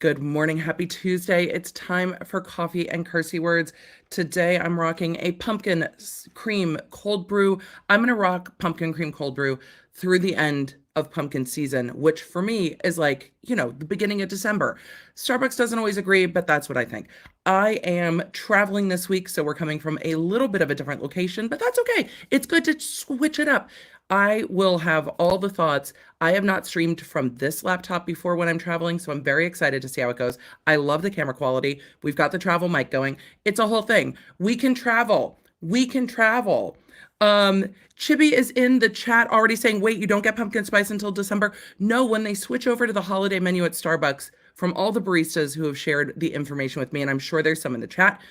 Good morning. Happy Tuesday. It's time for coffee and Cursey words. Today I'm rocking a pumpkin cream cold brew. I'm going to rock pumpkin cream cold brew through the end of pumpkin season, which for me is like, the beginning of December. Starbucks doesn't always agree, but that's what I think. I am traveling this week, so we're coming from a little bit of a different location, but that's okay. It's good to switch it up. I will have all the thoughts. I have not streamed from this laptop before when I'm traveling, so I'm very excited to see how it goes. I love the camera quality. We've got the travel mic going. It's a whole thing. We can travel. We can travel. Chibi is in the chat already saying, wait, you don't get pumpkin spice until December. No, when they switch over to the holiday menu at Starbucks, from all the baristas who have shared the information with me, and I'm sure there's some in the chat,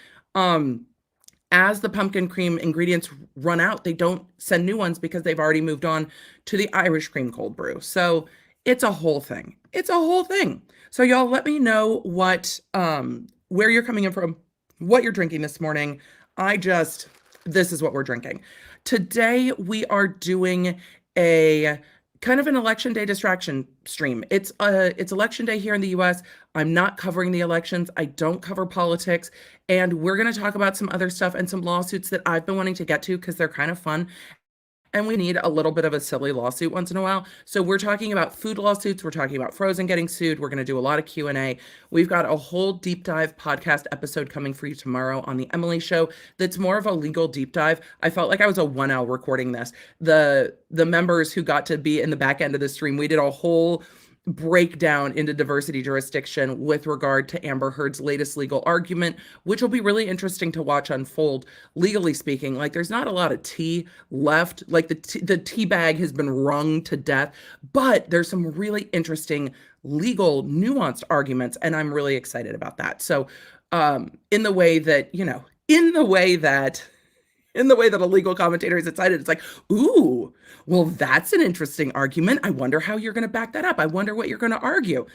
as the pumpkin cream ingredients run out, they don't send new ones because they've already moved on to the Irish cream cold brew. So it's a whole thing. It's a whole thing. So y'all let me know where you're coming in from, what you're drinking this morning. This is what we're drinking. Today we are doing a kind of an election day distraction stream. It's election day here in the US. I'm not covering the elections. I don't cover politics. And we're going to talk about some other stuff and some lawsuits that I've been wanting to get to because they're kind of fun. And we need a little bit of a silly lawsuit once in a while. So we're talking about food lawsuits. We're talking about Frozen getting sued. We're going to do a lot of Q&A. We've got a whole deep dive podcast episode coming for you tomorrow on the Emily Show. That's more of a legal deep dive. I felt like I was a 1 hour recording this. The members who got to be in the back end of the stream, we did a whole breakdown into diversity jurisdiction with regard to Amber Heard's latest legal argument, which will be really interesting to watch unfold. Legally speaking, like there's not a lot of tea left, like the tea bag has been wrung to death, but there's some really interesting legal nuanced arguments, and I'm really excited about that. So in the way that a legal commentator is excited, it's like, ooh, well, that's an interesting argument. I wonder how you're going to back that up. I wonder what you're going to argue.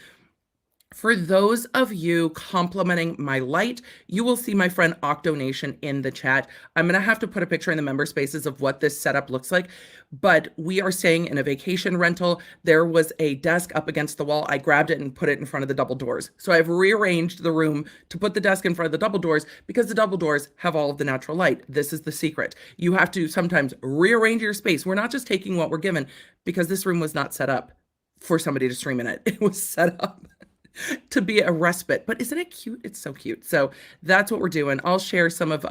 For those of you complimenting my light, you will see my friend Octonation in the chat. I'm going to have to put a picture in the member spaces of what this setup looks like, but we are staying in a vacation rental. There was a desk up against the wall. I grabbed it and put it in front of the double doors. So I've rearranged the room to put the desk in front of the double doors because the double doors have all of the natural light. This is the secret. You have to sometimes rearrange your space. We're not just taking what we're given because this room was not set up for somebody to stream in it. It was set up to be a respite. But isn't it cute? It's so cute. So that's what we're doing. I'll share some of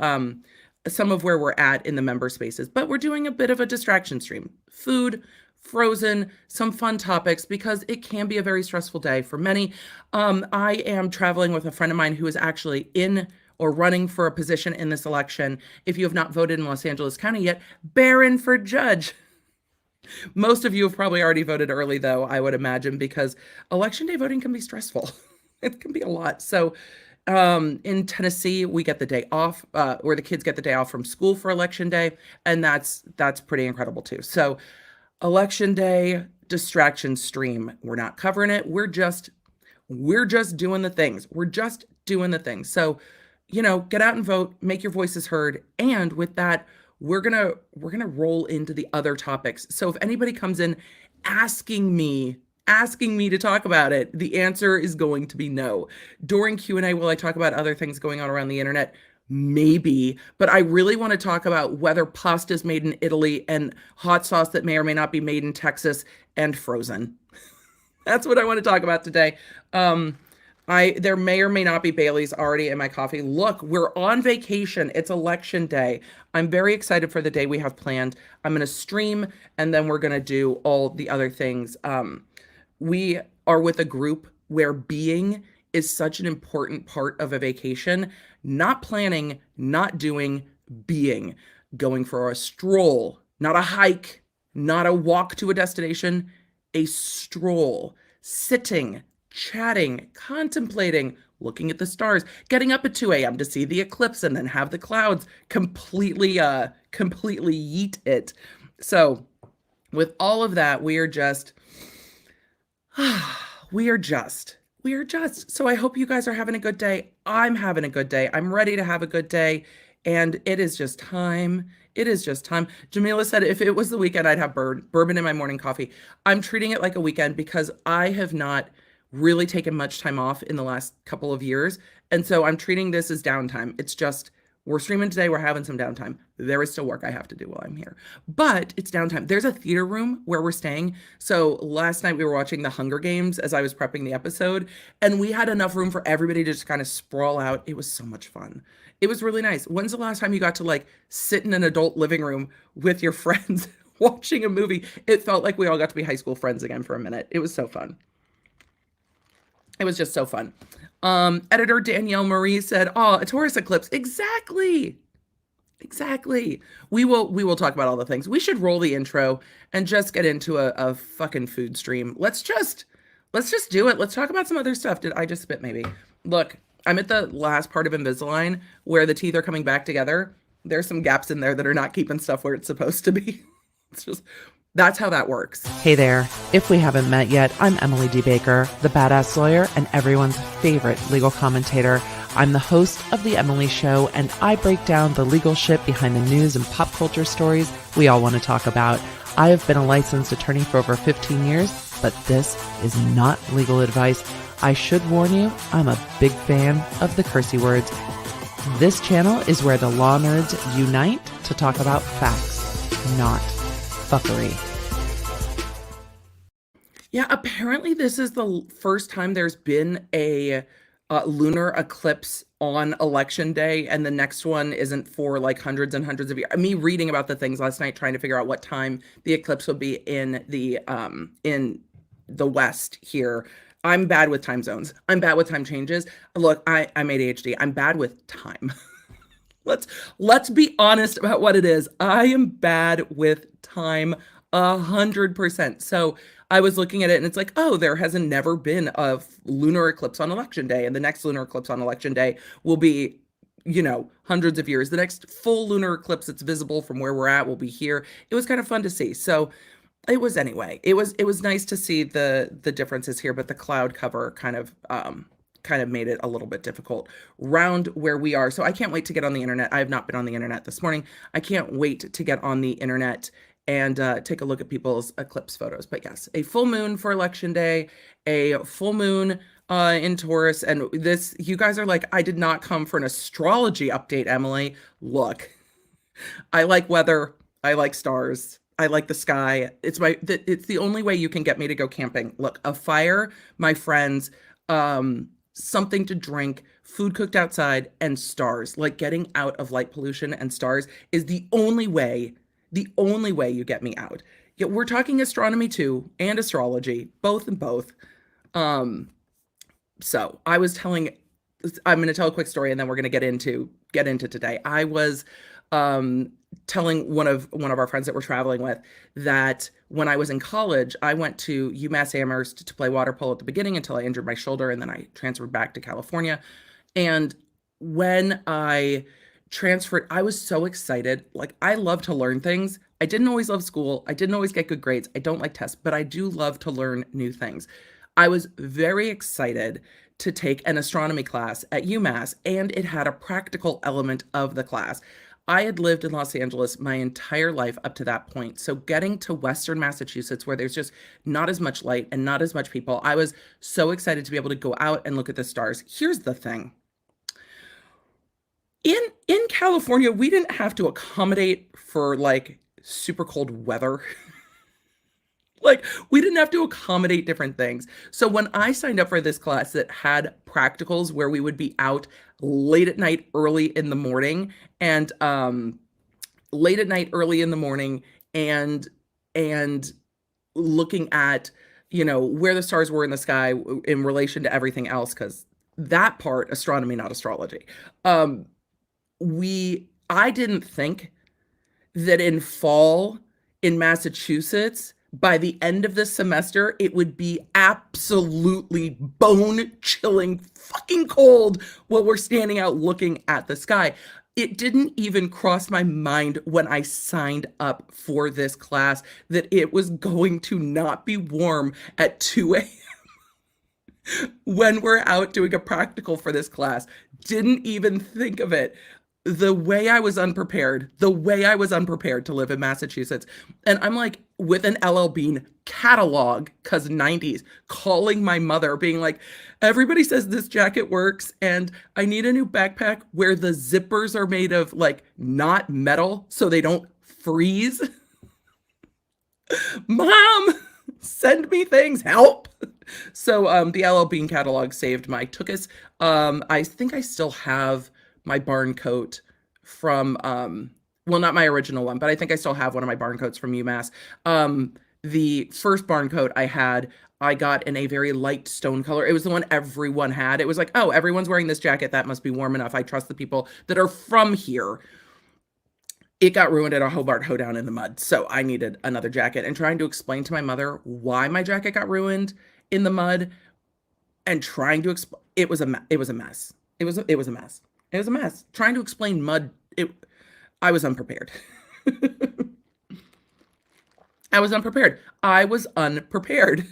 where we're at in the member spaces, but we're doing a bit of a distraction stream. Food, Frozen, some fun topics because it can be a very stressful day for many. I am traveling with a friend of mine who is actually in or running for a position in this election. If you have not voted in Los Angeles County yet, Barron for judge. Most of you have probably already voted early, though, I would imagine, because election day voting can be stressful. It can be a lot. So in Tennessee, we get the day off, or the kids get the day off from school for election day, and that's pretty incredible, too. So election day distraction stream. We're not covering it. We're just doing the things. We're just doing the things. So, get out and vote, make your voices heard. And with that, we're gonna roll into the other topics. So if anybody comes in asking me to talk about it, the answer is going to be no. During Q&A, will I talk about other things going on around the internet? Maybe, but I really want to talk about whether pasta is made in Italy and hot sauce that may or may not be made in Texas and Frozen. That's what I want to talk about today. There may or may not be Bailey's already in my coffee. Look, we're on vacation. It's election day. I'm very excited for the day we have planned. I'm going to stream and then we're going to do all the other things. We are with a group where being is such an important part of a vacation. Not planning, not doing, being. Going for a stroll, not a hike, not a walk to a destination, a stroll. Sitting, chatting, contemplating, looking at the stars, getting up at 2 a.m. to see the eclipse and then have the clouds completely yeet it. So with all of that, we are just. So I hope you guys are having a good day. I'm having a good day. I'm ready to have a good day. And it is just time. It is just time. Jamila said if it was the weekend, I'd have bourbon in my morning coffee. I'm treating it like a weekend because really taken much time off in the last couple of years. And so I'm treating this as downtime. It's just, we're streaming today, we're having some downtime. There is still work I have to do while I'm here, but it's downtime. There's a theater room where we're staying. So last night we were watching The Hunger Games as I was prepping the episode, and we had enough room for everybody to just kind of sprawl out. It was so much fun. It was really nice. When's the last time you got to like sit in an adult living room with your friends watching a movie? It felt like we all got to be high school friends again for a minute. It was so fun. It was just so fun. Editor Danielle Marie said, "Oh, a Taurus eclipse." Exactly. Exactly. We will talk about all the things. We should roll the intro and just get into a fucking food stream. Let's just do it. Let's talk about some other stuff. Did I just spit maybe? Look, I'm at the last part of Invisalign where the teeth are coming back together. There's some gaps in there that are not keeping stuff where it's supposed to be. It's just that's how that works. Hey there. If we haven't met yet, I'm Emily D. Baker, the badass lawyer and everyone's favorite legal commentator. I'm the host of The Emily Show, and I break down the legal shit behind the news and pop culture stories we all want to talk about. I have been a licensed attorney for over 15 years, but this is not legal advice. I should warn you, I'm a big fan of the Cursey words. This channel is where the law nerds unite to talk about facts, not fuckery. Yeah, apparently this is the first time there's been a lunar eclipse on election day, and the next one isn't for like hundreds and hundreds of years. Me reading about the things last night, trying to figure out what time the eclipse would be in the West here. I'm bad with time zones. I'm bad with time changes. Look, I'm ADHD. I'm bad with time. Let's be honest about what it is. I am bad with time 100%. So I was looking at it and it's like, oh, there hasn't never been a lunar eclipse on election day. And the next lunar eclipse on election day will be, hundreds of years. The next full lunar eclipse that's visible from where we're at will be here. It was kind of fun to see. So it was nice to see the differences here, but the cloud cover kind of made it a little bit difficult round where we are. So I can't wait to get on the internet. I have not been on the internet this morning. I can't wait to get on the internet and take a look at people's eclipse photos. But yes, a full moon for election day, a full moon in Taurus. And this, you guys are like, I did not come for an astrology update, Emily. Look, I like weather. I like stars. I like the sky. It's the only way you can get me to go camping. Look, a fire, my friends, something to drink, food cooked outside, and stars. Like getting out of light pollution and stars is the only way you get me out. Yeah, we're talking astronomy too, and astrology, both and both. So I'm going to tell a quick story, and then we're going to get into today. I was telling one of our friends that we're traveling with that when I was in college, I went to UMass Amherst to play water polo at the beginning until I injured my shoulder, and then I transferred back to California. And when I transferred, I was so excited. Like, I love to learn things. I didn't always love school. I didn't always get good grades. I don't like tests, but I do love to learn new things. I was very excited to take an astronomy class at UMass, and it had a practical element of the class. I had lived in Los Angeles my entire life up to that point. So getting to Western Massachusetts, where there's just not as much light and not as much people, I was so excited to be able to go out and look at the stars. Here's the thing. In California, we didn't have to accommodate for like super cold weather. Like, we didn't have to accommodate different things. So when I signed up for this class that had practicals where we would be out late at night, early in the morning, and late at night, early in the morning, and looking at, where the stars were in the sky in relation to everything else, because that part, astronomy, not astrology. I didn't think that in fall in Massachusetts, by the end of this semester, it would be absolutely bone-chilling fucking cold while we're standing out looking at the sky. It didn't even cross my mind when I signed up for this class that it was going to not be warm at 2 a.m. when we're out doing a practical for this class. Didn't even think of it. the way I was unprepared to live in Massachusetts. And I'm like with an LL Bean catalog, cause 90s, calling my mother, being like, everybody says this jacket works, and I need a new backpack where the zippers are made of like not metal so they don't freeze. Mom, send me things, help. So the LL Bean catalog saved my took us. I think I still have my barn coat from well, not my original one, but I think I still have one of my barn coats from UMass. The first barn coat I had, I got in a very light stone color. It was the one everyone had. It was like, oh, everyone's wearing this jacket. That must be warm enough. I trust the people that are from here. It got ruined at a Hobart hoedown in the mud. So I needed another jacket, and trying to explain to my mother why my jacket got ruined in the mud and trying to explain, it was a mess. It was a mess. It was a mess. Trying to explain mud, I was unprepared. I was unprepared. I was unprepared.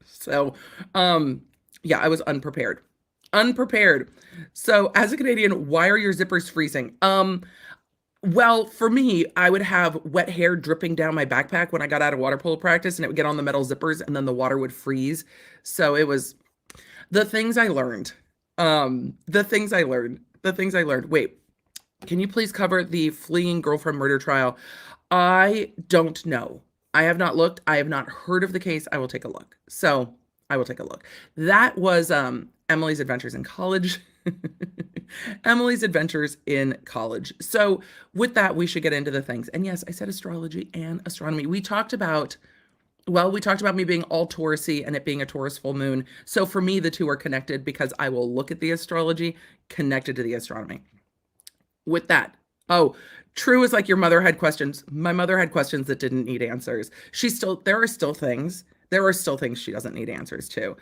So, yeah, I was unprepared. Unprepared. So, as a Canadian, why are your zippers freezing? Well, for me, I would have wet hair dripping down my backpack when I got out of water polo practice, and it would get on the metal zippers, and then the water would freeze. So it was the things I learned. The things I learned. The things I learned. Wait, can you please cover the fleeing girlfriend murder trial? I don't know. I have not looked. I have not heard of the case. I will take a look. So I will take a look. That was Emily's Adventures in College. Emily's Adventures in College. So with that, we should get into the things. And yes, I said astrology and astronomy. We talked about me being all Taurusy and it being a Taurus full moon. So for me, the two are connected because I will look at the astrology connected to the astronomy. With that, oh, true is like your mother had questions. My mother had questions that didn't need answers. There are still things she doesn't need answers to.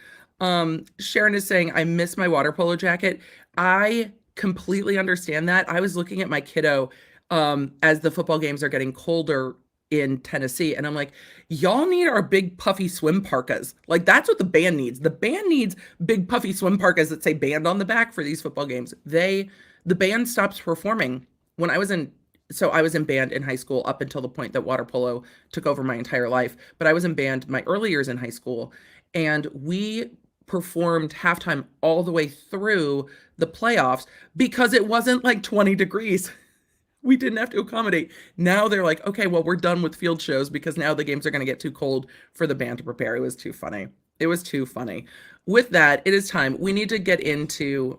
Sharon is saying, I miss my water polo jacket. I completely understand that. I was looking at my kiddo as the football games are getting colder in Tennessee, and I'm like, y'all need our big puffy swim parkas. Like, that's what the band needs. The band needs big puffy swim parkas that say band on the back for these football games. The band stops performing when I was in band in high school up until the point that water polo took over my entire life. But I was in band my early years in high school, and we performed halftime all the way through the playoffs because it wasn't like 20 degrees. We didn't have to accommodate. Now they're like, okay, well, we're done with field shows because now the games are going to get too cold for the band to prepare. It was too funny. It was too funny. With that, it is time. We need to get into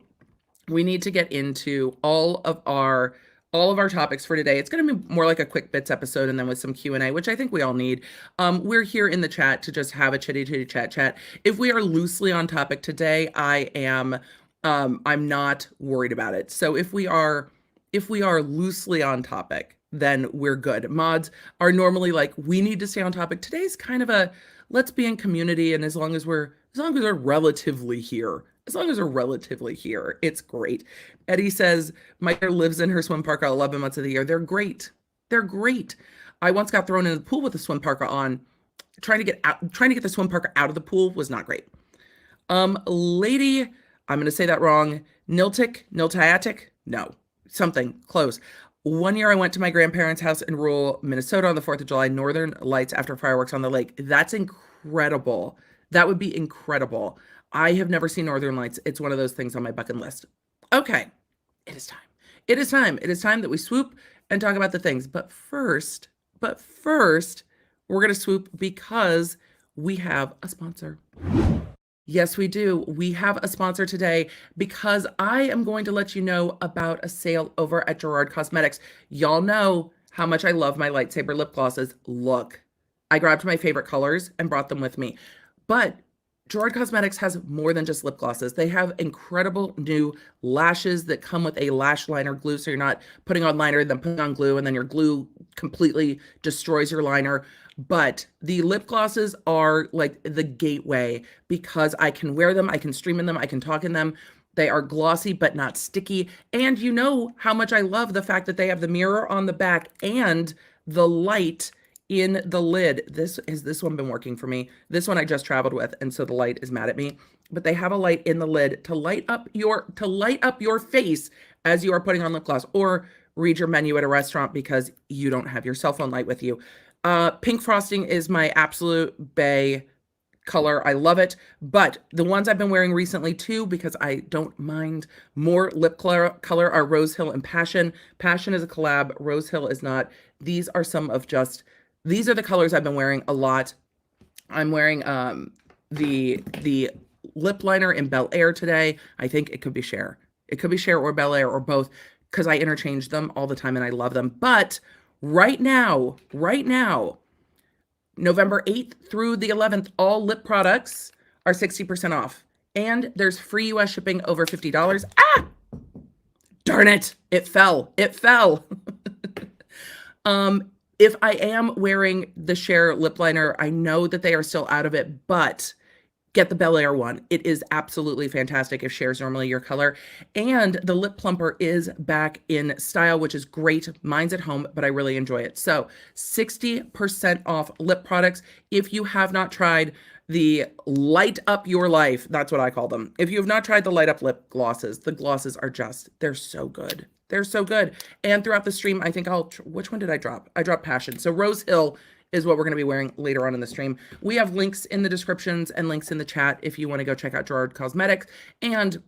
all of our topics for today. It's going to be more like a quick bits episode and then with some Q&A, which I think we all need. We're here in the chat to just have a chitty chat. If we are loosely on topic today, I'm not worried about it. So if we are loosely on topic, then we're good. Mods are normally like, we need to stay on topic. Today's kind of a let's be in community, and as long as we're relatively here, it's great. Eddie says, my daughter lives in her swim parka 11 months of the year. They're great. I once got thrown in the pool with a swim parka on. Trying to get the swim parka out of the pool was not great. Lady, I'm going to say that wrong. Niltiatic? No. Something close. One year I went to my grandparents' house in rural Minnesota on the 4th of July, Northern Lights after fireworks on the lake. That's incredible. That would be incredible. I have never seen Northern Lights. It's one of those things on my bucket list. Okay, it is time. It is time that we swoop and talk about the things. But first, we're going to swoop because we have a sponsor. Yes, we do. We have a sponsor today because I am going to let you know about a sale over at Gerard Cosmetics. Y'all know how much I love my lightsaber lip glosses. Look, I grabbed my favorite colors and brought them with me. But Gerard Cosmetics has more than just lip glosses. They have incredible new lashes that come with a lash liner glue, so you're not putting on liner, then putting on glue, and then your glue completely destroys your liner. But the lip glosses are like the gateway because I can wear them, I can stream in them, I can talk in them. They are glossy but not sticky. And you know how much I love the fact that they have the mirror on the back and the light in the lid. This one been working for me. This one I just traveled with, and so the light is mad at me. but they have a light in the lid to light up your face as you are putting on lip gloss, or read your menu at a restaurant because you don't have your cell phone light with you. Pink frosting is my absolute bae color. I love it. But the ones I've been wearing recently too, because I don't mind more lip color, are Rose Hill and Passion. Passion is a collab. Rose Hill is not. These are these are the colors I've been wearing a lot. I'm wearing the lip liner in Bel Air today. I think it could be Cher. It could be Cher or Bel Air or both, because I interchange them all the time and I love them. But right now, November 8th through the 11th, all lip products are 60% off. And there's free US shipping over $50. Ah! Darn it. It fell. If I am wearing the Cher lip liner, I know that they are still out of it, but get the Bel Air one. It is absolutely fantastic if Cher's normally your color. And the lip plumper is back in style, which is great. Mine's at home, but I really enjoy it. So 60% off lip products. If you have not tried the Light Up Your Life, that's what I call them. If you have not tried the Light Up lip glosses, the glosses are they're so good. They're so good. And throughout the stream, I think which one did I drop? I dropped Passion. So Rose Hill is what we're going to be wearing later on in the stream. We have links in the descriptions and links in the chat if you want to go check out Gerard Cosmetics. And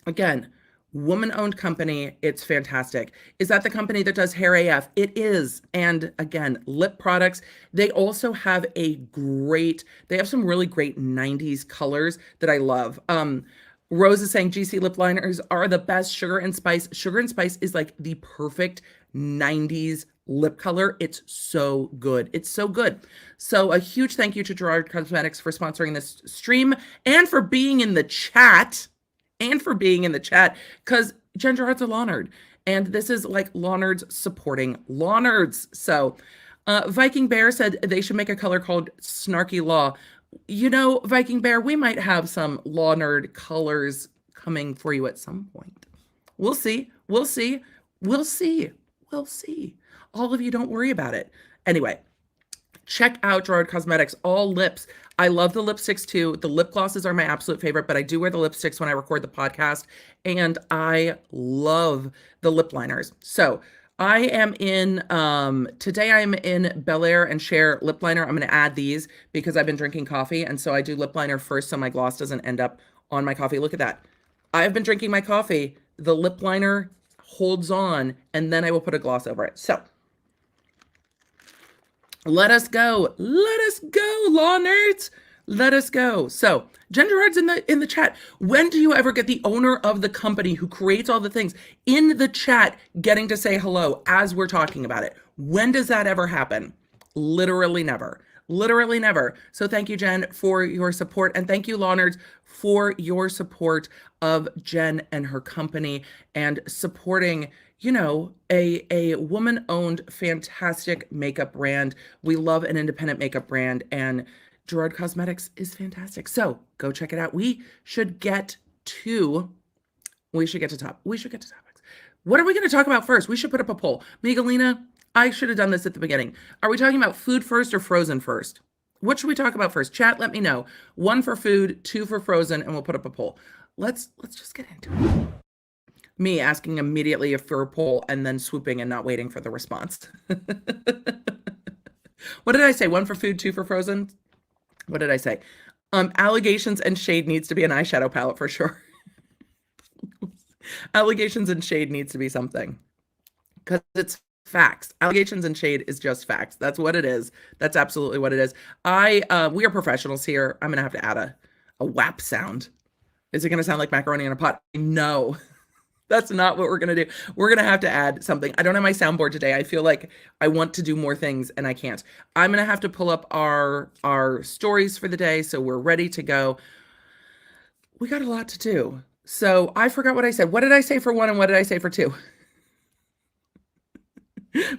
again, woman-owned company. It's fantastic. Is that the company that does Hair AF? It is. And again, lip products. They also have they have some really great 90s colors that I love. Rose is saying GC lip liners are the best. Sugar and Spice. Sugar and Spice is like the perfect 90s lip color. It's so good. It's so good. So a huge thank you to Gerard Cosmetics for sponsoring this stream and for being in the chat. Because Jen Gerard's a Lawnard. And this is like Lawnards supporting Lawnards. So Viking Bear said they should make a color called Snarky Law. You know, Viking Bear, we might have some Law Nerd colors coming for you at some point. We'll see. All of you, don't worry about it. Anyway, check out Gerard Cosmetics, all lips. I love the lipsticks too. The lip glosses are my absolute favorite, but I do wear the lipsticks when I record the podcast, and I love the lip liners. So I am in, today I'm in Bel Air and Cher lip liner. I'm going to add these because I've been drinking coffee. And so I do lip liner first so my gloss doesn't end up on my coffee. Look at that. I've been drinking my coffee. The lip liner holds on, and then I will put a gloss over it. So let us go, Law Nerds. Let us go. So Jen Gerard's in the chat. When do you ever get the owner of the company who creates all the things in the chat getting to say hello as we're talking about it? When does that ever happen? Literally never. So thank you, Jen, for your support. And thank you, Law Nerds, for your support of Jen and her company and supporting, you know, a woman-owned fantastic makeup brand. We love an independent makeup brand, and Gerard Cosmetics is fantastic. So go check it out. We should get to topics. What are we going to talk about first? We should put up a poll. Miguelina, I should have done this at the beginning. Are we talking about food first or frozen first? What should we talk about first? Chat, let me know. 1 for food, 2 for frozen, and we'll put up a poll. Let's just get into it. Me asking immediately for a poll and then swooping and not waiting for the response. What did I say? 1 for food, 2 for frozen? What did I say? Allegations and Shade needs to be an eyeshadow palette for sure. Allegations and Shade needs to be something. Because it's facts. Allegations and Shade is just facts. That's what it is. That's absolutely what it is. We are professionals here. I'm going to have to add a whap sound. Is it going to sound like macaroni in a pot? No. That's not what we're going to do. We're going to have to add something. I don't have my soundboard today. I feel like I want to do more things and I can't. I'm going to have to pull up our stories for the day so we're ready to go. We got a lot to do. So I forgot what I said. What did I say for 1 and what did I say for 2?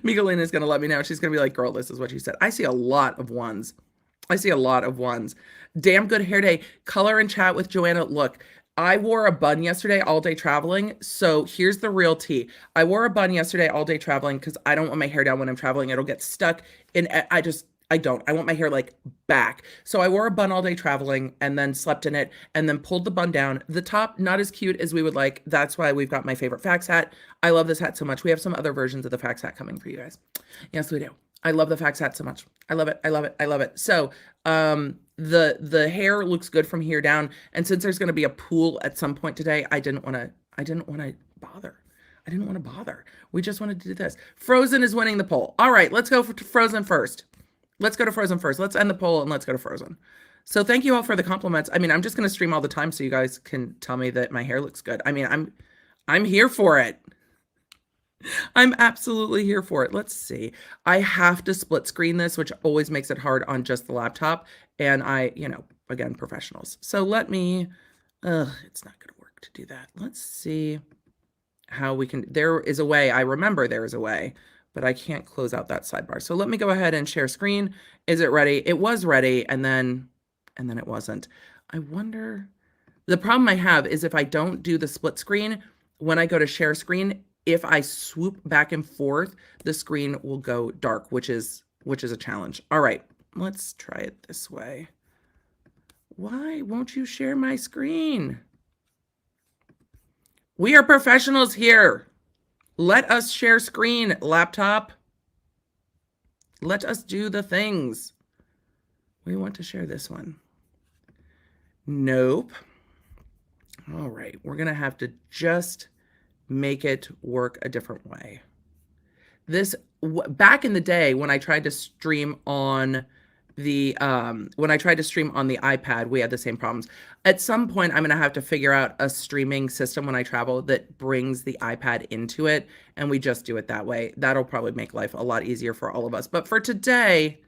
Miguelina is going to let me know. She's going to be like, girl, this is what she said. I see a lot of ones. Damn good hair day. Color and chat with Joanna. Look, I wore a bun yesterday all day traveling. So here's the real tea. I wore a bun yesterday all day traveling because I don't want my hair down when I'm traveling. It'll get stuck. And I don't. I want my hair like back. So I wore a bun all day traveling and then slept in it and then pulled the bun down. The top, not as cute as we would like. That's why we've got my favorite Fax hat. I love this hat so much. We have some other versions of the Fax hat coming for you guys. Yes, we do. I love the Fax hat so much. I love it. I love it. I love it. So the hair looks good from here down. And since there's going to be a pool at some point today, I didn't want to bother. I didn't want to bother. We just wanted to do this. Frozen is winning the poll. All right, let's go for Frozen first. Let's go to Frozen first. Let's end the poll and let's go to Frozen. So thank you all for the compliments. I mean, I'm just going to stream all the time so you guys can tell me that my hair looks good. I mean, I'm here for it. I'm absolutely here for it. Let's see. I have to split screen this, which always makes it hard on just the laptop. And again, professionals. So let me, it's not going to work to do that. Let's see how we can, there is a way. I remember there is a way, but I can't close out that sidebar. So let me go ahead and share screen. Is it ready? It was ready, and then it wasn't. I wonder, the problem I have is if I don't do the split screen, when I go to share screen, if I swoop back and forth, the screen will go dark, which is a challenge. All right, let's try it this way. Why won't you share my screen? We are professionals here. Let us share screen, laptop. Let us do the things. We want to share this one. Nope. All right, we're going to have to just make it work a different way. Back in the day when I tried to stream on the iPad, we had the same problems. At some point, I'm going to have to figure out a streaming system when I travel that brings the iPad into it, and we just do it that way. That'll probably make life a lot easier for all of us. But for today,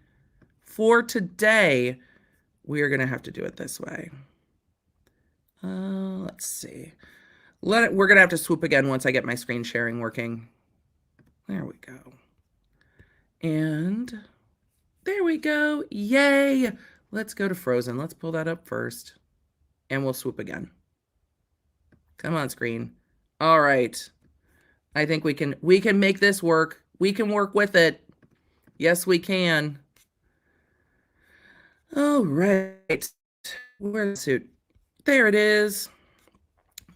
we are going to have to do it this way. Let's see. We're going to have to swoop again once I get my screen sharing working. There we go. And there we go. Yay. Let's go to Frozen. Let's pull that up first. And we'll swoop again. Come on, screen. All right. I think we can make this work. We can work with it. Yes, we can. All right. Where's the suit? There it is.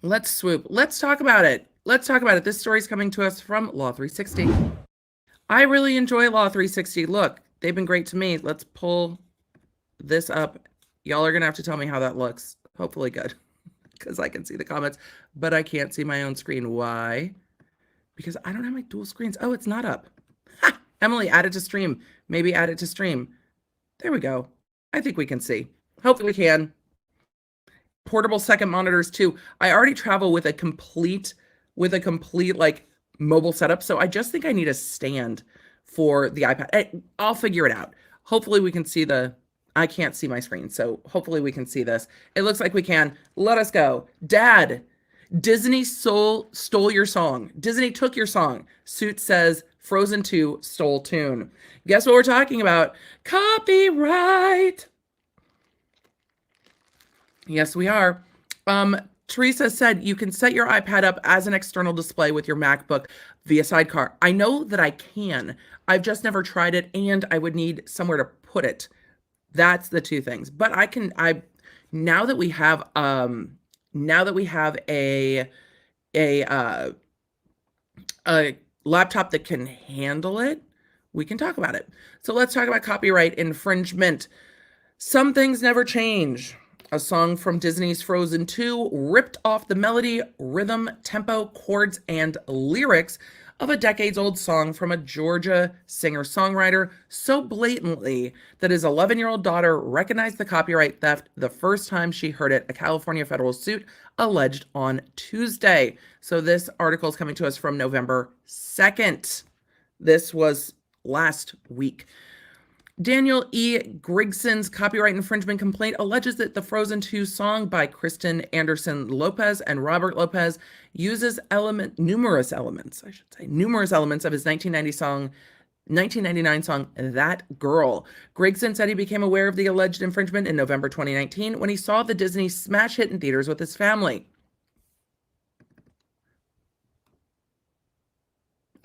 Let's swoop. Let's talk about it. Let's talk about it. This story is coming to us from Law 360. I really enjoy Law 360. Look, they've been great to me. Let's pull this up. Y'all are going to have to tell me how that looks. Hopefully good, because I can see the comments, but I can't see my own screen. Why? Because I don't have my dual screens. Oh, it's not up. Ha! Emily, add it to stream. Maybe add it to stream. There we go. I think we can see. Hopefully we can. Portable second monitors too. I already travel with a complete like mobile setup, so I just think I need a stand for the iPad. I'll figure it out. Hopefully we can see I can't see my screen, so hopefully we can see this. It looks like we can. Let us go. Dad, Disney stole your song. Disney took your song. Suit says Frozen 2 stole tune. Guess what we're talking about? Copyright. Yes, we are. Teresa said you can set your iPad up as an external display with your MacBook via Sidecar. I know that I can. I've just never tried it, and I would need somewhere to put it. That's the two things. But now that we have a laptop that can handle it, we can talk about it. So let's talk about copyright infringement. Some things never change. A song from Disney's Frozen 2 ripped off the melody, rhythm, tempo, chords, and lyrics of a decades-old song from a Georgia singer-songwriter so blatantly that his 11-year-old daughter recognized the copyright theft the first time she heard it, a California federal suit alleged on Tuesday. So this article is coming to us from November 2nd. This was last week. Daniel E. Grigson's copyright infringement complaint alleges that the Frozen 2 song by Kristen Anderson Lopez and Robert Lopez uses numerous elements of his 1999 song, That Girl. Grigson said he became aware of the alleged infringement in November 2019 when he saw the Disney smash hit in theaters with his family.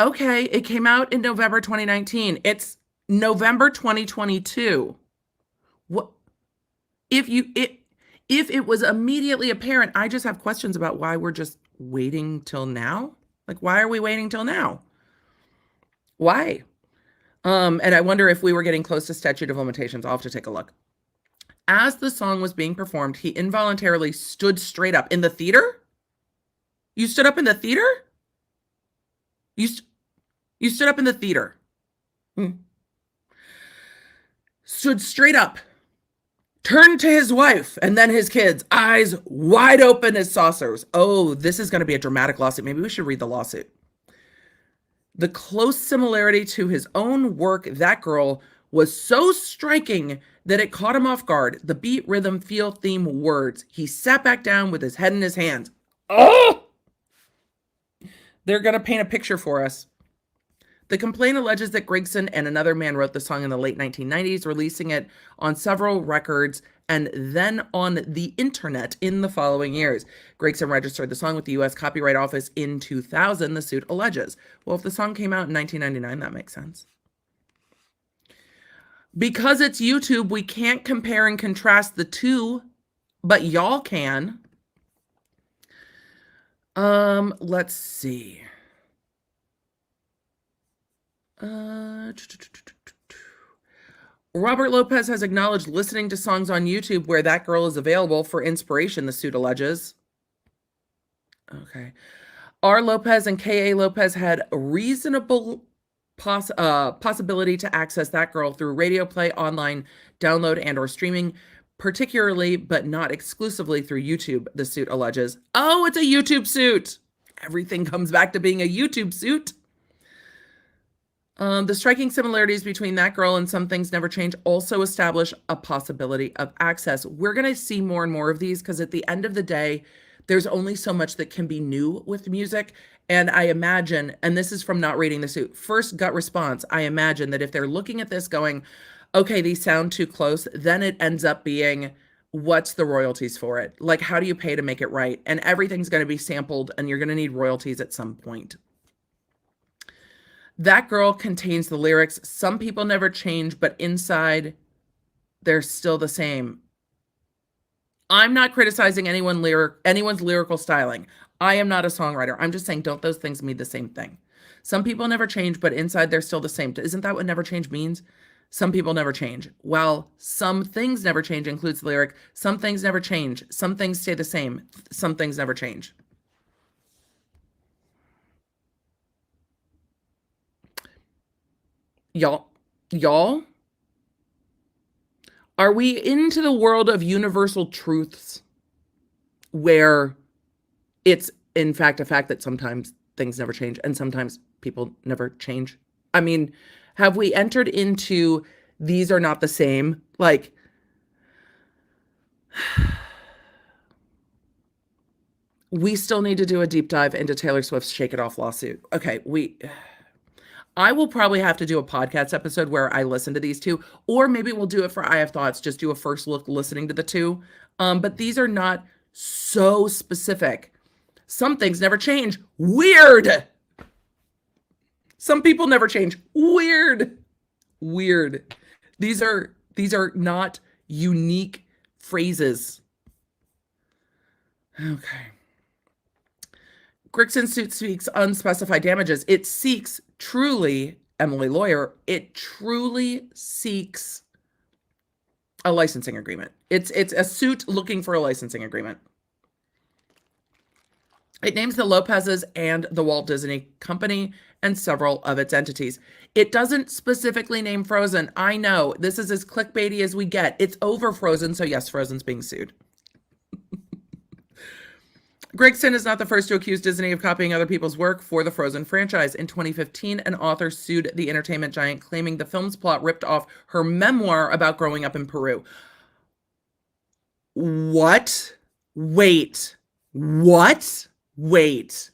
Okay, it came out in November 2019. It's November 2022. What if it was immediately apparent? I just have questions about why we're just waiting till now. Like, why are we waiting till now? Why? And I wonder if we were getting close to statute of limitations. I'll have to take a look. As the song was being performed, he involuntarily stood straight up in the theater. You stood up in the theater? You stood up in the theater. Stood straight up, turned to his wife and then his kids, eyes wide open as saucers. Oh, this is going to be a dramatic lawsuit. Maybe we should read the lawsuit. The close similarity to his own work, That Girl, was so striking that it caught him off guard. The beat, rhythm, feel, theme, words. He sat back down with his head in his hands. Oh! They're going to paint a picture for us. The complaint alleges that Gregson and another man wrote the song in the late 1990s, releasing it on several records and then on the internet in the following years. Gregson registered the song with the U.S. Copyright Office in 2000, the suit alleges. Well, if the song came out in 1999, that makes sense. Because it's YouTube, we can't compare and contrast the two, but y'all can. Let's see. Robert Lopez has acknowledged listening to songs on YouTube where That Girl is available for inspiration, the suit alleges. Okay. R. Lopez and K.A. Lopez had a reasonable possibility to access That Girl through radio play, online download, and or streaming, particularly but not exclusively through YouTube, the suit alleges. Oh, it's a YouTube suit. Everything comes back to being a YouTube suit. The striking similarities between That Girl and Some Things Never Change also establish a possibility of access. We're going to see more and more of these because at the end of the day, there's only so much that can be new with music. And I imagine, and this is from not reading the suit, first gut response, I imagine that if they're looking at this going, okay, these sound too close, then it ends up being, what's the royalties for it? Like, how do you pay to make it right? And everything's going to be sampled and you're going to need royalties at some point. That Girl contains the lyrics, some people never change, but inside they're still the same. I'm not criticizing anyone's lyrical styling. I am not a songwriter. I'm just saying, don't those things mean the same thing? Some people never change, but inside they're still the same. Isn't that what never change means? Some people never change. Well, Some Things Never Change includes the lyric, some things never change. Some things stay the same. Some things never change. Y'all, are we into the world of universal truths where it's in fact a fact that sometimes things never change and sometimes people never change? I mean, have we entered into these are not the same? Like, we still need to do a deep dive into Taylor Swift's Shake It Off lawsuit. Okay, I will probably have to do a podcast episode where I listen to these two, or maybe we'll do it for I Have Thoughts, just do a first look listening to the two. But these are not so specific. Some things never change. Weird. Some people never change. Weird. Weird. These are not unique phrases. Okay. Gregson's suit seeks unspecified damages. It seeks truly, Emily Lawyer, it truly seeks a licensing agreement. It's a suit looking for a licensing agreement. It names the Lopez's and the Walt Disney Company and several of its entities. It doesn't specifically name Frozen. I know, this is as clickbaity as we get. It's over Frozen, so yes, Frozen's being sued. Gregson is not the first to accuse Disney of copying other people's work for the Frozen franchise. In 2015, an author sued the entertainment giant, claiming the film's plot ripped off her memoir about growing up in Peru. What? Wait. What? Wait.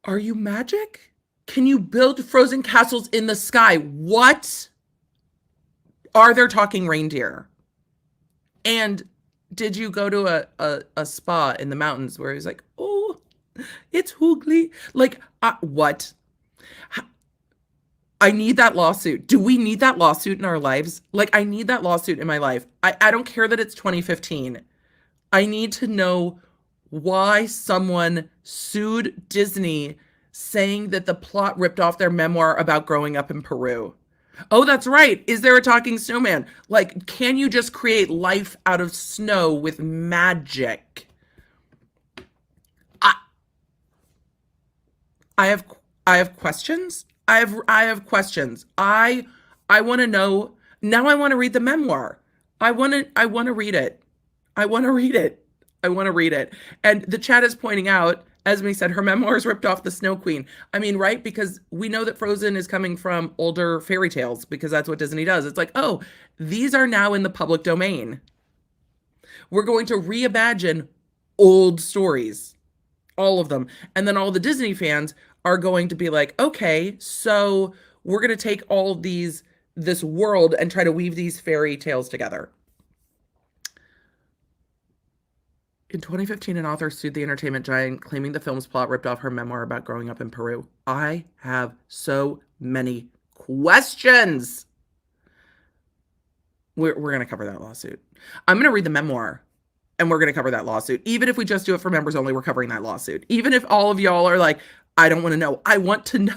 Are you magic? Can you build frozen castles in the sky? What? Are there talking reindeer? And did you go to a spa in the mountains where he's like, oh, it's hoogly? Like, what? I need that lawsuit. Do we need that lawsuit in our lives? Like, I need that lawsuit in my life. I don't care that it's 2015. I need to know why someone sued Disney saying that the plot ripped off their memoir about growing up in Peru. Oh, that's right. Is there a talking snowman? Like, can you just create life out of snow with magic? I, I have I have questions. I have questions. I want to know. Now I want to read the memoir. I want to read it. I want to read it. I want to read it. And the chat is pointing out, Esme said, her memoirs ripped off the Snow Queen. I mean, right? Because we know that Frozen is coming from older fairy tales because that's what Disney does. It's like, oh, these are now in the public domain. We're going to reimagine old stories, all of them. And then all the Disney fans are going to be like, okay, so we're going to take all this world and try to weave these fairy tales together. In 2015, an author sued the entertainment giant, claiming the film's plot ripped off her memoir about growing up in Peru. I have so many questions. We're going to cover that lawsuit. I'm going to read the memoir, and we're going to cover that lawsuit. Even if we just do it for members only, we're covering that lawsuit. Even if all of y'all are like, I don't want to know. I want to know.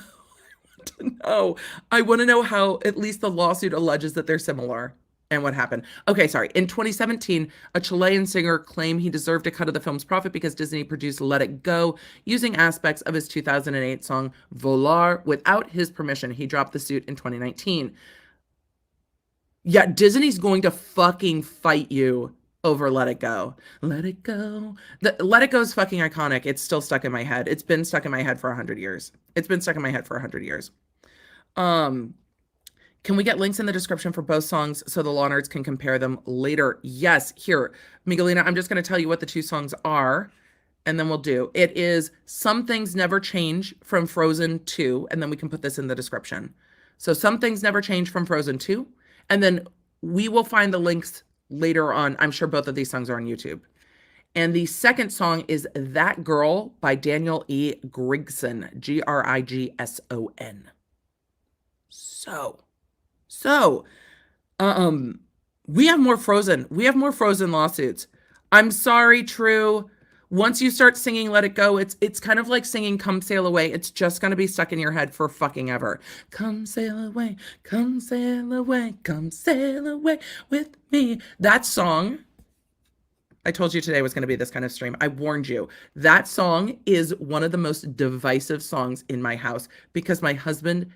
I want to know how at least the lawsuit alleges that they're similar. And what happened? Okay, sorry. In 2017, a Chilean singer claimed he deserved a cut of the film's profit because Disney produced Let It Go using aspects of his 2008 song Volar without his permission. He dropped the suit in 2019. Yeah, Disney's going to fucking fight you over Let It Go. Let It Go. Let It Go is fucking iconic. It's still stuck in my head. It's been stuck in my head for 100 years. It's been stuck in my head for 100 years. Can we get links in the description for both songs so the law nerds can compare them later? Yes. Here, Miguelina, I'm just going to tell you what the two songs are, and then we'll do. It is Some Things Never Change from Frozen 2, and then we can put this in the description. So Some Things Never Change from Frozen 2, and then we will find the links later on. I'm sure both of these songs are on YouTube. And the second song is That Girl by Daniel E. Grigson, Grigson. So, we have more Frozen. We have more Frozen lawsuits. I'm sorry, True. Once you start singing Let It Go, it's kind of like singing Come Sail Away. It's just going to be stuck in your head for fucking ever. Come sail away, come sail away, come sail away with me. That song, I told you today was going to be this kind of stream. I warned you. That song is one of the most divisive songs in my house because my husband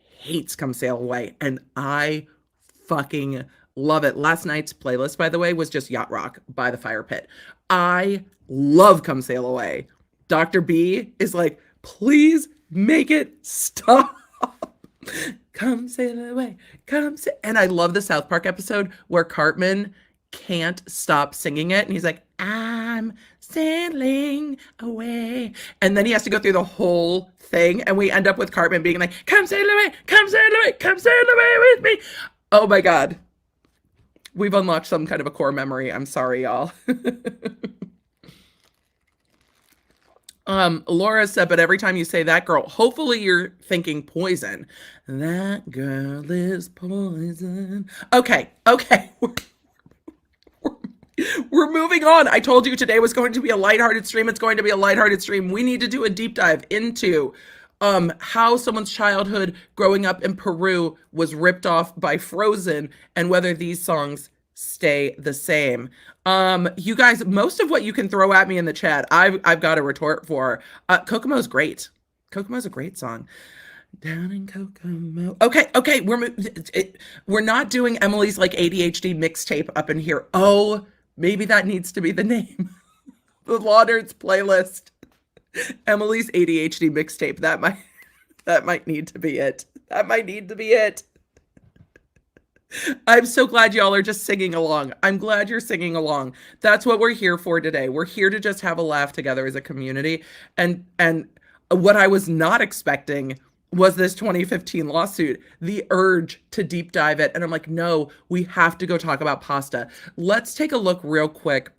hates Come Sail Away, and I fucking love it. Last night's playlist, by the way, was just Yacht Rock by the Fire Pit. I love Come Sail Away. Dr. B is like, please make it stop. Come sail away, come sail. And I love the South Park episode where Cartman can't stop singing it, and he's like, I'm sailing away, and then he has to go through the whole thing, and we end up with Cartman being like, come sail away, come sail away, come sail away with me. Oh my god, we've unlocked some kind of a core memory. I'm sorry, y'all. Laura said, but every time you say that girl, hopefully you're thinking poison. That girl is poison. Okay. We're moving on. I told you today was going to be a lighthearted stream. It's going to be a lighthearted stream. We need to do a deep dive into how someone's childhood growing up in Peru was ripped off by Frozen and whether these songs stay the same. You guys, most of what you can throw at me in the chat, I've got a retort for. Kokomo's great. Kokomo's a great song. Down in Kokomo. Okay, we're not doing Emily's like ADHD mixtape up in here. Oh, maybe that needs to be the name. The Law Nerds playlist. Emily's ADHD mixtape. That might need to be it. That might need to be it. I'm so glad y'all are just singing along. I'm glad you're singing along. That's what we're here for today. We're here to just have a laugh together as a community. And what I was not expecting was this 2015 lawsuit, the urge to deep dive it. And I'm like, no, we have to go talk about pasta. Let's take a look real quick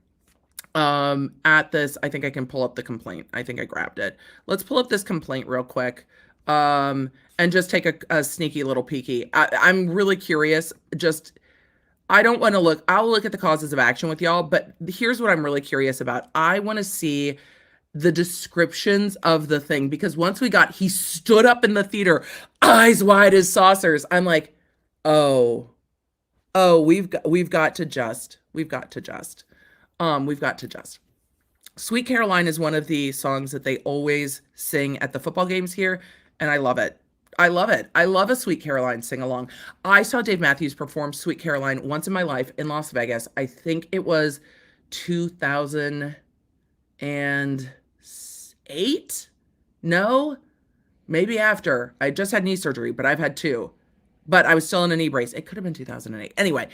at this. I think I can pull up the complaint. I think I grabbed it. Let's pull up this complaint real quick. and just take a sneaky little peeky. I'm really curious. Just I don't want to look. I'll look at the causes of action with y'all, but here's what I'm really curious about. I want to see the descriptions of the thing because once he stood up in the theater, eyes wide as saucers. I'm like, oh, oh, we've got to just, we've got to just. Sweet Caroline is one of the songs that they always sing at the football games here, and I love it. I love it. I love a Sweet Caroline sing along. I saw Dave Matthews perform Sweet Caroline once in my life in Las Vegas. I think it was 2008. No, maybe after. I just had knee surgery, but I've had two. But I was still in a knee brace. It could have been 2008. Anyway,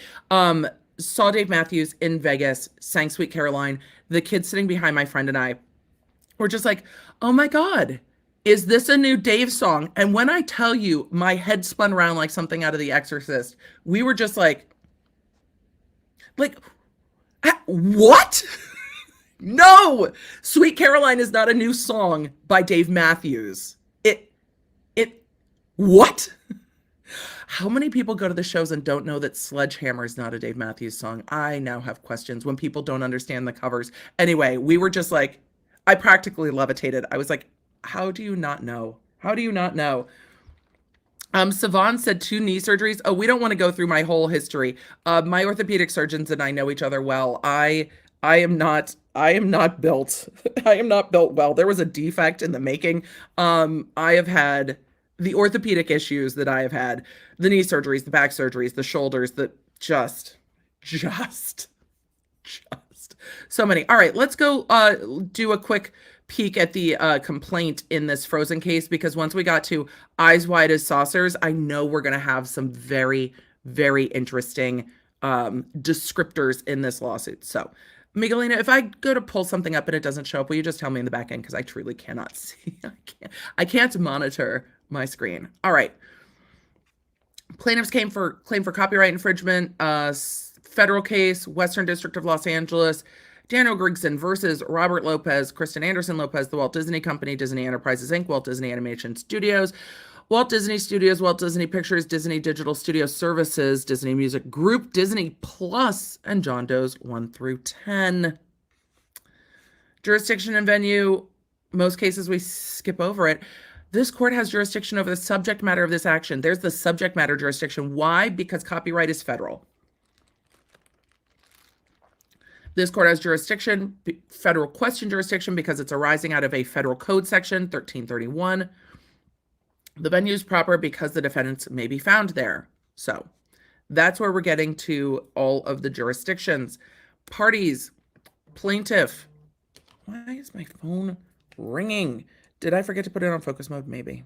saw Dave Matthews in Vegas, sang Sweet Caroline. The kids sitting behind my friend and I were just like, oh my God, is this a new Dave song? And when I tell you, my head spun around like something out of The Exorcist. We were just like, what? No, Sweet Caroline is not a new song by Dave Matthews. What? How many people go to the shows and don't know that Sledgehammer is not a Dave Matthews song? I now have questions when people don't understand the covers. Anyway, we were just like, I practically levitated. I was like, how do you not know? How do you not know? Savon said 2 knee surgeries. Oh, we don't want to go through my whole history. My orthopedic surgeons and I know each other well. I am not built. I am not built well. There was a defect in the making. I have had the orthopedic issues that I have had, the knee surgeries, the back surgeries, the shoulders, just so many. All right, let's go do a quick peek at the complaint in this Frozen case, because once we got to eyes wide as saucers, I know we're going to have some very, very interesting descriptors in this lawsuit. So, Miguelina, if I go to pull something up and it doesn't show up, will you just tell me in the back end? Because I truly cannot see. I can't monitor my screen. All right. Plaintiffs claim for copyright infringement, federal case, Western District of Los Angeles, Daniel Grigson versus Robert Lopez, Kristen Anderson Lopez, The Walt Disney Company, Disney Enterprises Inc., Walt Disney Animation Studios, Walt Disney Studios, Walt Disney Pictures, Disney Digital Studio Services, Disney Music Group, Disney Plus, and John Doe's 1 through 10. Jurisdiction and venue, most cases we skip over it. This court has jurisdiction over the subject matter of this action. There's the subject matter jurisdiction. Why? Because copyright is federal. This court has jurisdiction, federal question jurisdiction, because it's arising out of a federal code section, 1331. The venue is proper because the defendants may be found there. So that's where we're getting to all of the jurisdictions. Parties, plaintiff. Why is my phone ringing? Did I forget to put it on focus mode? Maybe.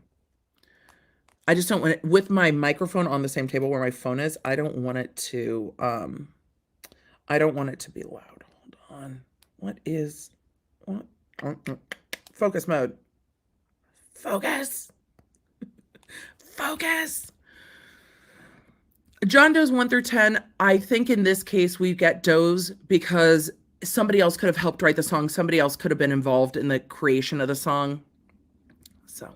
I just don't want it with my microphone on the same table where my phone is. I don't want it to be loud. Hold on. What? Focus mode. Focus. Focus. John Doe's 1 through 10. I think in this case we get Doe's because somebody else could have helped write the song. Somebody else could have been involved in the creation of the song. So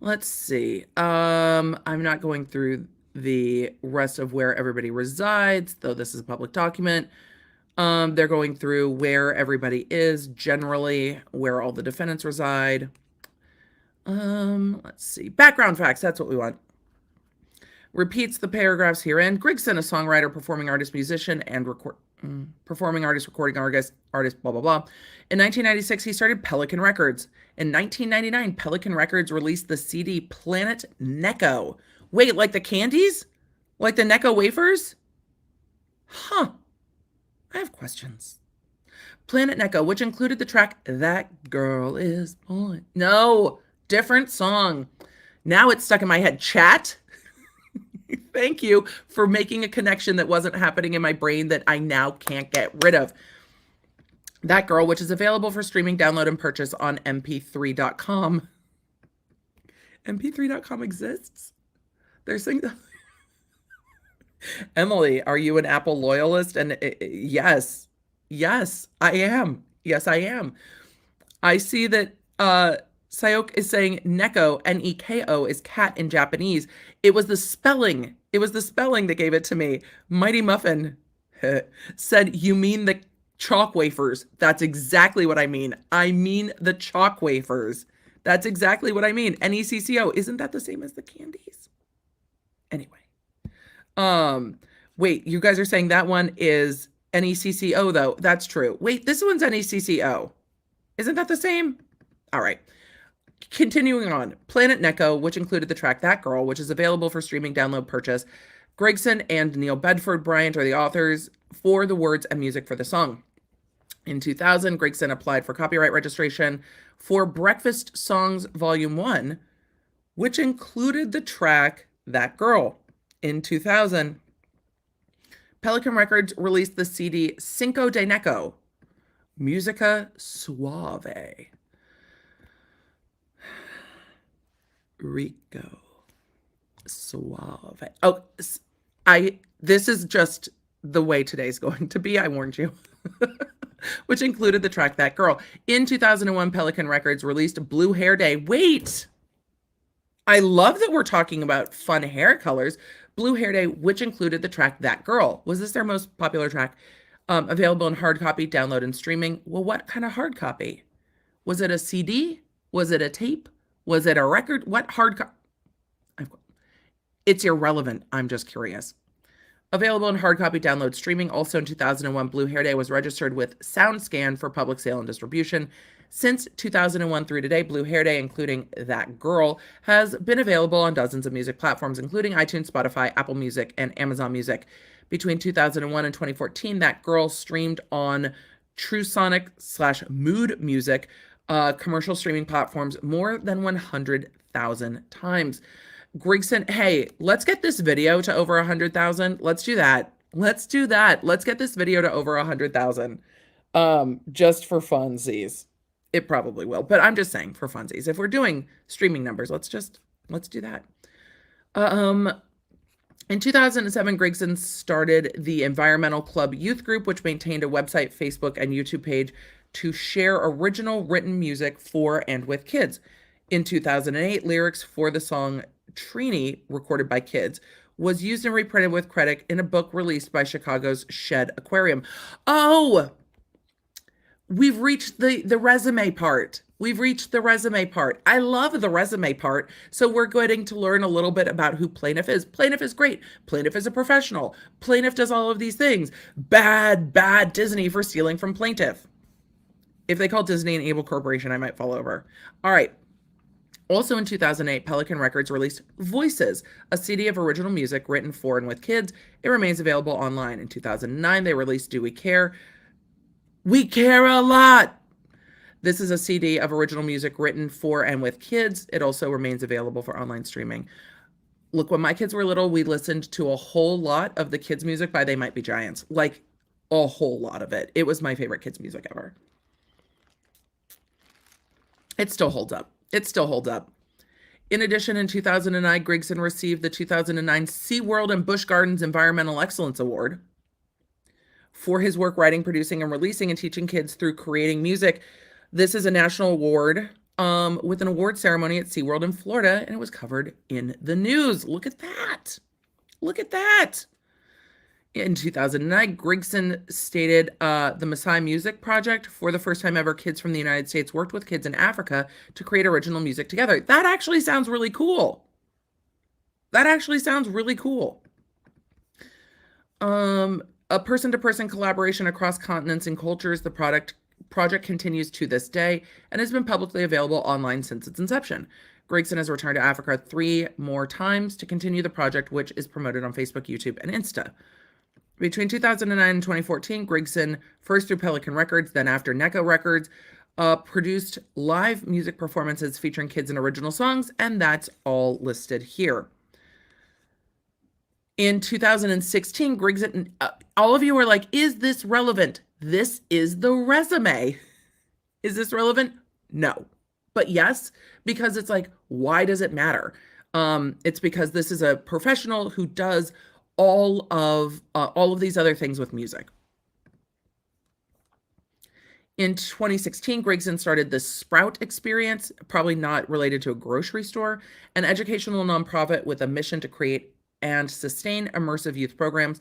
let's see. I'm not going through the rest of where everybody resides, though this is a public document. They're going through where everybody is, generally, where all the defendants reside. Let's see. Background facts, that's what we want. Repeats the paragraphs herein. Grigson, a songwriter, performing artist, musician, and performing artist, recording artist, blah, blah, blah. In 1996, he started Pelican Records. In 1999, Pelican Records released the CD Planet Necco. Wait, like the candies? Like the Necco wafers? Huh. I have questions. Planet Necco, which included the track That Girl Is Boy. No, different song. Now it's stuck in my head. Chat? Thank you for making a connection that wasn't happening in my brain that I now can't get rid of. That Girl, which is available for streaming, download, and purchase on mp3.com. mp3.com exists? They're saying that. Emily, are you an Apple loyalist? And yes, I am. Yes, I am. I see that Sayok is saying Neko, Neko, is cat in Japanese. It was the spelling. It was the spelling that gave it to me. Mighty Muffin said, you mean the chalk wafers. That's exactly what I mean. I mean the chalk wafers. That's exactly what I mean. Necco. Isn't that the same as the candies? Anyway. Wait, you guys are saying that one is Necco though. That's true. Wait, this one's Necco. Isn't that the same? All right. Continuing on, Planet Neko, which included the track That Girl, which is available for streaming, download, purchase. Gregson and Neil Bedford Bryant are the authors for the words and music for the song. In 2000, Gregson applied for copyright registration for Breakfast Songs Volume 1, which included the track That Girl. In 2000, Pelican Records released the CD Cinco de Neko, Musica Suave. Rico Suave. Oh, this is just the way today's going to be, I warned you. Which included the track That Girl. In 2001, Pelican Records released Blue Hair Day. Wait! I love that we're talking about fun hair colors. Blue Hair Day, which included the track That Girl. Was this their most popular track? Available in hard copy, download, and streaming. Well, what kind of hard copy? Was it a CD? Was it a tape? Was it a record? What hard copy? It's irrelevant. I'm just curious. Available in hard copy, download, streaming. Also in 2001, Blue Hair Day was registered with SoundScan for public sale and distribution. Since 2001 through today, Blue Hair Day, including That Girl, has been available on dozens of music platforms, including iTunes, Spotify, Apple Music, and Amazon Music. Between 2001 and 2014, That Girl streamed on TrueSonic/Mood Music, commercial streaming platforms more than 100,000 times. Grigson, hey, let's get this video to over 100,000. Let's do that. Let's do that. Let's get this video to over 100,000. Just for funsies. It probably will, but I'm just saying for funsies. If we're doing streaming numbers, let's do that. In 2007, Grigson started the Environmental Club Youth Group, which maintained a website, Facebook, and YouTube page to share original written music for and with kids. In 2008, lyrics for the song Trini, recorded by kids, was used and reprinted with credit in a book released by Chicago's Shed Aquarium. Oh, we've reached the resume part. We've reached the resume part. I love the resume part. So we're going to learn a little bit about who Plaintiff is. Plaintiff is great. Plaintiff is a professional. Plaintiff does all of these things. Bad Disney for stealing from Plaintiff. If they call Disney an evil corporation, I might fall over. All right. Also in 2008, Pelican Records released Voices, a CD of original music written for and with kids. It remains available online. In 2009, they released Do We Care? We Care a Lot! This is a CD of original music written for and with kids. It also remains available for online streaming. Look, when my kids were little, we listened to a whole lot of the kids' music by They Might Be Giants. Like, a whole lot of it. It was my favorite kids' music ever. It still holds up. It still holds up. In addition, in 2009, Grigson received the 2009 SeaWorld and Busch Gardens Environmental Excellence Award for his work writing, producing, and releasing and teaching kids through creating music. This is a national award with an award ceremony at SeaWorld in Florida, and it was covered in the news. Look at that. Look at that. In 2009, Grigson stated the Maasai Music Project. For the first time ever, kids from the United States worked with kids in Africa to create original music together. That actually sounds really cool. That actually sounds really cool. A person-to-person collaboration across continents and cultures. The project continues to this day and has been publicly available online since its inception. Grigson has returned to Africa 3 more times to continue the project, which is promoted on Facebook, YouTube, and Insta. Between 2009 and 2014, Grigson, first through Pelican Records, then after Neko Records, produced live music performances featuring kids and original songs, and that's all listed here. In 2016, Grigson, all of you are like, is this relevant? This is the resume. Is this relevant? No. But yes, because it's like, why does it matter? It's because this is a professional who does all of these other things with music. In 2016, Grigson started the Sprout Experience, probably not related to a grocery store, an educational nonprofit with a mission to create and sustain immersive youth programs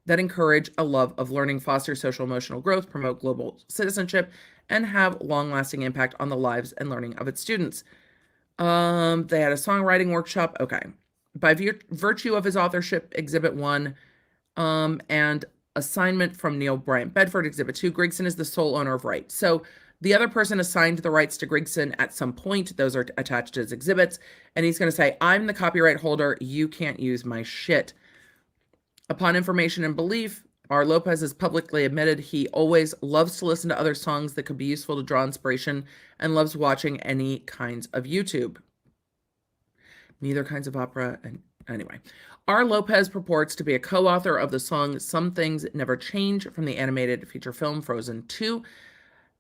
that encourage a love of learning, foster social emotional growth, promote global citizenship, and have long-lasting impact on the lives and learning of its students. They had a songwriting workshop. Okay. By virtue of his authorship, Exhibit 1, and assignment from Neil Bryant Bedford, Exhibit 2, Grigson is the sole owner of rights. So the other person assigned the rights to Grigson at some point. Those are attached as exhibits. And he's going to say, I'm the copyright holder. You can't use my shit. Upon information and belief, R. Lopez has publicly admitted he always loves to listen to other songs that could be useful to draw inspiration and loves watching any kinds of YouTube. Neither kinds of opera. And anyway, R. Lopez purports to be a co-author of the song Some Things Never Change from the animated feature film Frozen 2.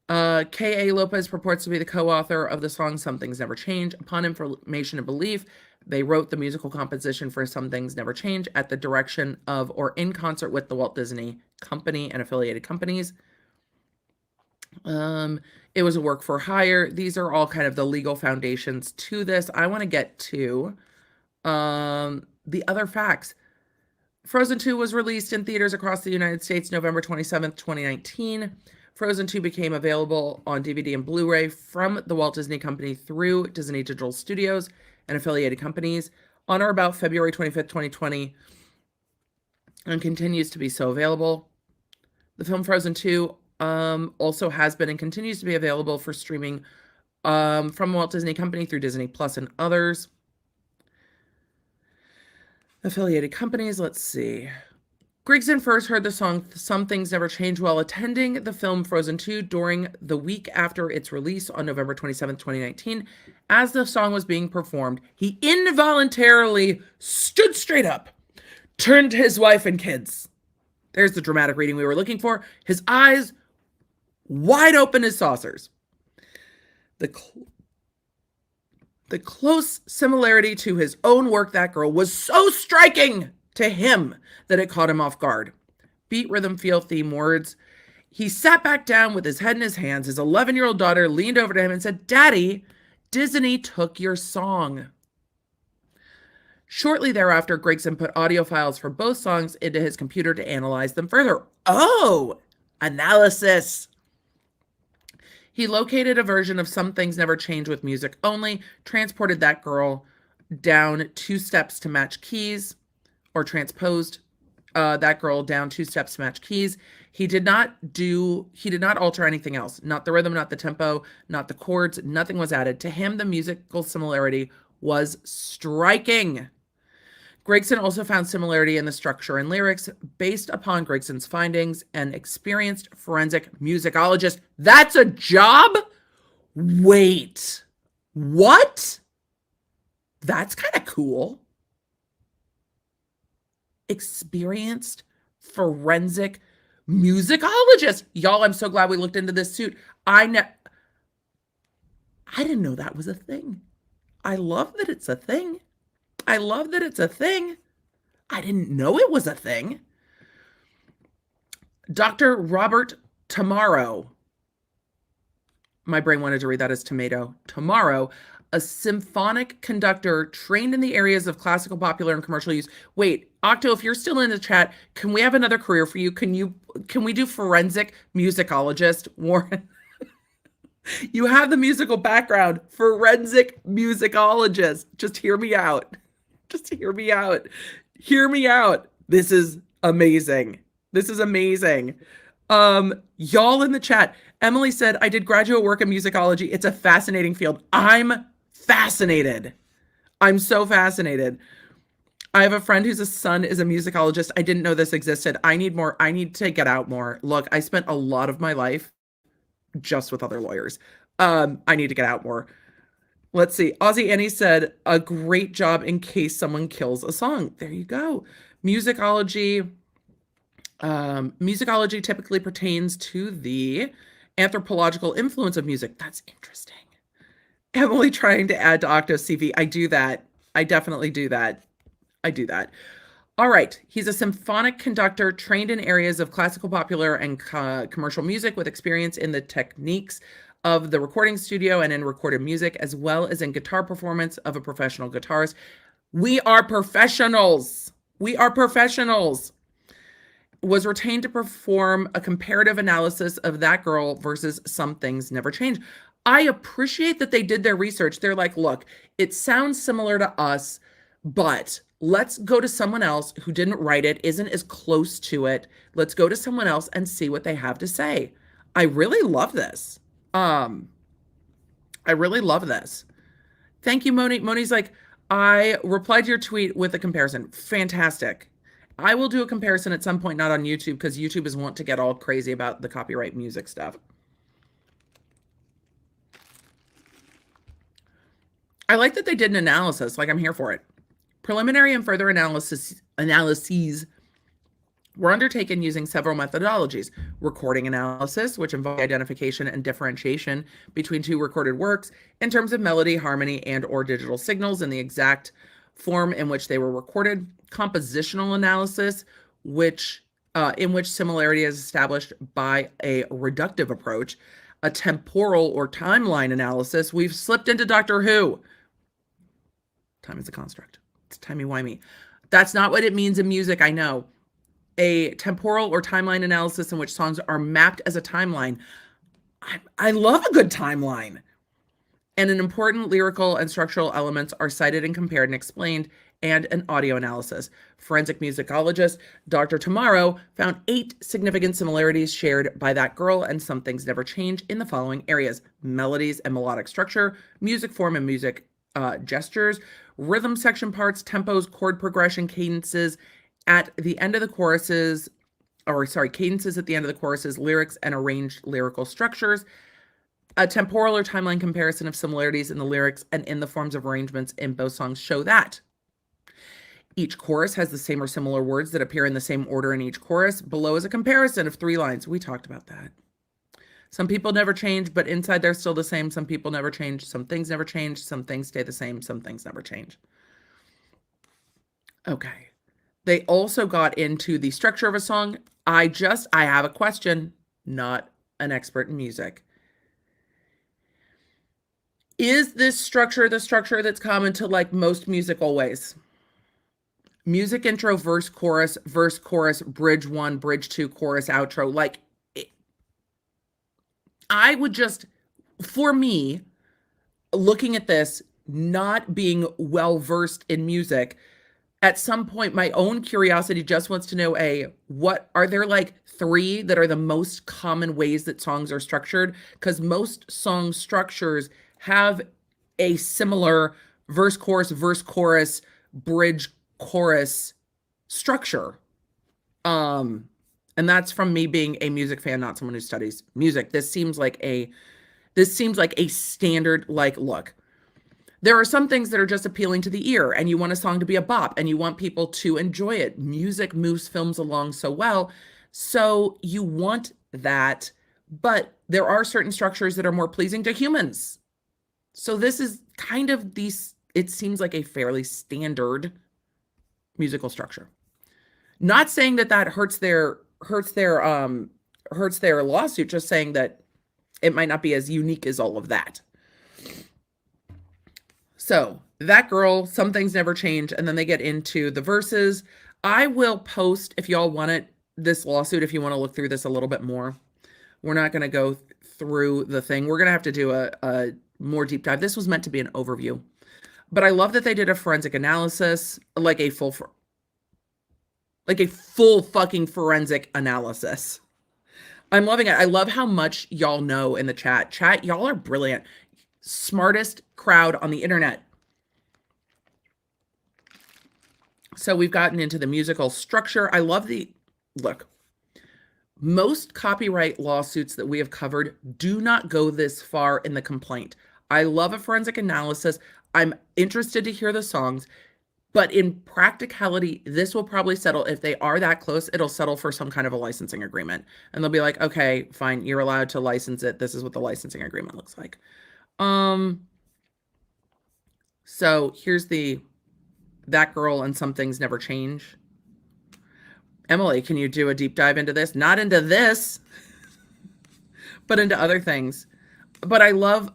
K.A. Lopez purports to be the co-author of the song Some Things Never Change. Upon information and belief, they wrote the musical composition for Some Things Never Change at the direction of or in concert with the Walt Disney Company and affiliated companies. It was a work for hire. These are all kind of the legal foundations to this. I want to get to the other facts. Frozen 2 was released in theaters across the United States November 27th, 2019. Frozen 2 became available on DVD and Blu-ray from the Walt Disney Company through Disney Digital Studios and affiliated companies on or about February 25th, 2020, and continues to be so available. The film Frozen 2 also has been and continues to be available for streaming from Walt Disney Company through Disney Plus and others. Affiliated companies, let's see. Grigson first heard the song Some Things Never Change while attending the film Frozen 2 during the week after its release on November 27, 2019. As the song was being performed, he involuntarily stood straight up, turned to his wife and kids. There's the dramatic reading we were looking for. His eyes wide open as saucers. The close similarity to his own work, That Girl, was so striking to him that it caught him off guard. Beat, rhythm, feel, theme, words. He sat back down with his head in his hands. His 11-year-old daughter leaned over to him and said, "Daddy, Disney took your song." Shortly thereafter, Grigson put audio files for both songs into his computer to analyze them further. Oh, analysis. He located a version of Some Things Never Change with music only, transported That Girl down 2 steps to match keys, or transposed That Girl down 2 steps to match keys. He did not alter anything else. Not the rhythm, not the tempo, not the chords. Nothing was added. To him, the musical similarity was striking. Grigson also found similarity in the structure and lyrics based upon Grigson's findings. An experienced forensic musicologist. That's a job? Wait, what? That's kind of cool. Experienced forensic musicologist. Y'all, I'm so glad we looked into this suit. I didn't know that was a thing. I love that it's a thing. I love that it's a thing. I didn't know it was a thing. Dr. Robert Tomorrow. My brain wanted to read that as tomato. Tomorrow, a symphonic conductor trained in the areas of classical, popular, and commercial use. Wait, Octo, if you're still in the chat, can we have another career for you? Can we do forensic musicologist, Warren? You have the musical background. Forensic musicologist. Just hear me out. Just hear me out. Hear me out. This is amazing. This is amazing. Y'all in the chat, Emily said, I did graduate work in musicology. It's a fascinating field. I'm fascinated. I'm so fascinated. I have a friend whose son is a musicologist. I didn't know this existed. I need to get out more. Look, I spent a lot of my life just with other lawyers. I need to get out more. Let's see. Aussie Annie said, a great job in case someone kills a song. There you go. Musicology. Musicology typically pertains to the anthropological influence of music. That's interesting. Emily trying to add to Octo's CV. I do that. I definitely do that. I do that. All right. He's a symphonic conductor trained in areas of classical, popular, and commercial music with experience in the techniques of the recording studio and in recorded music, as well as in guitar performance of a professional guitarist. We are professionals. We are professionals. Was retained to perform a comparative analysis of That Girl versus Some Things Never Change. I appreciate that they did their research. They're like, look, it sounds similar to us, but let's go to someone else who didn't write it, isn't as close to it. Let's go to someone else and see what they have to say. I really love this. I really love this. Thank you, Moni. Moni's like, I replied to your tweet with a comparison. Fantastic. I will do a comparison at some point, not on YouTube, because YouTube is wont to get all crazy about the copyright music stuff. I like that they did an analysis. Like, I'm here for it. Preliminary and further analyses were undertaken using several methodologies. Recording analysis, which involved identification and differentiation between two recorded works in terms of melody, harmony, and or digital signals in the exact form in which they were recorded. Compositional analysis, in which similarity is established by a reductive approach. A temporal or timeline analysis. We've slipped into Doctor Who. Time is a construct. It's timey-wimey. That's not what it means in music, I know. A temporal or timeline analysis in which songs are mapped as a timeline. I love a good timeline. And an important lyrical and structural elements are cited and compared and explained, and an audio analysis. Forensic musicologist Dr. Tomorrow found 8 significant similarities shared by That Girl and Some Things Never Change in the following areas: melodies and melodic structure, music form and music gestures, rhythm section parts, tempos, chord progression, cadences at the end of the choruses, cadences at the end of the choruses, lyrics and arranged lyrical structures. A temporal or timeline comparison of similarities in the lyrics and in the forms of arrangements in both songs show that each chorus has the same or similar words that appear in the same order in each chorus. Below is a comparison of 3 lines. We talked about that. Some people never change, but inside they're still the same. Some people never change. Some things never change. Some things stay the same. Some things never change. Okay. They also got into the structure of a song. I have a question, not an expert in music. Is this structure the structure that's common to like most music always? Music intro, verse, chorus, bridge 1, bridge 2, chorus, outro. Like, I would just, for me, looking at this, not being well versed in music, at some point, my own curiosity just wants to know, what are there like 3 that are the most common ways that songs are structured? Because most song structures have a similar verse, chorus, bridge, chorus structure. And that's from me being a music fan, not someone who studies music. This seems like a standard, like, look, there are some things that are just appealing to the ear and you want a song to be a bop and you want people to enjoy it. Music moves films along so well. So you want that, but there are certain structures that are more pleasing to humans. So this is kind of it seems like a fairly standard musical structure. Not saying that hurts their lawsuit, just saying that it might not be as unique as all of that. So That Girl, Some Things Never Change, and then they get into the verses. I will post, if y'all want it, this lawsuit, if you want to look through this a little bit more. We're not going to go through the thing. We're going to have to do a more deep dive. This was meant to be an overview. But I love that they did a forensic analysis, like a full fucking forensic analysis. I'm loving it. I love how much y'all know in the chat. Chat, y'all are brilliant. Smartest crowd on the internet. So we've gotten into the musical structure. I love look, most copyright lawsuits that we have covered do not go this far in the complaint. I love a forensic analysis. I'm interested to hear the songs, but in practicality, this will probably settle. If they are that close, it'll settle for some kind of a licensing agreement. And they'll be like, okay, fine, you're allowed to license it. This is what the licensing agreement looks like. So here's That Girl and Some Things Never Change. Emily, can you do a deep dive into this? Not into this, but into other things. But I love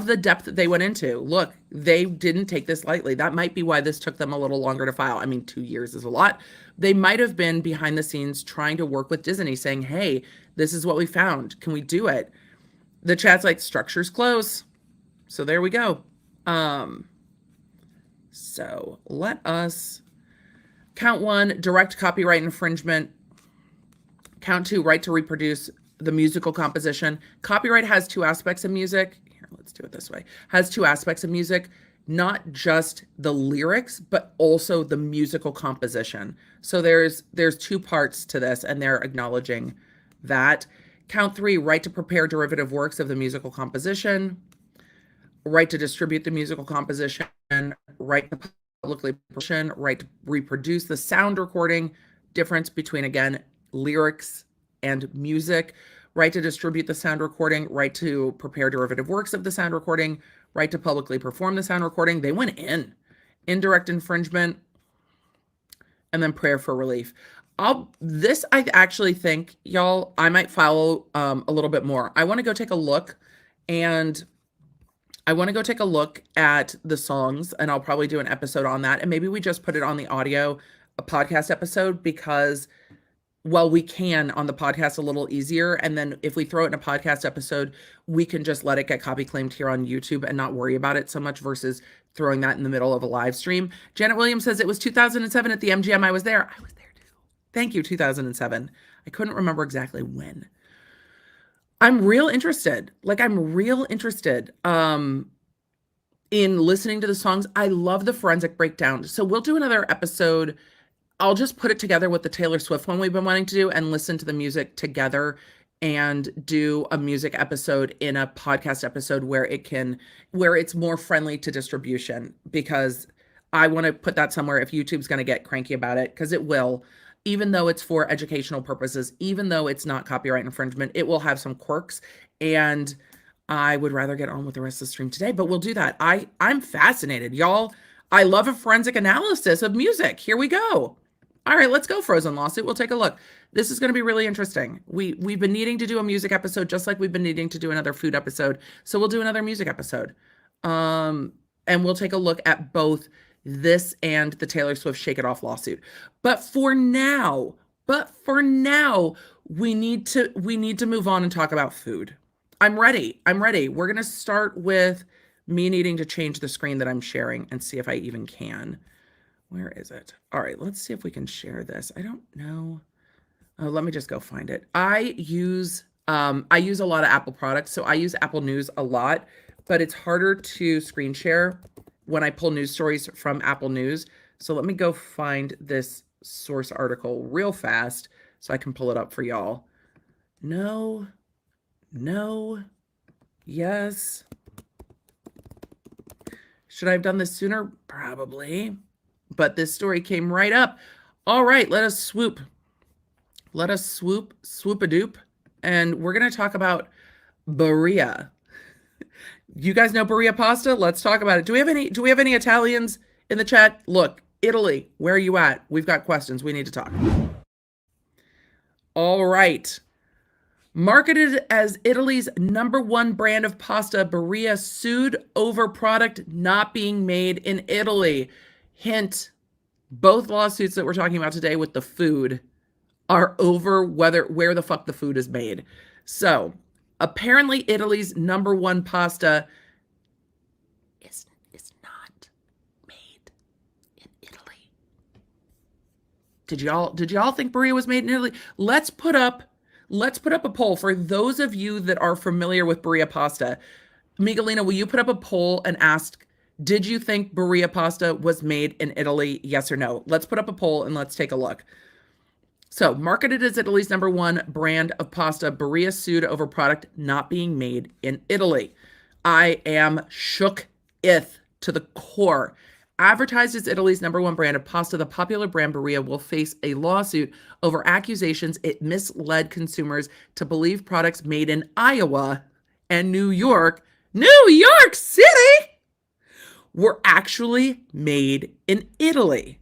the depth that they went into. Look, they didn't take this lightly. That might be why this took them a little longer to file. I mean, 2 years is a lot. They might have been behind the scenes trying to work with Disney, saying, hey, this is what we found. Can we do it? The chat's like, structure's close. So there we go. So let us count 1, direct copyright infringement. Count 2, right to reproduce the musical composition. Copyright has 2 aspects of music. Here, let's do it this way. Has 2 aspects of music, not just the lyrics, but also the musical composition. So there's 2 parts to this, and they're acknowledging that. Count 3, right to prepare derivative works of the musical composition. Right to distribute the musical composition. Right to publicly publish, right to reproduce the sound recording. Difference between, again, lyrics and music. Right to distribute the sound recording, right to prepare derivative works of the sound recording, right to publicly perform the sound recording. They went in. Indirect infringement, and then prayer for relief. I actually think, y'all, I might follow a little bit more. I want to go take a look, and I want to go take a look at the songs, and I'll probably do an episode on that. And maybe we just put it on the audio, a podcast episode, because well, we can on the podcast a little easier. And then if we throw it in a podcast episode, we can just let it get copy claimed here on YouTube and not worry about it so much versus throwing that in the middle of a live stream. Janet Williams says it was 2007 at the MGM. I was there. I was there too. Thank you, 2007. I couldn't remember exactly when. I'm real interested. I'm real interested in listening to the songs. I love the forensic breakdown. So we'll do another episode. I'll just put it together with the Taylor Swift one we've been wanting to do and listen to the music together and do a music episode in a podcast episode where it's more friendly to distribution, because I want to put that somewhere if YouTube's going to get cranky about it, because it will, even though it's for educational purposes, even though it's not copyright infringement, it will have some quirks, and I would rather get on with the rest of the stream today, but we'll do that. I'm fascinated, y'all. I love a forensic analysis of music. Here we go. All right, let's go, Frozen Lawsuit. We'll take a look. This is going to be really interesting. We've been needing to do a music episode, just like we've been needing to do another food episode. So we'll do another music episode. And we'll take a look at both this and the Taylor Swift Shake It Off lawsuit. But for now, we need to move on and talk about food. I'm ready. We're going to start with me needing to change the screen that I'm sharing and see if I even can. Where is it? All right, let's see if we can share this. I don't know. Oh, let me just go find it. I use a lot of Apple products, so I use Apple News a lot, but it's harder to screen share when I pull news stories from Apple News. So let me go find this source article real fast so I can pull it up for y'all. No, yes. Should I have done this sooner? Probably. But this story came right up. All right, let us swoop. Swoop-a-doop. And we're going to talk about Barilla. You guys know Barilla pasta? Let's talk about it. Do we have any Italians in the chat? Look, Italy, where are you at? We've got questions. We need to talk. All right. Marketed as Italy's #1 brand of pasta, Barilla sued over product not being made in Italy. Hint, both lawsuits that we're talking about today with the food are over where the fuck the food is made. So, apparently Italy's #1 pasta is not made in Italy. Did y'all think Barilla was made in Italy? Let's put up a poll for those of you that are familiar with Barilla pasta. Miguelina, will you put up a poll and ask, did you think Barilla pasta was made in Italy? Yes or no? Let's put up a poll and let's take a look. So, marketed as Italy's #1 brand of pasta, Barilla sued over product not being made in Italy. I am shook-ith to the core. Advertised as Italy's #1 brand of pasta, the popular brand Barilla will face a lawsuit over accusations it misled consumers to believe products made in Iowa and New York City, were actually made in Italy.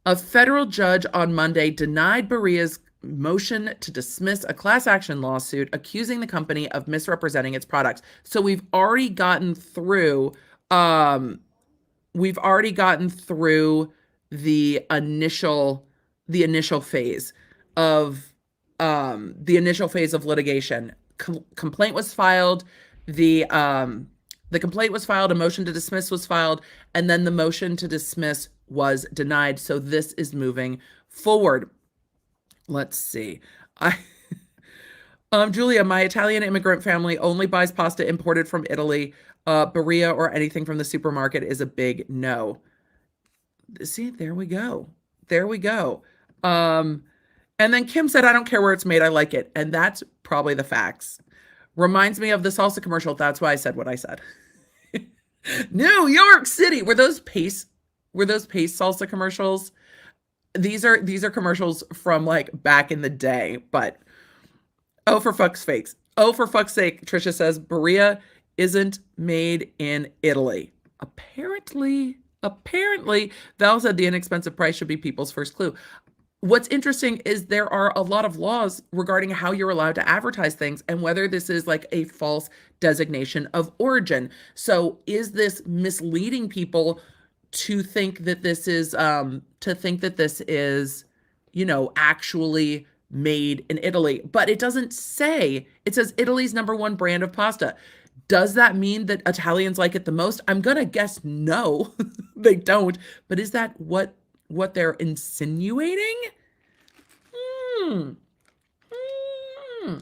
A federal judge on Monday denied Barilla's motion to dismiss a class action lawsuit accusing the company of misrepresenting its products. So um we've already gotten through the initial the initial phase of litigation. Complaint was filed, the complaint was filed, a motion to dismiss was filed, and then the motion to dismiss was denied. So this is moving forward. Let's see. I Julia, my Italian immigrant family only buys pasta imported from Italy. Barilla or anything from the supermarket is a big no. See, there we go. There we go. Um, and then Kim said, I don't care where it's made, I like it. And that's probably the facts. Reminds me of the salsa commercial. That's why I said what I said. New York City. Were those pace salsa commercials? These are commercials from like back in the day, but oh for fuck's sakes. Oh for fuck's sake, Trisha says Barilla isn't made in Italy. Apparently, Val said the inexpensive price should be people's first clue. What's interesting is there are a lot of laws regarding how you're allowed to advertise things and whether this is like a false designation of origin. So is this misleading people to think that this is, actually made in Italy? But it doesn't say. It says Italy's number one brand of pasta. Does that mean that Italians like it the most? I'm gonna guess no, they don't. But is that what they're insinuating? Hmm. Hmm.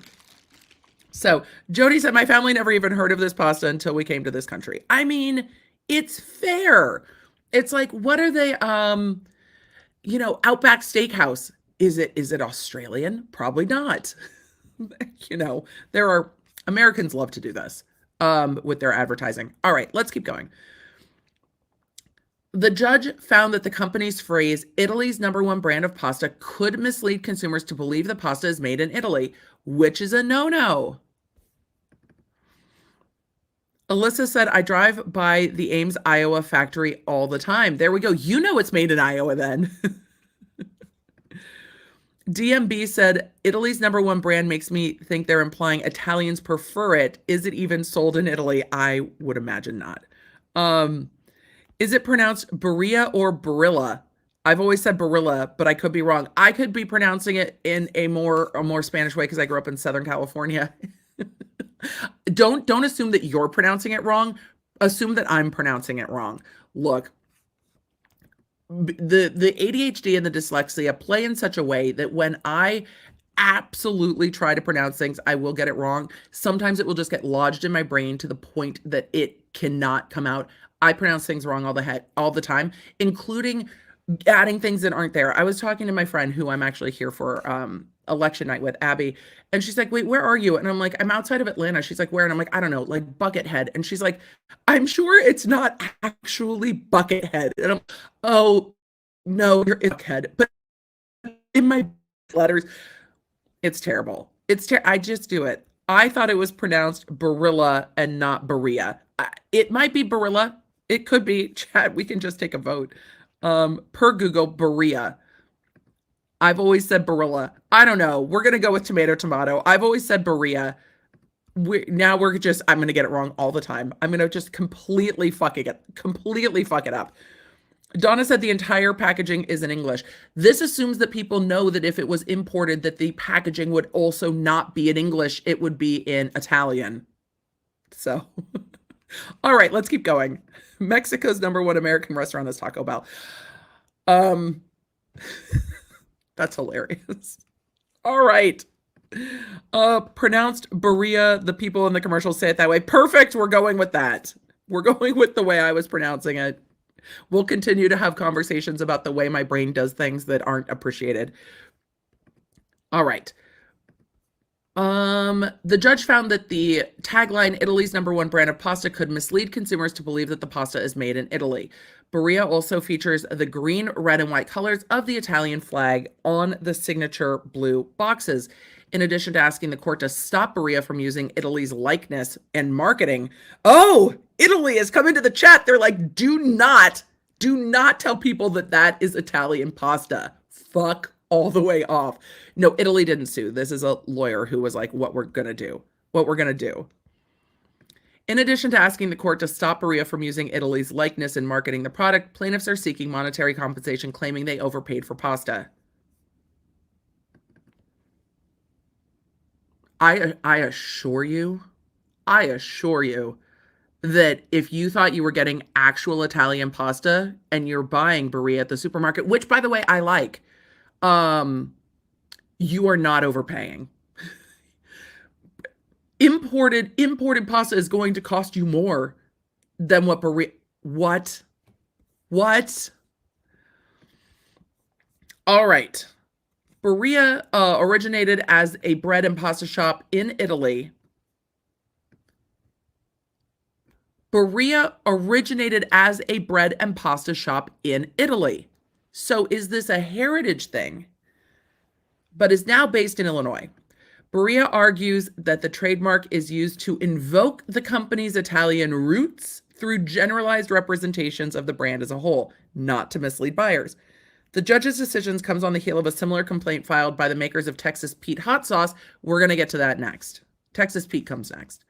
So Jody said, my family never even heard of this pasta until we came to this country. I mean, it's fair. It's like, what are they? Outback Steakhouse. Is it Australian? Probably not. There are Americans love to do this with their advertising. All right, let's keep going. The judge found that the company's phrase, Italy's number one brand of pasta, could mislead consumers to believe the pasta is made in Italy, which is a no-no. Alyssa said, I drive by the Ames, Iowa factory all the time. There we go. You know it's made in Iowa then. DMB said, Italy's number one brand makes me think they're implying Italians prefer it. Is it even sold in Italy? I would imagine not. Is it pronounced Barilla or Barilla? I've always said Barilla, but I could be wrong. I could be pronouncing it in a more Spanish way because I grew up in Southern California. Don't assume that you're pronouncing it wrong. Assume that I'm pronouncing it wrong. Look, the ADHD and the dyslexia play in such a way that when I absolutely try to pronounce things, I will get it wrong. Sometimes it will just get lodged in my brain to the point that it cannot come out. I pronounce things wrong all the time, including adding things that aren't there. I was talking to my friend who I'm actually here for election night with, Abby, and she's like, wait, where are you? And I'm like, I'm outside of Atlanta. She's like, where? And I'm like, I don't know, like Buckethead. And she's like, I'm sure it's not actually Buckethead. And I'm, oh, no, you're in Buckhead. But in my letters, it's terrible. I just do it. I thought it was pronounced Barilla and not Barilla. It might be Barilla. It could be. Chat, we can just take a vote. Per Google, Barilla. I've always said Barilla. I don't know. We're going to go with tomato. I've always said Barilla. I'm going to get it wrong all the time. I'm going to just completely fuck it up. Donna said the entire packaging is in English. This assumes that people know that if it was imported, that the packaging would also not be in English. It would be in Italian. So, all right, let's keep going. Mexico's number one American restaurant is Taco Bell. That's hilarious. All right. Pronounced Barilla. The people in the commercial say it that way. Perfect. We're going with that. We're going with the way I was pronouncing it. We'll continue to have conversations about the way my brain does things that aren't appreciated. All right. The judge found that the tagline, Italy's number one brand of pasta, could mislead consumers to believe that the pasta is made in Italy. Barilla also features the green, red, and white colors of the Italian flag on the signature blue boxes. In addition to asking the court to stop Barilla from using Italy's likeness and marketing. Oh, Italy has come into the chat. They're like, do not Do not tell people that that is Italian pasta. Fuck all the way off. No, Italy didn't sue. This is a lawyer who was like, what we're going to do. What we're going to do. In addition to asking the court to stop Barilla from using Italy's likeness in marketing the product, plaintiffs are seeking monetary compensation, claiming they overpaid for pasta. I assure you that if you thought you were getting actual Italian pasta and you're buying Barilla at the supermarket, which by the way I like, you are not overpaying. Imported pasta is going to cost you more than what Barilla. What? All right. Barilla originated as a bread and pasta shop in Italy. Barilla originated as a bread and pasta shop in Italy. So is this a heritage thing? But is now based in Illinois. Barilla argues that the trademark is used to invoke the company's Italian roots through generalized representations of the brand as a whole, not to mislead buyers. The judge's decisions comes on the heel of a similar complaint filed by the makers of Texas Pete hot sauce. We're going to get to that next. Texas Pete comes next.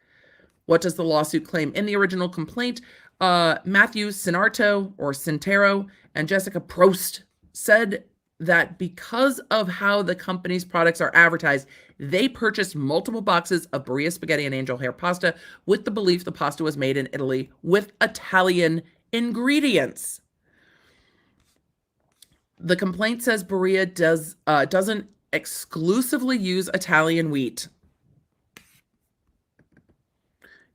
What does the lawsuit claim? In the original complaint, Matthew Cintero and Jessica Prost said that because of how the company's products are advertised, they purchased multiple boxes of Barilla spaghetti and angel hair pasta with the belief the pasta was made in Italy with Italian ingredients. The complaint says Barilla doesn't exclusively use Italian wheat.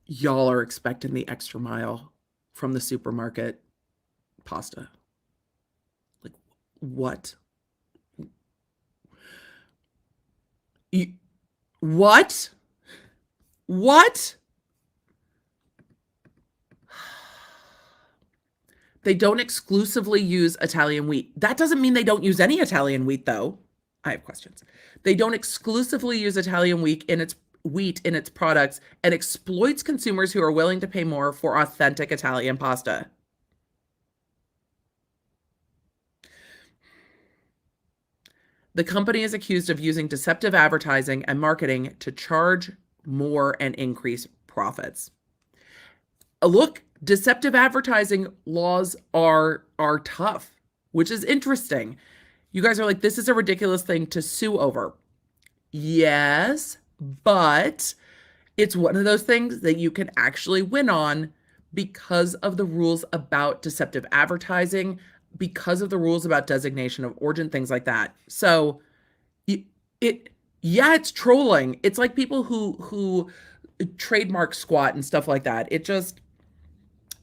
Y'all are expecting the extra mile from the supermarket pasta. Like, what? What? They don't exclusively use Italian wheat. That doesn't mean they don't use any Italian wheat, though. I have questions. They don't exclusively use Italian wheat in its products and exploits consumers who are willing to pay more for authentic Italian pasta. The company is accused of using deceptive advertising and marketing to charge more and increase profits. Look, deceptive advertising laws are tough, which is interesting. You guys are like, this is a ridiculous thing to sue over. Yes, but it's one of those things that you can actually win on because of the rules about deceptive advertising, because of the rules about designation of origin, things like that. So it's trolling. It's like people who trademark squat and stuff like that. It just,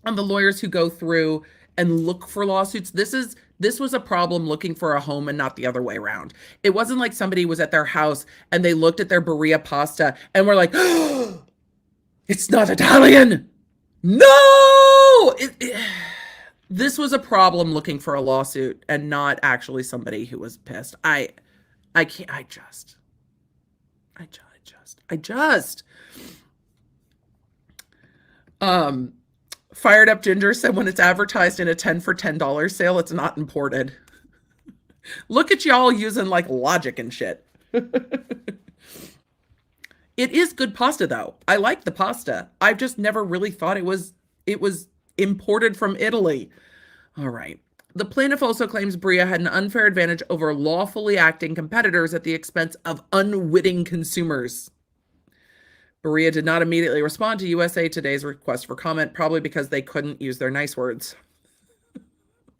and the lawyers who go through and look for lawsuits, this was a problem looking for a home and not the other way around. It wasn't like somebody was at their house and they looked at their Barilla pasta and were like, oh, it's not Italian. No! This was a problem looking for a lawsuit and not actually somebody who was pissed. I just. Fired Up Ginger said when it's advertised in a 10 for $10 sale, it's not imported. Look at y'all using like logic and shit. It is good pasta though. I like the pasta. I've just never really thought it was imported from Italy. All right. The plaintiff also claims Barilla had an unfair advantage over lawfully acting competitors at the expense of unwitting consumers. Barilla did not immediately respond to USA Today's request for comment, probably because they couldn't use their nice words.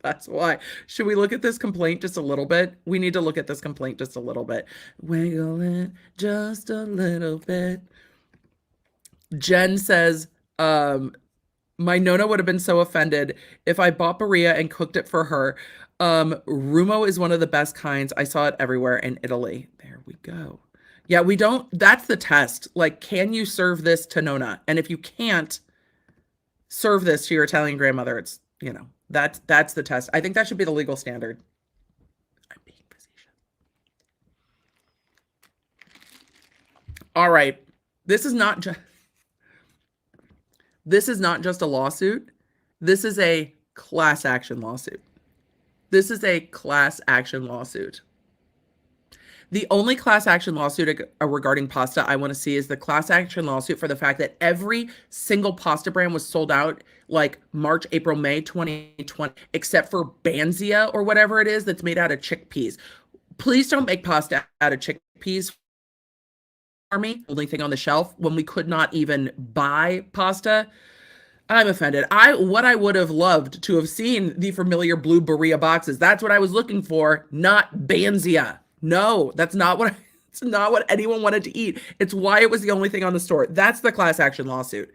That's why. Should we look at this complaint just a little bit? We need to look at this complaint just a little bit. Wiggle it just a little bit. Jen says, my Nona would have been so offended if I bought Barilla and cooked it for her. Rumo is one of the best kinds. I saw it everywhere in Italy. There we go. Yeah, we don't, that's the test. Like, can you serve this to Nona? And if you can't serve this to your Italian grandmother, it's, that's the test. I think that should be the legal standard. I'm being facetious. All right. This is not just a lawsuit. This is a class action lawsuit. This is a class action lawsuit. The only class action lawsuit regarding pasta I want to see is the class action lawsuit for the fact that every single pasta brand was sold out like March, April, May 2020, except for Banzia or whatever it is that's made out of chickpeas. Please don't make pasta out of chickpeas for me. Only thing on the shelf when we could not even buy pasta. I'm offended. What I would have loved to have seen the familiar blue Barilla boxes. That's what I was looking for, not Banzia. No, that's not what it's not what anyone wanted to eat. It's why it was the only thing on the store. That's the class action lawsuit.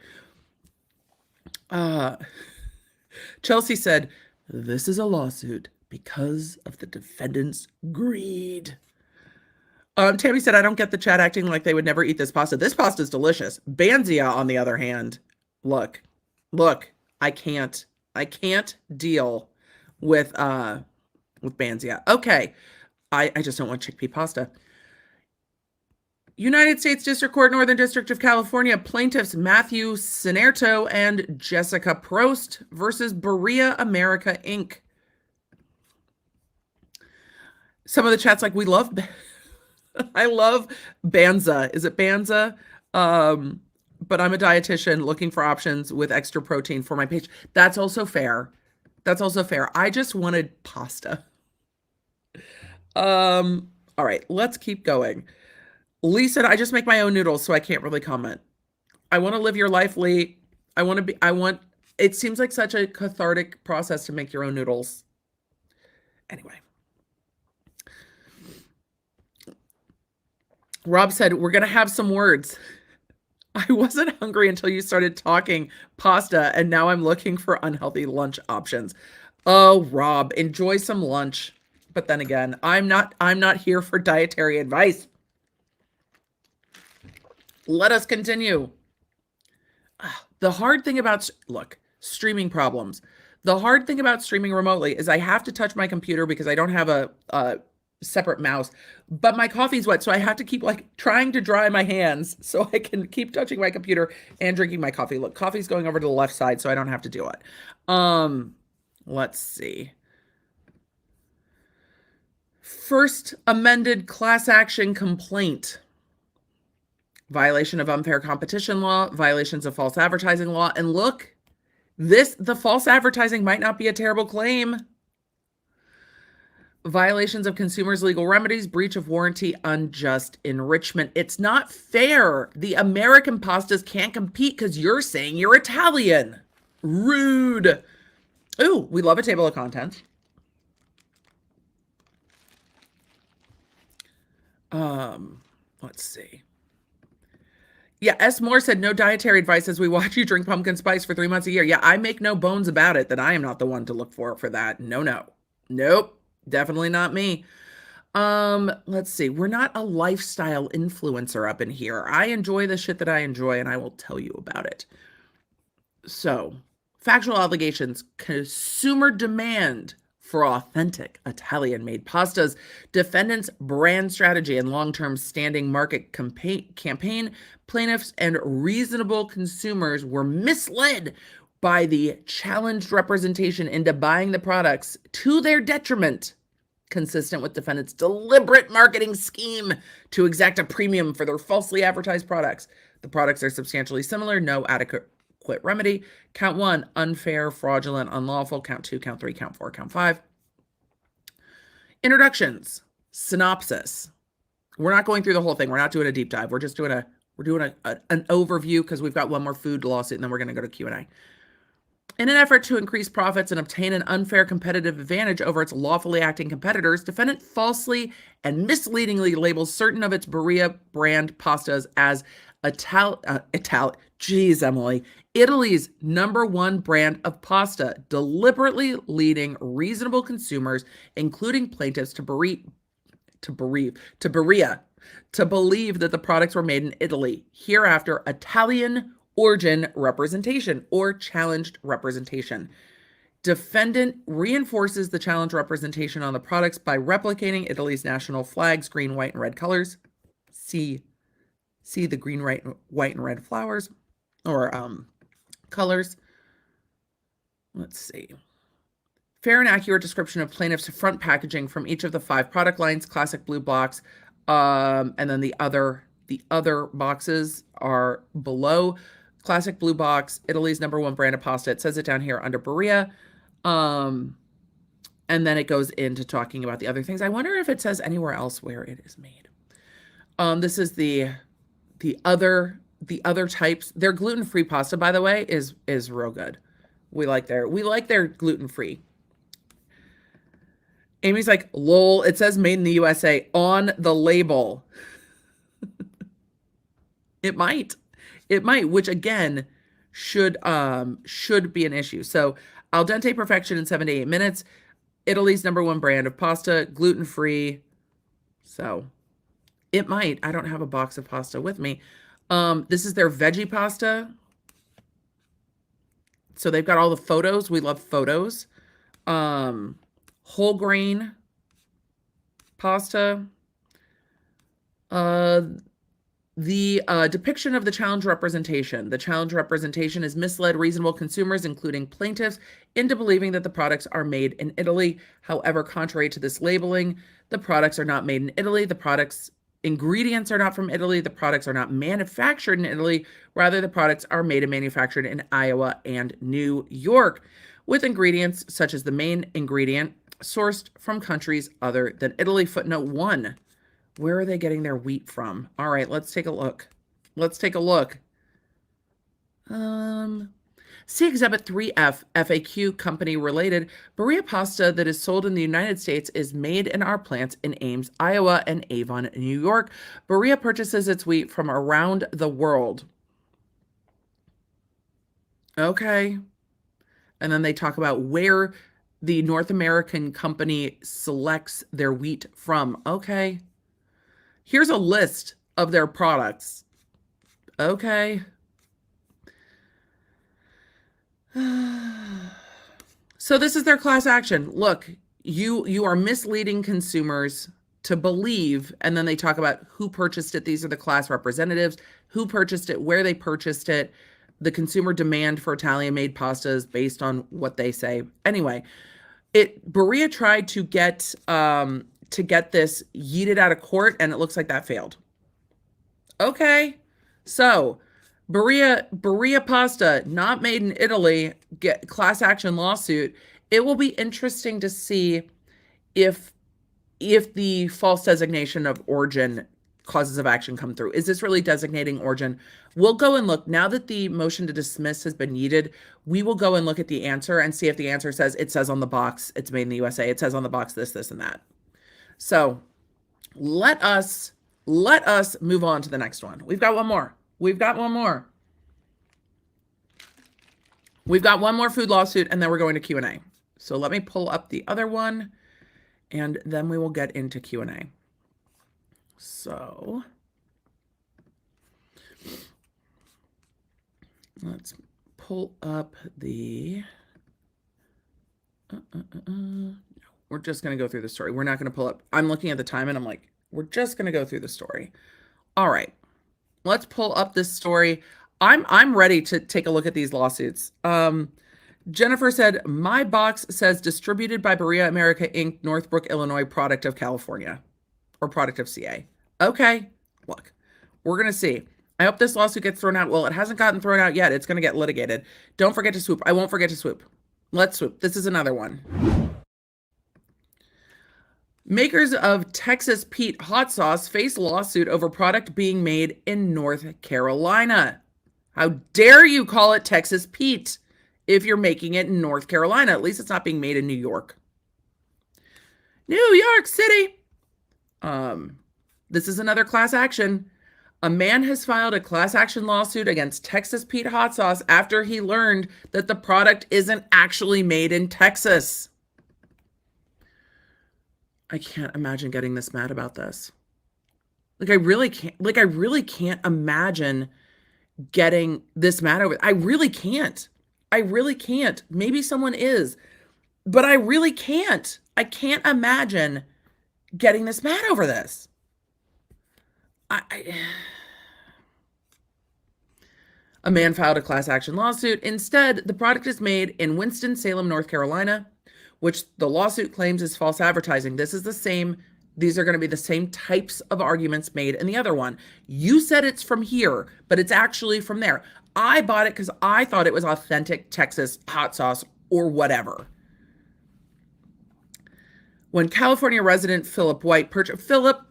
Chelsea said, "This is a lawsuit because of the defendant's greed." Tammy said, "I don't get the chat acting like they would never eat this pasta. This pasta is delicious." Banzia, on the other hand, look, I can't deal with Banzia. Okay, I just don't want chickpea pasta. United States District Court, Northern District of California, plaintiffs Matthew Sinerto and Jessica Prost versus Barilla America, Inc. Some of the chats like, we love, I love Banza. Is it Banza? But I'm a dietitian looking for options with extra protein for my page. That's also fair. That's also fair. I just wanted pasta. All right, let's keep going. Lee said, "I just make my own noodles, so I can't really comment." I want to live your life, Lee. It seems like such a cathartic process to make your own noodles. Anyway. Rob said, "We're going to have some words. I wasn't hungry until you started talking pasta, and now I'm looking for unhealthy lunch options." Oh, Rob, enjoy some lunch. But then again, I'm not here for dietary advice. Let us continue. The hard thing about, streaming problems. The hard thing about streaming remotely is I have to touch my computer because I don't have a separate mouse, but my coffee's wet, so I have to keep trying to dry my hands so I can keep touching my computer and drinking my coffee. Look, coffee's going over to the left side, so I don't have to do it. Let's see. First amended class action complaint. Violation of unfair competition law, violations of false advertising law, and look, the false advertising might not be a terrible claim. Violations of consumers' legal remedies, breach of warranty, unjust enrichment. It's not fair. The American pastas can't compete because you're saying you're Italian. Rude. Ooh, we love a table of contents. Let's see. Yeah, S. Moore said, "No dietary advice as we watch you drink pumpkin spice for 3 months a year." Yeah, I make no bones about it that I am not the one to look for that. No. Nope. Definitely not me. Let's see. We're not a lifestyle influencer up in here. I enjoy the shit that I enjoy, and I will tell you about it. So, factual allegations, consumer demand for authentic Italian-made pastas, defendants' brand strategy and long-term standing market campaign, plaintiffs and reasonable consumers were misled by the challenged representation into buying the products to their detriment, consistent with defendants' deliberate marketing scheme to exact a premium for their falsely advertised products. The products are substantially similar, no adequate remedy. Count 1, unfair, fraudulent, unlawful. Count 2, count 3, count 4, count 5. Introductions. Synopsis. We're not going through the whole thing. We're not doing a deep dive. We're just doing an overview because we've got one more food lawsuit and then we're going to go to Q&A. In an effort to increase profits and obtain an unfair competitive advantage over its lawfully acting competitors, defendant falsely and misleadingly labels certain of its Barilla brand pastas as Italy's #1 brand of pasta, deliberately leading reasonable consumers, including plaintiffs, to Barilla, to believe that the products were made in Italy. Hereafter, Italian origin representation or challenged representation. Defendant reinforces the challenge representation on the products by replicating Italy's national flag's green, white, and red colors. See the green, white, and red flowers or colors. Let's see. fair and accurate description of plaintiff's front packaging from each of the 5 product lines, classic blue box, and then the other boxes are below. Classic blue box, Italy's #1 brand of pasta. It says it down here under Barilla. And then it goes into talking about the other things. I wonder if it says anywhere else where it is made. This is the other types. Their gluten-free pasta, by the way, is real good. We like their gluten-free. Amy's like, lol, it says made in the USA on the label. It might, which again should be an issue. So al dente perfection in 7 to 8 minutes. Italy's #1 brand of pasta, gluten-free. So it might. I don't have a box of pasta with me. This is their veggie pasta. So they've got all the photos. We love photos. Whole grain pasta. The depiction of the challenge representation. The challenge representation has misled reasonable consumers, including plaintiffs, into believing that the products are made in Italy. However, contrary to this labeling, the products are not made in Italy. The products' ingredients are not from Italy. The products are not manufactured in Italy. Rather, the products are made and manufactured in Iowa and New York, with ingredients such as the main ingredient sourced from countries other than Italy. Footnote 1. Where are they getting their wheat from? All right, let's take a look. See Exhibit 3F, FAQ company related. Barilla pasta that is sold in the United States is made in our plants in Ames, Iowa and Avon, New York. Barilla purchases its wheat from around the world. Okay. And then they talk about where the North American company selects their wheat from. Okay. Here's a list of their products. Okay. So this is their class action. Look, you are misleading consumers to believe, and then they talk about who purchased it. These are the class representatives, who purchased it, where they purchased it, the consumer demand for Italian-made pastas based on what they say. Anyway, Barilla tried to get this yeeted out of court, and it looks like that failed. Okay, so Barilla pasta, not made in Italy, get class action lawsuit. It will be interesting to see if the false designation of origin causes of action come through. Is this really designating origin? We'll go and look. Now that the motion to dismiss has been yeeted, we will go and look at the answer and see if the answer says, it says on the box, it's made in the USA. It says on the box this, and that. So let us move on to the next one. We've got one more. We've got one more food lawsuit, and then we're going to Q&A. So let me pull up the other one, and then we will get into Q&A. So let's pull up the... We're just going to go through the story. We're not going to pull up. I'm looking at the time and I'm like, we're just going to go through the story. All right, let's pull up this story. I'm ready to take a look at these lawsuits. Jennifer said, my box says distributed by Barilla America Inc., Northbrook, Illinois, product of California or product of CA. Okay, look, we're going to see. I hope this lawsuit gets thrown out. Well, it hasn't gotten thrown out yet. It's going to get litigated. Don't forget to swoop. I won't forget to swoop. Let's swoop. This is another one. Makers of Texas Pete hot sauce face lawsuit over product being made in North Carolina. How dare you call it Texas Pete if you're making it in North Carolina? At least it's not being made in New York. New York City. This is another class action. A man has filed a class action lawsuit against Texas Pete hot sauce after he learned that the product isn't actually made in Texas. I can't imagine getting this mad about this. I really can't imagine getting this mad over. I really can't. Maybe someone is, but I really can't. I can't imagine getting this mad over this. A man filed a class action lawsuit. Instead, the product is made in Winston-Salem, North Carolina, which the lawsuit claims is false advertising. These are going to be the same types of arguments made in the other one. You said it's from here, but it's actually from there. I bought it because I thought it was authentic Texas hot sauce or whatever. When California resident Philip White purchased... Philip,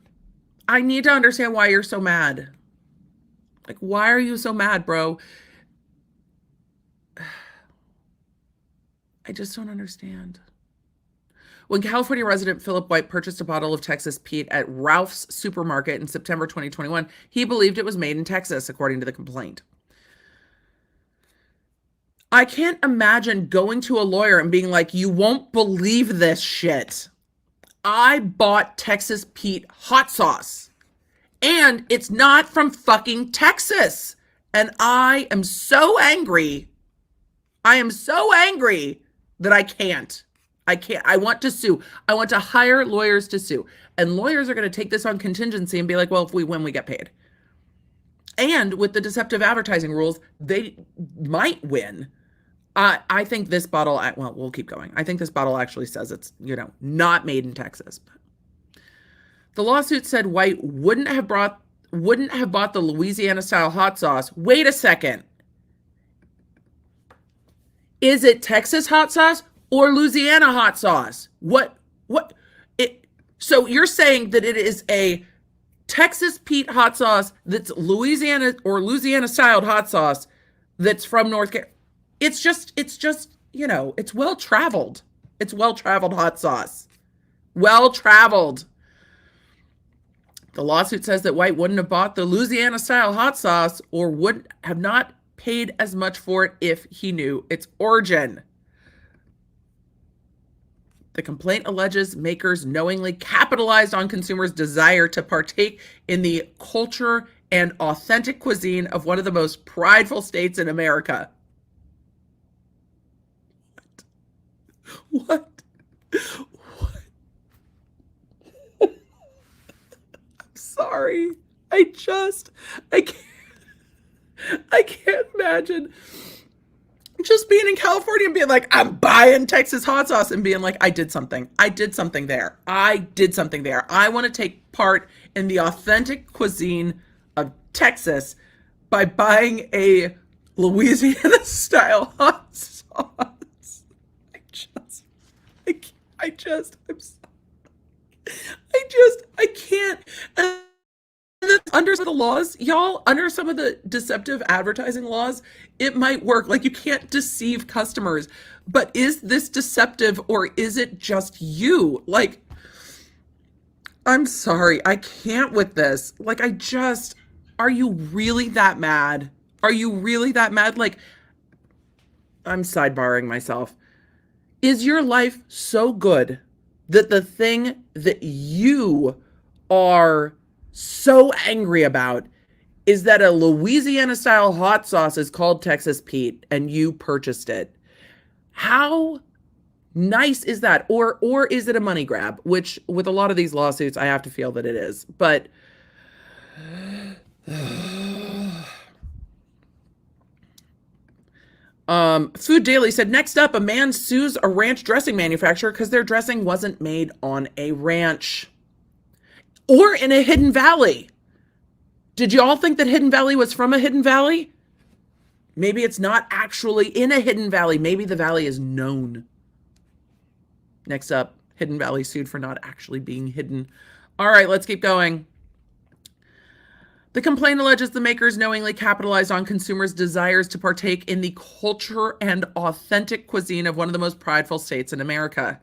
I need to understand why you're so mad. Like, why are you so mad, bro? I just don't understand. When California resident Philip White purchased a bottle of Texas Pete at Ralph's supermarket in September 2021, he believed it was made in Texas, according to the complaint. I can't imagine going to a lawyer and being like, you won't believe this shit. I bought Texas Pete hot sauce, and it's not from fucking Texas. And I am so angry. I am so angry that I can't. I want to sue. I want to hire lawyers to sue. And lawyers are going to take this on contingency and be like, well, if we win, we get paid. And with the deceptive advertising rules, they might win. I think this bottle, well, we'll keep going. I think this bottle actually says it's, not made in Texas. The lawsuit said White wouldn't have bought the Louisiana-style hot sauce. Wait a second. Is it Texas hot sauce or Louisiana hot sauce? So you're saying that it is a Texas Pete hot sauce that's Louisiana or Louisiana-styled hot sauce that's from North Carolina? It's just, it's well-traveled. It's well-traveled hot sauce. Well-traveled. The lawsuit says that White wouldn't have bought the Louisiana-style hot sauce or would have not paid as much for it if he knew its origin. The complaint alleges makers knowingly capitalized on consumers' desire to partake in the culture and authentic cuisine of one of the most prideful states in America. What? I'm sorry. I can't imagine just being in California and being like, I'm buying Texas hot sauce, and being like, I did something there. I want to take part in the authentic cuisine of Texas by buying a Louisiana style hot sauce. I can't. And under the laws, y'all, under some of the deceptive advertising laws, it might work. Like, you can't deceive customers. But is this deceptive, or is it just you? Like, I'm sorry. I can't with this. Like, are you really that mad? Are you really that mad? Like, I'm sidebarring myself. Is your life so good that the thing that you are so angry about is that a Louisiana-style hot sauce is called Texas Pete and you purchased it? How nice is that? Or is it a money grab? Which, with a lot of these lawsuits, I have to feel that it is. But Food Daily said, next up, a man sues a ranch dressing manufacturer because their dressing wasn't made on a ranch or in a hidden valley. Did you all think that Hidden Valley was from a hidden valley? Maybe it's not actually in a hidden valley. Maybe the valley is known. Next up, Hidden Valley sued for not actually being hidden. All right, let's keep going. The complaint alleges the makers knowingly capitalized on consumers' desires to partake in the culture and authentic cuisine of one of the most prideful states in America.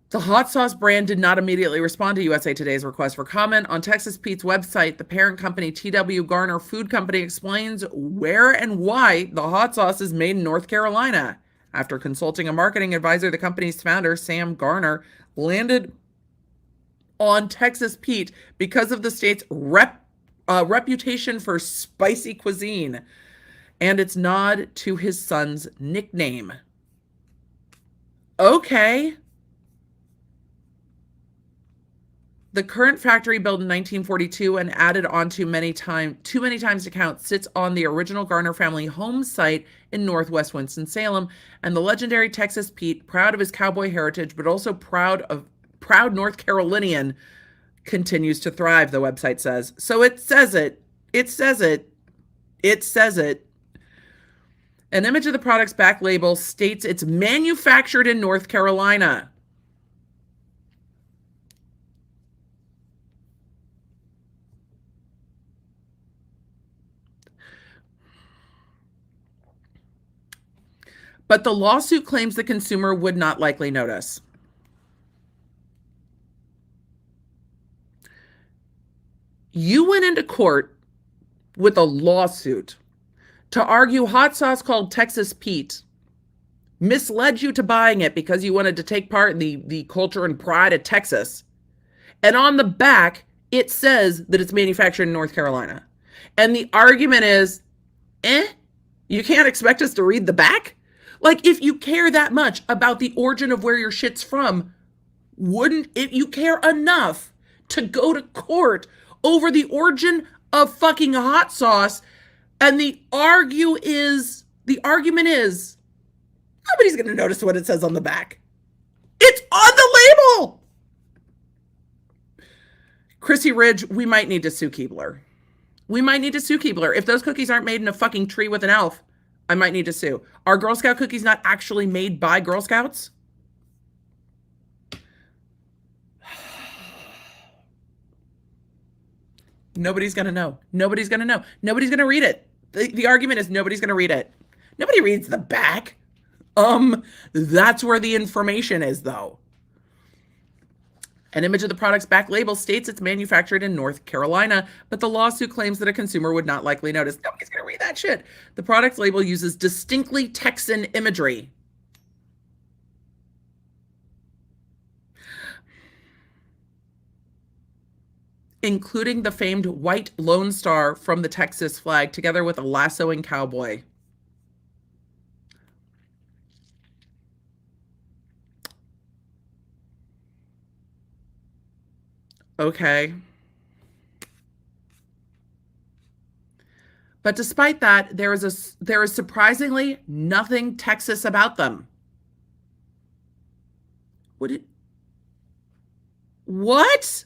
The hot sauce brand did not immediately respond to USA Today's request for comment. On Texas Pete's website, the parent company T.W. Garner Food Company explains where and why the hot sauce is made in North Carolina. After consulting a marketing advisor, the company's founder, Sam Garner, landed on Texas Pete because of the state's reputation for spicy cuisine and its nod to his son's nickname. Okay. The current factory, built in 1942 and added on too many times to count, sits on the original Garner family home site in northwest Winston-Salem, and the legendary Texas Pete, proud of his cowboy heritage but also proud North Carolinian, continues to thrive, the website says. So it says it. It says it. It says it. An image of the product's back label states it's manufactured in North Carolina. But the lawsuit claims the consumer would not likely notice. You went into court with a lawsuit to argue hot sauce called Texas Pete misled you to buying it because you wanted to take part in the culture and pride of Texas. And on the back, it says that it's manufactured in North Carolina. And the argument is, you can't expect us to read the back? Like, if you care that much about the origin of where your shit's from, if you care enough to go to court over the origin of fucking hot sauce, and the argument is, nobody's going to notice what it says on the back. It's on the label. Chrissy Ridge, we might need to sue Keebler. If those cookies aren't made in a fucking tree with an elf, I might need to sue. Are Girl Scout cookies not actually made by Girl Scouts? Nobody's going to know. Nobody's going to read it. The argument is nobody's going to read it. Nobody reads the back. That's where the information is, though. An image of the product's back label states it's manufactured in North Carolina, but the lawsuit claims that a consumer would not likely notice. Nobody's going to read that shit. The product's label uses distinctly Texan imagery. Including the famed white Lone Star from the Texas flag, together with a lassoing cowboy. Okay. But despite that, there is surprisingly nothing Texas about them. What?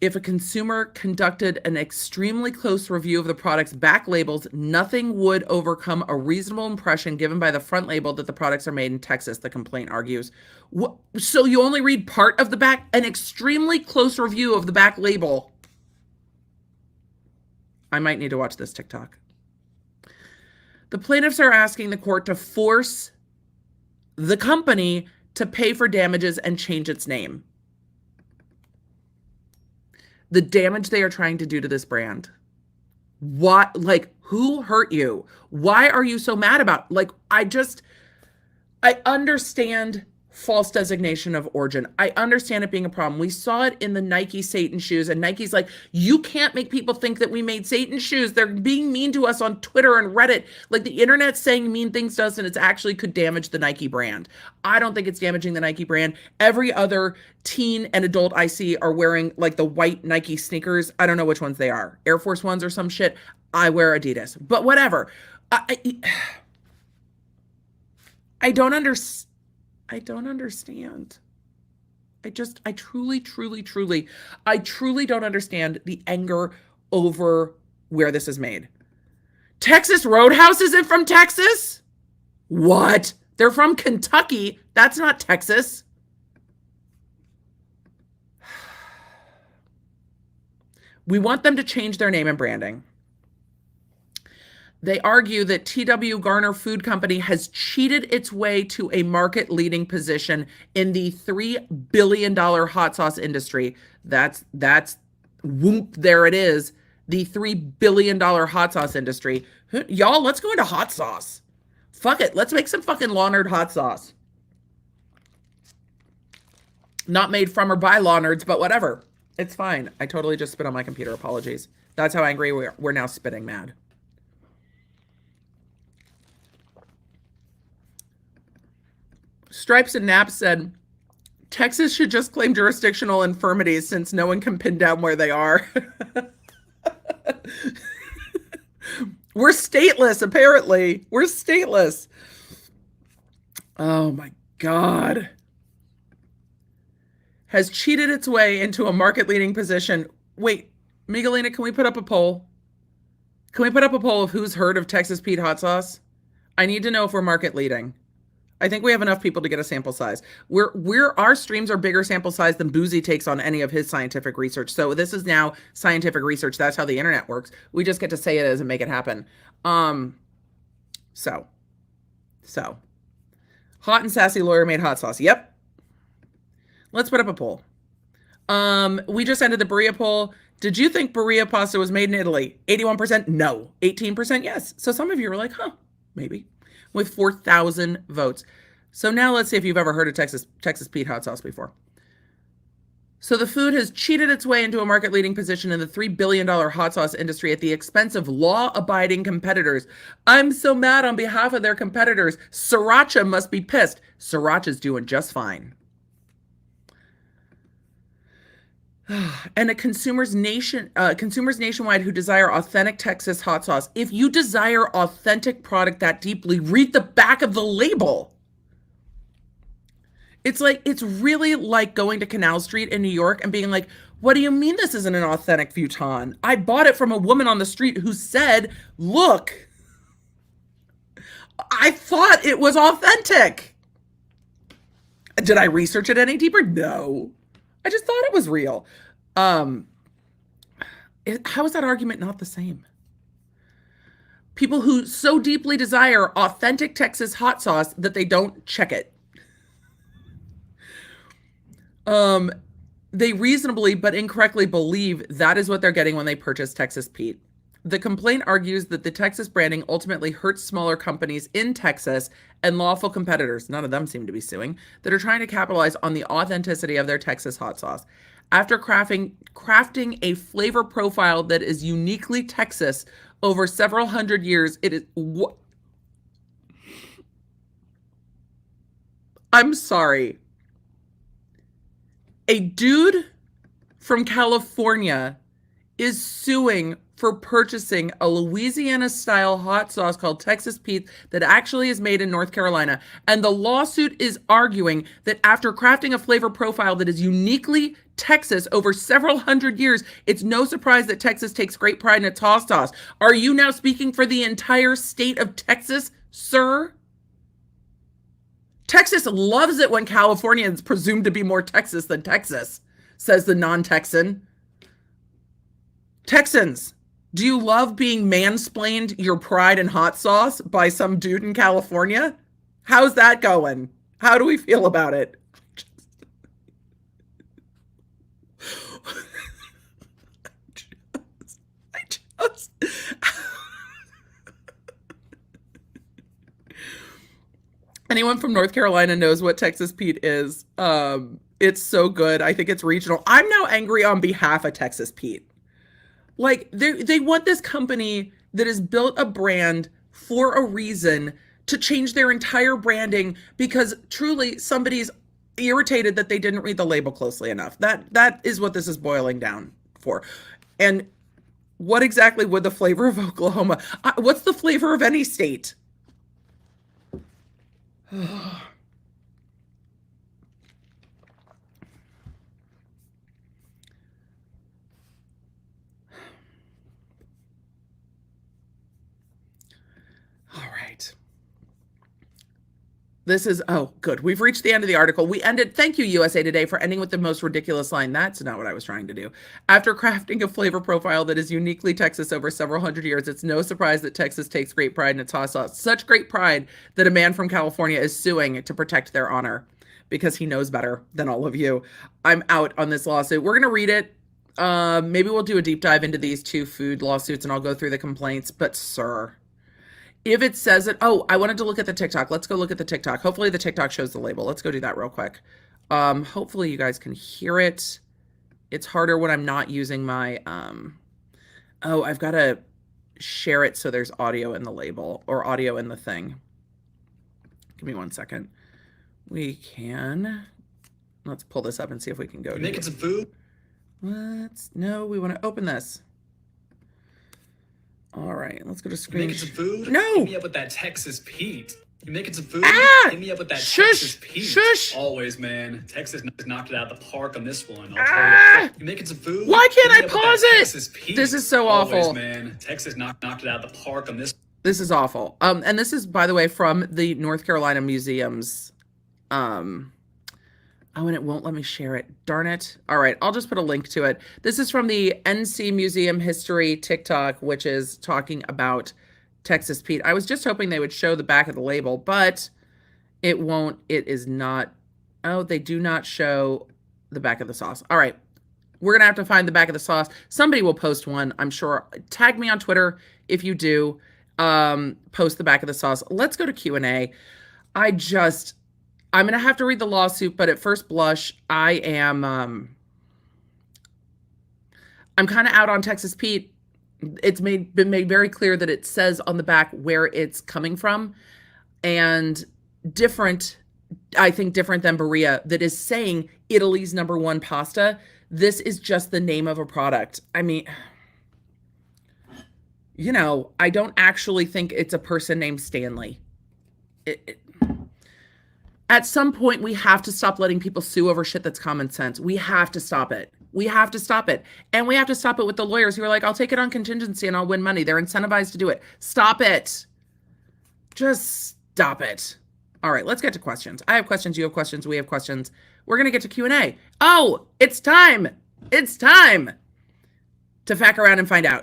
If a consumer conducted an extremely close review of the product's back labels, nothing would overcome a reasonable impression given by the front label that the products are made in Texas, the complaint argues. So you only read part of the back? An extremely close review of the back label. I might need to watch this TikTok. The plaintiffs are asking the court to force the company to pay for damages and change its name. The damage they are trying to do to this brand. What, like, who hurt you? Why are you so mad about, like, I understand false designation of origin. I understand it being a problem. We saw it in the Nike Satan shoes, and Nike's like, you can't make people think that we made Satan shoes. They're being mean to us on Twitter and Reddit. Like, the internet's saying mean things to us, and it's actually could damage the Nike brand. I don't think it's damaging the Nike brand. Every other teen and adult I see are wearing, like, the white Nike sneakers. I don't know which ones they are. Air Force Ones or some shit. I wear Adidas. But whatever. I don't understand. I truly don't understand the anger over where this is made. Texas Roadhouse isn't from Texas? What? They're from Kentucky. That's not Texas. We want them to change their name and branding. They argue that T.W. Garner Food Company has cheated its way to a market-leading position in the $3 billion hot sauce industry. That's whoop, there it is. The $3 billion hot sauce industry. Y'all, let's go into hot sauce. Fuck it. Let's make some fucking Lawnerd hot sauce. Not made from or by Lawnards, but whatever. It's fine. I totally just spit on my computer. Apologies. That's how angry we're now spitting mad. Stripes and Naps said, Texas should just claim jurisdictional infirmities since no one can pin down where they are. We're stateless, apparently. We're stateless. Oh my God. Has cheated its way into a market-leading position. Wait, Miguelina, can we put up a poll? Can we put up a poll of who's heard of Texas Pete hot sauce? I need to know if we're market-leading. I think we have enough people to get a sample size. Our streams are bigger sample size than Boozy takes on any of his scientific research. So this is now scientific research. That's how the internet works. We just get to say it as and make it happen. So hot and sassy lawyer made hot sauce. Yep. Let's put up a poll. We just ended the Barilla poll. Did you think Barilla pasta was made in Italy? 81% no. 18% yes. So some of you were like, huh, maybe. With 4,000 votes. So now let's see if you've ever heard of Texas Pete hot sauce before. So the food has cheated its way into a market-leading position in the $3 billion hot sauce industry at the expense of law-abiding competitors. I'm so mad on behalf of their competitors. Sriracha must be pissed. Sriracha's doing just fine. And consumers nationwide who desire authentic Texas hot sauce. If you desire authentic product that deeply, read the back of the label. It's really like going to Canal Street in New York and being like, what do you mean this isn't an authentic futon? I bought it from a woman on the street who said, look, I thought it was authentic. Did I research it any deeper? No. I just thought it was real. How is that argument not the same? People who so deeply desire authentic Texas hot sauce that they don't check it. They reasonably but incorrectly believe that is what they're getting when they purchase Texas Pete. The complaint argues that the Texas branding ultimately hurts smaller companies in Texas and lawful competitors, none of them seem to be suing, that are trying to capitalize on the authenticity of their Texas hot sauce. After crafting a flavor profile that is uniquely Texas over several hundred years, it is... I'm sorry. A dude from California is suing for purchasing a Louisiana-style hot sauce called Texas Pete that actually is made in North Carolina. And the lawsuit is arguing that after crafting a flavor profile that is uniquely Texas over several hundred years, it's no surprise that Texas takes great pride in its hot sauce. Are you now speaking for the entire state of Texas, sir? Texas loves it when Californians presume to be more Texas than Texas, says the non-Texan. Texans, do you love being mansplained your pride in hot sauce by some dude in California? How's that going? How do we feel about it? I just anyone from North Carolina knows what Texas Pete is. It's so good. I think it's regional. I'm now angry on behalf of Texas Pete. Like, they want this company that has built a brand for a reason to change their entire branding because truly somebody's irritated that they didn't read the label closely enough. That is what this is boiling down for. And what exactly would the flavor of Oklahoma? What's the flavor of any state? All right. This is, oh, good. We've reached the end of the article. We ended, thank you, USA Today, for ending with the most ridiculous line. That's not what I was trying to do. After crafting a flavor profile that is uniquely Texas over several hundred years, it's no surprise that Texas takes great pride in its hot sauce. Such great pride that a man from California is suing to protect their honor because he knows better than all of you. I'm out on this lawsuit. We're going to read it. Maybe we'll do a deep dive into these two food lawsuits and I'll go through the complaints. But, sir, if it says it, oh, I wanted to look at the TikTok. Let's go look at the TikTok. Hopefully the TikTok shows the label. Let's go do that real quick. Hopefully you guys can hear it. It's harder when I'm not using my, oh, I've got to share it so there's audio in the label or audio in the thing. Give me 1 second. We can, Let's pull this up and see if we can go. You making some food? No, we want to open this. All right, let's go to You screen. making some food? No. Hit me up with that Texas Pete. You making some food? Ah! Hit me up with that Shush! Texas Pete. Shush! Always, man. Texas knocked it out of the park on this one. I'll Ah! tell you. You making some food? Why can't Hit me I up with pause that it? Texas Pete. This is so Always, awful. man. Texas knocked it out of the park on this. This is awful. And this is, by the way, from the North Carolina Museum's. Oh, and it won't let me share it. Darn it. All right, I'll just put a link to it. This is from the NC Museum History TikTok, which is talking about Texas Pete. I was just hoping they would show the back of the label, but it won't. It is not. Oh, they do not show the back of the sauce. All right. We're going to have to find the back of the sauce. Somebody will post one, I'm sure. Tag me on Twitter if you do. Post the back of the sauce. Let's go to Q&A. I'm going to have to read the lawsuit, but at first blush, I'm kind of out on Texas Pete. It's been made very clear that it says on the back where it's coming from, and I think different than Barilla, that is saying Italy's #1 pasta. This is just the name of a product. I mean, I don't actually think it's a person named Stanley. At some point, we have to stop letting people sue over shit that's common sense. We have to stop it. We have to stop it. And we have to stop it with the lawyers who are like, I'll take it on contingency and I'll win money. They're incentivized to do it. Stop it. Just stop it. All right, let's get to questions. I have questions. You have questions. We have questions. We're going to get to Q&A. Oh, it's time. It's time to fack around and find out.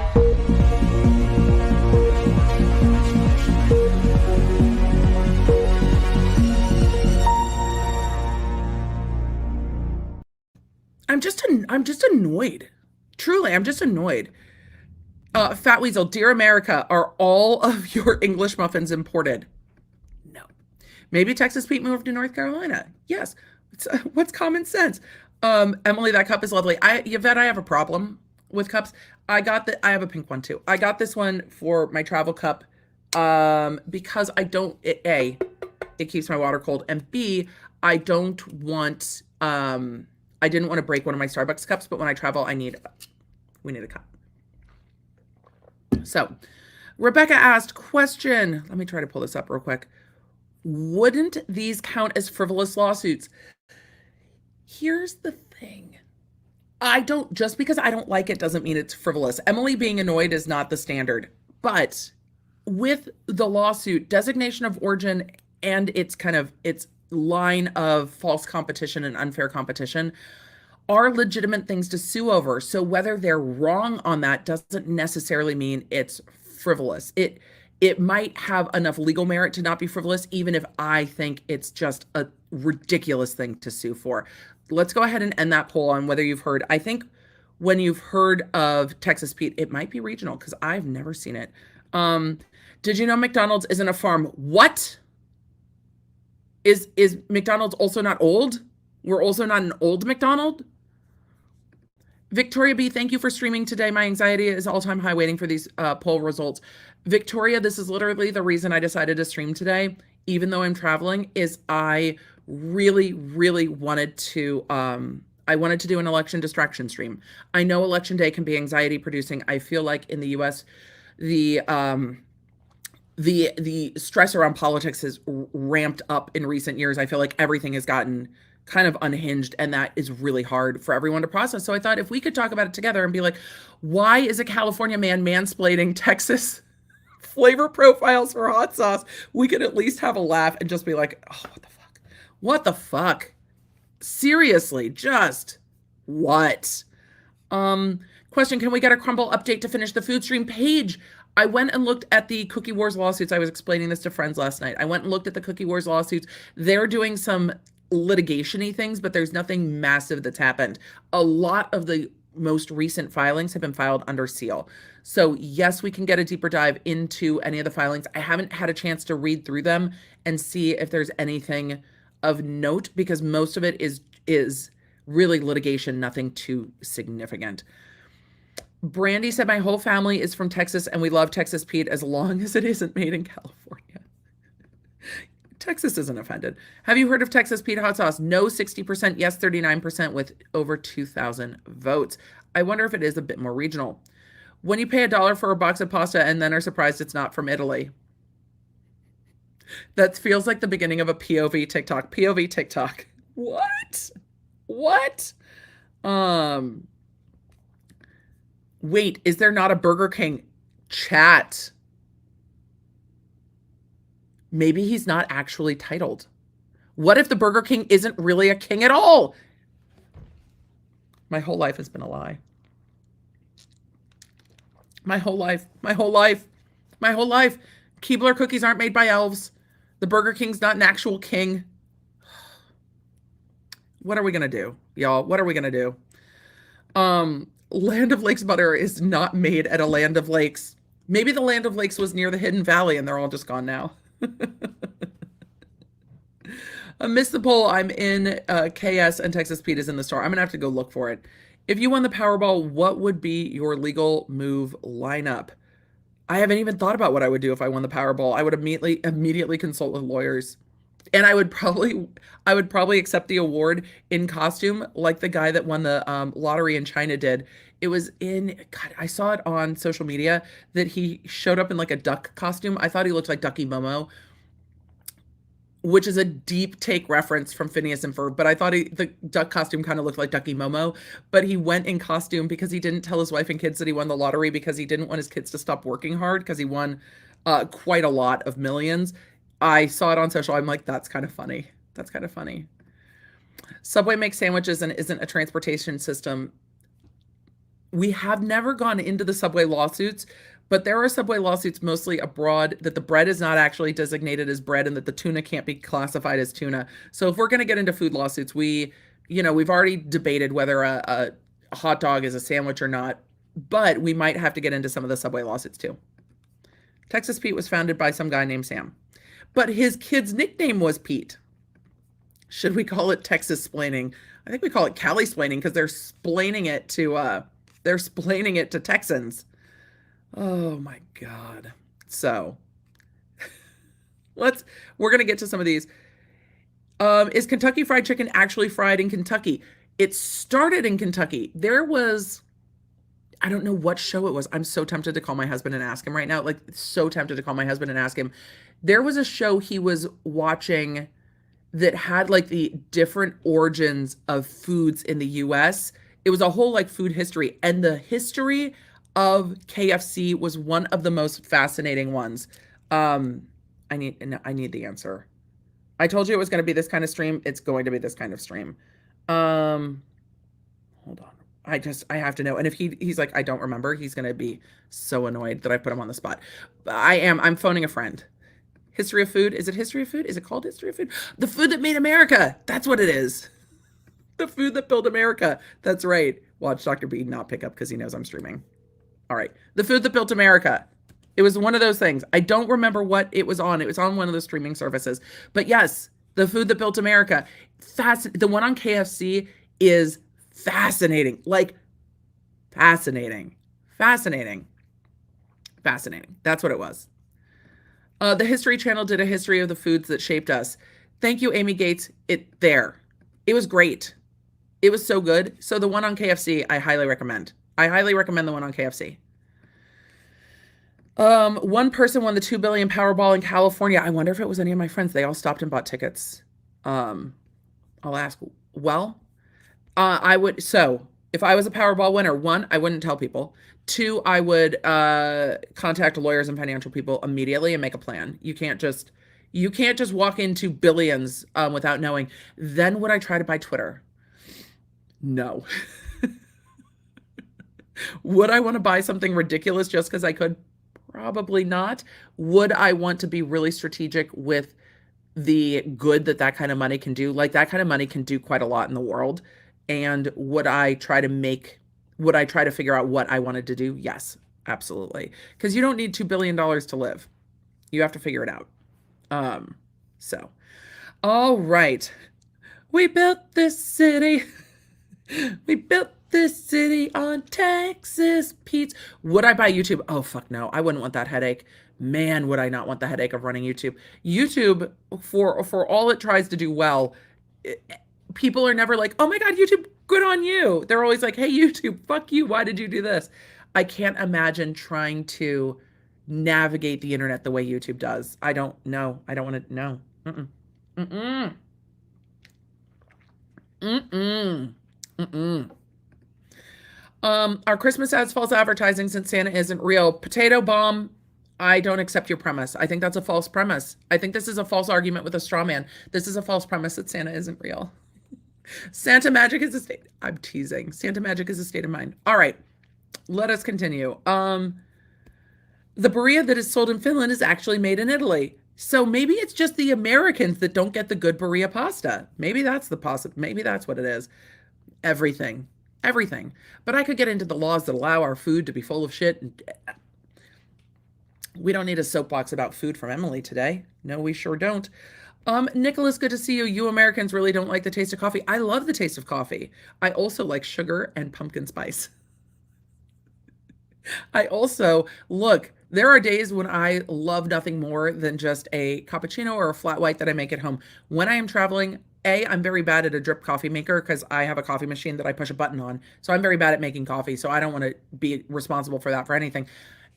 I'm just annoyed. Truly, I'm just annoyed. Fat Weasel, Dear America, are all of your English muffins imported? No. Maybe Texas Pete moved to North Carolina. Yes. What's common sense? Emily, that cup is lovely. Yvette, I have a problem with cups. I have a pink one too. I got this one for my travel cup because A, it keeps my water cold, and B, I don't want I didn't want to break one of my Starbucks cups, but when I travel, we need a cup. So, Rebecca asked, question, let me try to pull this up real quick. Wouldn't these count as frivolous lawsuits? Here's the thing. Just because I don't like it doesn't mean it's frivolous. Emily being annoyed is not the standard. But with the lawsuit, designation of origin and its line of false competition and unfair competition are legitimate things to sue over. So whether they're wrong on that doesn't necessarily mean it's frivolous. It might have enough legal merit to not be frivolous, even if I think it's just a ridiculous thing to sue for. Let's go ahead and end that poll on whether you've heard. I think when you've heard of Texas Pete, it might be regional because I've never seen it. Did you know McDonald's isn't a farm? What? Is McDonald's also not old? We're also not an old McDonald? Victoria B, thank you for streaming today. My anxiety is all-time high waiting for these poll results. Victoria, this is literally the reason I decided to stream today, even though I'm traveling, is I really, really wanted to do an election distraction stream. I know election day can be anxiety producing. I feel like in the US, the stress around politics has ramped up in recent years. I feel like everything has gotten kind of unhinged, and that is really hard for everyone to process. So I thought if we could talk about it together and be like, why is a California man mansplaining Texas flavor profiles for hot sauce? We could at least have a laugh and just be like, oh, what the fuck? What the fuck? Seriously, just what? Question, can we get a Crumble update to finish the food stream page? I went and looked at the Cookie Wars lawsuits. I was explaining this to friends last night. I went and looked at the Cookie Wars lawsuits. They're doing some litigation-y things, but there's nothing massive that's happened. A lot of the most recent filings have been filed under seal. So yes, we can get a deeper dive into any of the filings. I haven't had a chance to read through them and see if there's anything of note, because most of it is really litigation, nothing too significant. Brandy said, my whole family is from Texas and we love Texas Pete as long as it isn't made in California. Texas isn't offended. Have you heard of Texas Pete hot sauce? No, 60%. Yes, 39% with over 2,000 votes. I wonder if it is a bit more regional. When you pay $1 for a box of pasta and then are surprised it's not from Italy. That feels like the beginning of a POV TikTok. POV TikTok. What? What? Wait, is there not a Burger King? Chat. Maybe he's not actually titled. What if the Burger King isn't really a king at all? My whole life has been a lie. My whole life. My whole life. My whole life. Keebler cookies aren't made by elves. The Burger King's not an actual king. What are we going to do, y'all? What are we going to do? Land of Lakes butter is not made at a Land of Lakes. Maybe the Land of Lakes was near the Hidden Valley and they're all just gone now. I missed the poll. I'm in KS and Texas Pete is in the store. I'm going to have to go look for it. If you won the Powerball, what would be your legal move lineup? I haven't even thought about what I would do if I won the Powerball. I would immediately consult with lawyers. And I would probably accept the award in costume like the guy that won the lottery in China did. It was I saw it on social media that he showed up in like a duck costume. I thought he looked like Ducky Momo, which is a deep take reference from Phineas and Ferb, but I thought the duck costume kind of looked like Ducky Momo, but he went in costume because he didn't tell his wife and kids that he won the lottery because he didn't want his kids to stop working hard because he won quite a lot of millions. I saw it on social. I'm like, that's kind of funny. That's kind of funny. Subway makes sandwiches and isn't a transportation system. We have never gone into the Subway lawsuits, but there are Subway lawsuits mostly abroad that the bread is not actually designated as bread and that the tuna can't be classified as tuna. So if we're going to get into food lawsuits, we've already debated whether a hot dog is a sandwich or not, but we might have to get into some of the Subway lawsuits too. Texas Pete was founded by some guy named Sam, but his kid's nickname was Pete. Should we call it Texas splaining? I think we call it Cali splaining because they're splaining it to Texans. Oh my God. So we're going to get to some of these. Is Kentucky Fried Chicken actually fried in Kentucky? It started in Kentucky. I don't know what show it was. I'm so tempted to call my husband and ask him right now. Like, so tempted to call my husband and ask him. There was a show he was watching that had like the different origins of foods in the US. It was a whole like food history, and the history of KFC was one of the most fascinating ones. I need the answer. I told you it was going to be this kind of stream. It's going to be this kind of stream. Hold on. I have to know. And if he's like, I don't remember, he's going to be so annoyed that I put him on the spot. I'm phoning a friend. History of food. Is it history of food? Is it called history of food? The food that made America. That's what it is. The food that built America. That's right. Watch Dr. B not pick up because he knows I'm streaming. All right. The food that built America. It was one of those things. I don't remember what it was on. It was on one of the streaming services. But yes, the food that built America. The one on KFC is fascinating. Like, fascinating. Fascinating. Fascinating. That's what it was. The History Channel did a history of the foods that shaped us. Thank you, Amy Gates. It was great. It was so good. So the one on KFC, I highly recommend. I highly recommend the one on KFC. One person won the 2 billion Powerball in California. I wonder if it was any of my friends. They all stopped and bought tickets. I'll ask. Well, so if I was a Powerball winner, 1, I wouldn't tell people. 2, I would contact lawyers and financial people immediately and make a plan. You can't just walk into billions without knowing. Then would I try to buy Twitter? No. Would I want to buy something ridiculous just because I could? Probably not. Would I want to be really strategic with the good that kind of money can do? Like, that kind of money can do quite a lot in the world. And would I try to figure out what I wanted to do? Yes, absolutely. Because you don't need $2 billion to live. You have to figure it out. All right. We built this city. We built this city on Texas Pete's. Would I buy YouTube? Oh, fuck no. I wouldn't want that headache. Man, would I not want the headache of running YouTube. YouTube, for all it tries to do well, people are never like, oh my God, YouTube, good on you. They're always like, hey, YouTube, fuck you. Why did you do this? I can't imagine trying to navigate the internet the way YouTube does. I don't know. I don't want to know. Mm-mm. Mm-mm. Mm-mm. Mm-mm. Our Christmas ads false advertising since Santa isn't real. Potato bomb. I don't accept your premise. I think that's a false premise. I think this is a false argument with a straw man. This is a false premise that Santa isn't real. Santa magic is a state. I'm teasing. Santa magic is a state of mind. All right. Let us continue. The Barilla that is sold in Finland is actually made in Italy. So maybe it's just the Americans that don't get the good Barilla pasta. Maybe that's maybe that's what it is. Everything. But I could get into the laws that allow our food to be full of shit. We don't need a soapbox about food from Emily today. No, we sure don't. Nicholas, good to see you. You Americans really don't like the taste of coffee. I love the taste of coffee. I also like sugar and pumpkin spice. Look, there are days when I love nothing more than just a cappuccino or a flat white that I make at home. When I am traveling, I'm very bad at a drip coffee maker because I have a coffee machine that I push a button on. So I'm very bad at making coffee. So I don't want to be responsible for that for anything.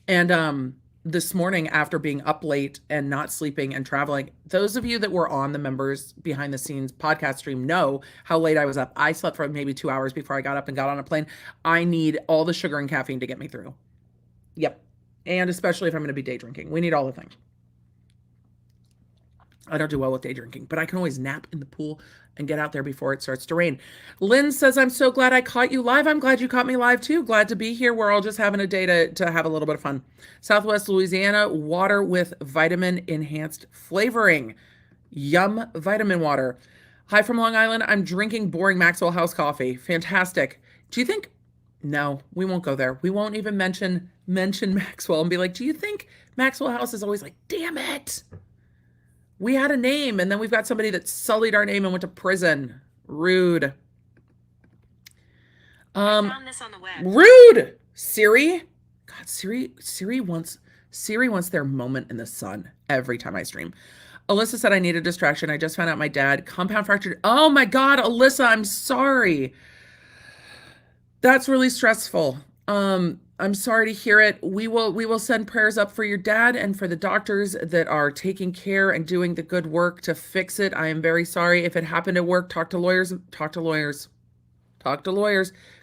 And this morning, after being up late and not sleeping and traveling, those of you that were on the members behind the scenes podcast stream know how late I was up. I slept for maybe 2 hours before I got up and got on a plane. I need all the sugar and caffeine to get me through. Yep. And especially if I'm going to be day drinking. We need all the things. I don't do well with day drinking, but I can always nap in the pool and get out there before it starts to rain. Lynn says, I'm so glad I caught you live. I'm glad you caught me live too. Glad to be here. We're all just having a day to have a little bit of fun. Southwest Louisiana, water with vitamin enhanced flavoring. Yum vitamin water. Hi from Long Island. I'm drinking boring Maxwell House coffee. Fantastic. Do you think... No, we won't go there. We won't even mention Maxwell and be like, do you think Maxwell House is always like, damn it? We had a name, and then we've got somebody that sullied our name and went to prison. Rude. I found this on the web. Rude. Siri. God, Siri wants their moment in the sun every time I stream. Alyssa said I need a distraction. I just found out my dad compound fractured. Oh my God, Alyssa, I'm sorry. That's really stressful. I'm sorry to hear it. We will send prayers up for your dad and for the doctors that are taking care and doing the good work to fix it. I am very sorry. If it happened at work, talk to lawyers.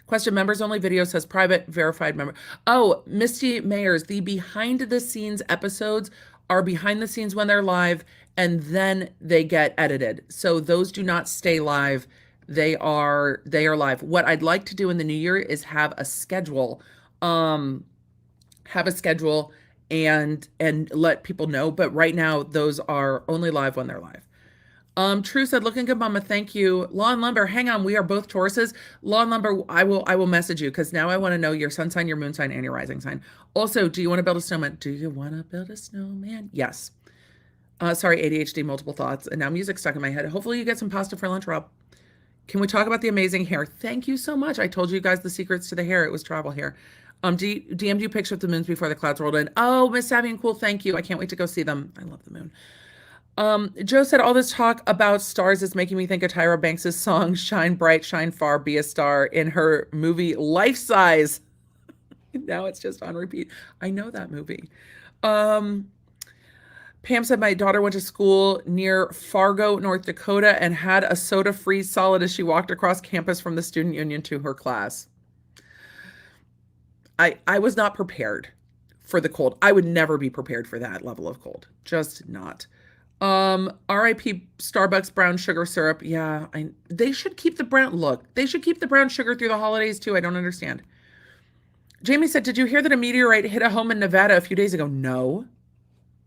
Question, members only video says private, verified member. Oh, Misty Mayers, the behind the scenes episodes are behind the scenes when they're live and then they get edited. So those do not stay live. They are live. What I'd like to do in the new year is have a schedule. And let people know. But right now, those are only live when they're live. True said, looking good, Mama. Thank you. Law and Lumber, hang on. We are both Tauruses. Law and Lumber, I will message you because now I want to know your sun sign, your moon sign, and your rising sign. Also, do you want to build a snowman? Do you want to build a snowman? Yes. Sorry, ADHD, multiple thoughts, and now music stuck in my head. Hopefully you get some pasta for lunch, Rob. Can we talk about the amazing hair? Thank you so much. I told you guys the secrets to the hair. It was travel hair. DM'd you pictures of the moons before the clouds rolled in. Oh, Miss Savvy and Cool, thank you. I can't wait to go see them. I love the moon. Joe said, all this talk about stars is making me think of Tyra Banks' song, Shine Bright, Shine Far, Be a Star, in her movie Life Size. Now it's just on repeat. I know that movie. Pam said, my daughter went to school near Fargo, North Dakota, and had a soda-free solid as she walked across campus from the student union to her class. I was not prepared for the cold. I would never be prepared for that level of cold. Just not. RIP Starbucks brown sugar syrup. Yeah, they should keep the brown. Look, they should keep the brown sugar through the holidays too. I don't understand. Jamie said, did you hear that a meteorite hit a home in Nevada a few days ago? No,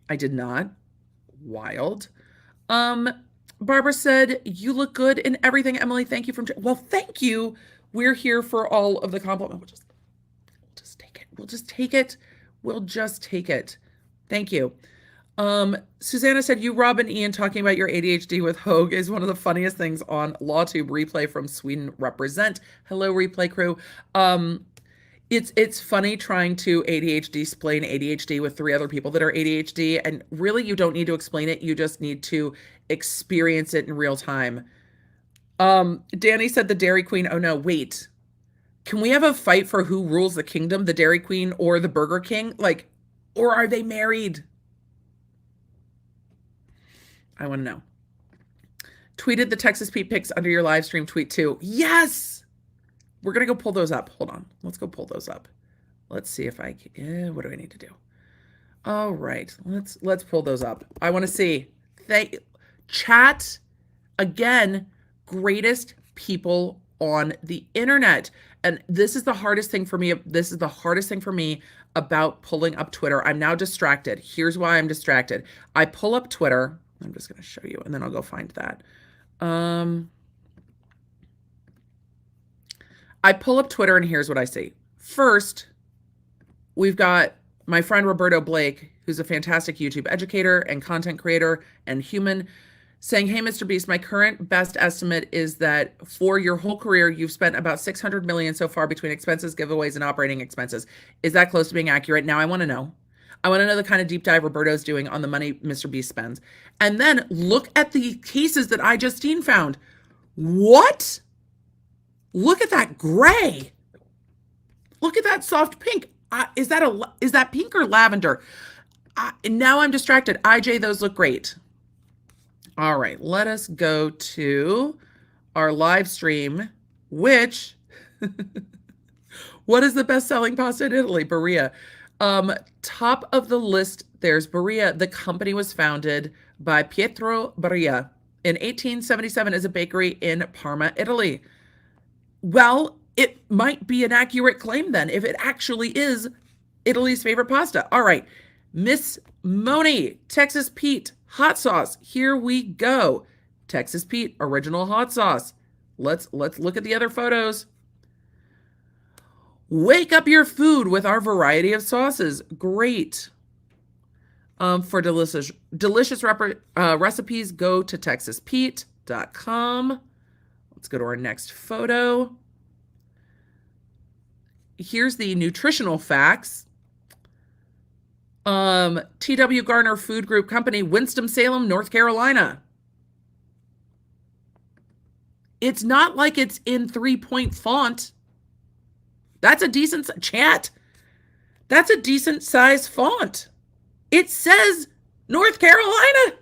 I did not. Wild. Barbara said, you look good in everything, Emily. Thank you. Well, thank you. We're here for all of the compliment. We'll just take it. We'll just take it. Thank you. Susanna said, you, Rob, and Ian talking about your ADHD with Hogue is one of the funniest things on LawTube. Replay from Sweden represent. Hello, replay crew. It's funny trying to ADHD explain ADHD with three other people that are ADHD, and really you don't need to explain it. You just need to experience it in real time. Danny said the Dairy Queen. Oh no, wait. Can we have a fight for who rules the kingdom, the Dairy Queen or the Burger King? Like, or are they married? I want to know. Tweeted the Texas Pete pics under your live stream tweet too. Yes! We're going to go pull those up. Hold on. Let's go pull those up. Let's see if I can. What do I need to do? All right. Let's pull those up. I want to see. Chat, again, greatest people on the internet. And this is the hardest thing for me. This is the hardest thing for me about pulling up Twitter. I'm now distracted. Here's why I'm distracted. I pull up Twitter. I'm just going to show you, and then I'll go find that. I pull up Twitter, and here's what I see. First, we've got my friend Roberto Blake, who's a fantastic YouTube educator and content creator and human, saying, hey, Mr. Beast, my current best estimate is that for your whole career, you've spent about 600 million so far between expenses, giveaways, and operating expenses. Is that close to being accurate? Now I want to know. I want to know the kind of deep dive Roberto's doing on the money Mr. Beast spends. And then look at the cases that Justine found. What? Look at that gray. Look at that soft pink. Is that pink or lavender? Now I'm distracted. IJ, those look great. All right, let us go to our live stream, which, what is the best-selling pasta in Italy? Barilla. Top of the list, there's Barilla. The company was founded by Pietro Barilla in 1877 as a bakery in Parma, Italy. Well, it might be an accurate claim then, if it actually is Italy's favorite pasta. All right, Miss Moni, Texas Pete, hot sauce. Here we go. Texas Pete, original hot sauce. Let's look at the other photos. Wake up your food with our variety of sauces. Great. For delicious recipes, go to texaspete.com. Let's go to our next photo. Here's the nutritional facts. T.W. Garner Food Group Company, Winston-Salem, North Carolina. It's not like it's in 3-point font. That's a decent chat. That's a decent size font. It says North Carolina.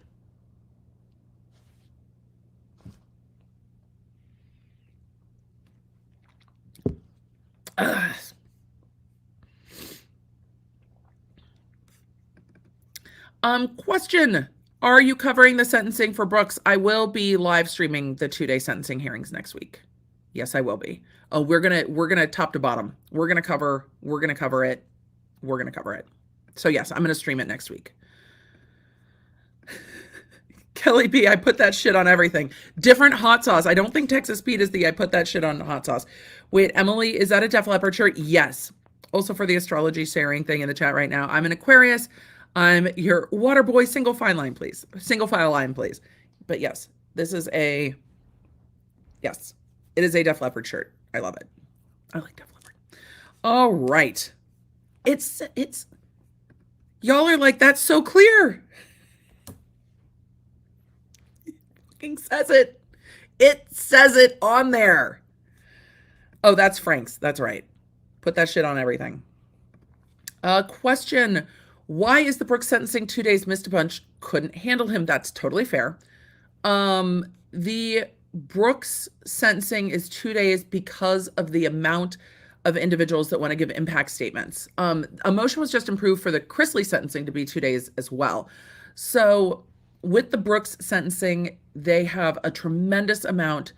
Question. Are you covering the sentencing for Brooks? I will be live streaming the 2-day sentencing hearings next week. Yes, I will be. Oh, we're gonna top to bottom. We're gonna cover it. So yes, I'm gonna stream it next week. Kelly B, I put that shit on everything. Different hot sauce. I don't think Texas Pete is the I put that shit on hot sauce. Wait, Emily, is that a Def Leppard shirt? Yes. Also for the astrology sharing thing in the chat right now. I'm an Aquarius. I'm your water boy. Single file line, please. Single file line, please. But yes, this is it is a Def Leppard shirt. I love it. I like Def Leppard. All right. It's y'all are like, that's so clear. It fucking says it. It says it on there. Oh, that's Frank's. That's right. Put that shit on everything. Question. Why is the Brooks sentencing 2 days missed a bunch? Couldn't handle him. That's totally fair. The Brooks sentencing is 2 days because of the amount of individuals that want to give impact statements. A motion was just improved for the Chrisley sentencing to be 2 days as well. So with the Brooks sentencing, they have a tremendous amount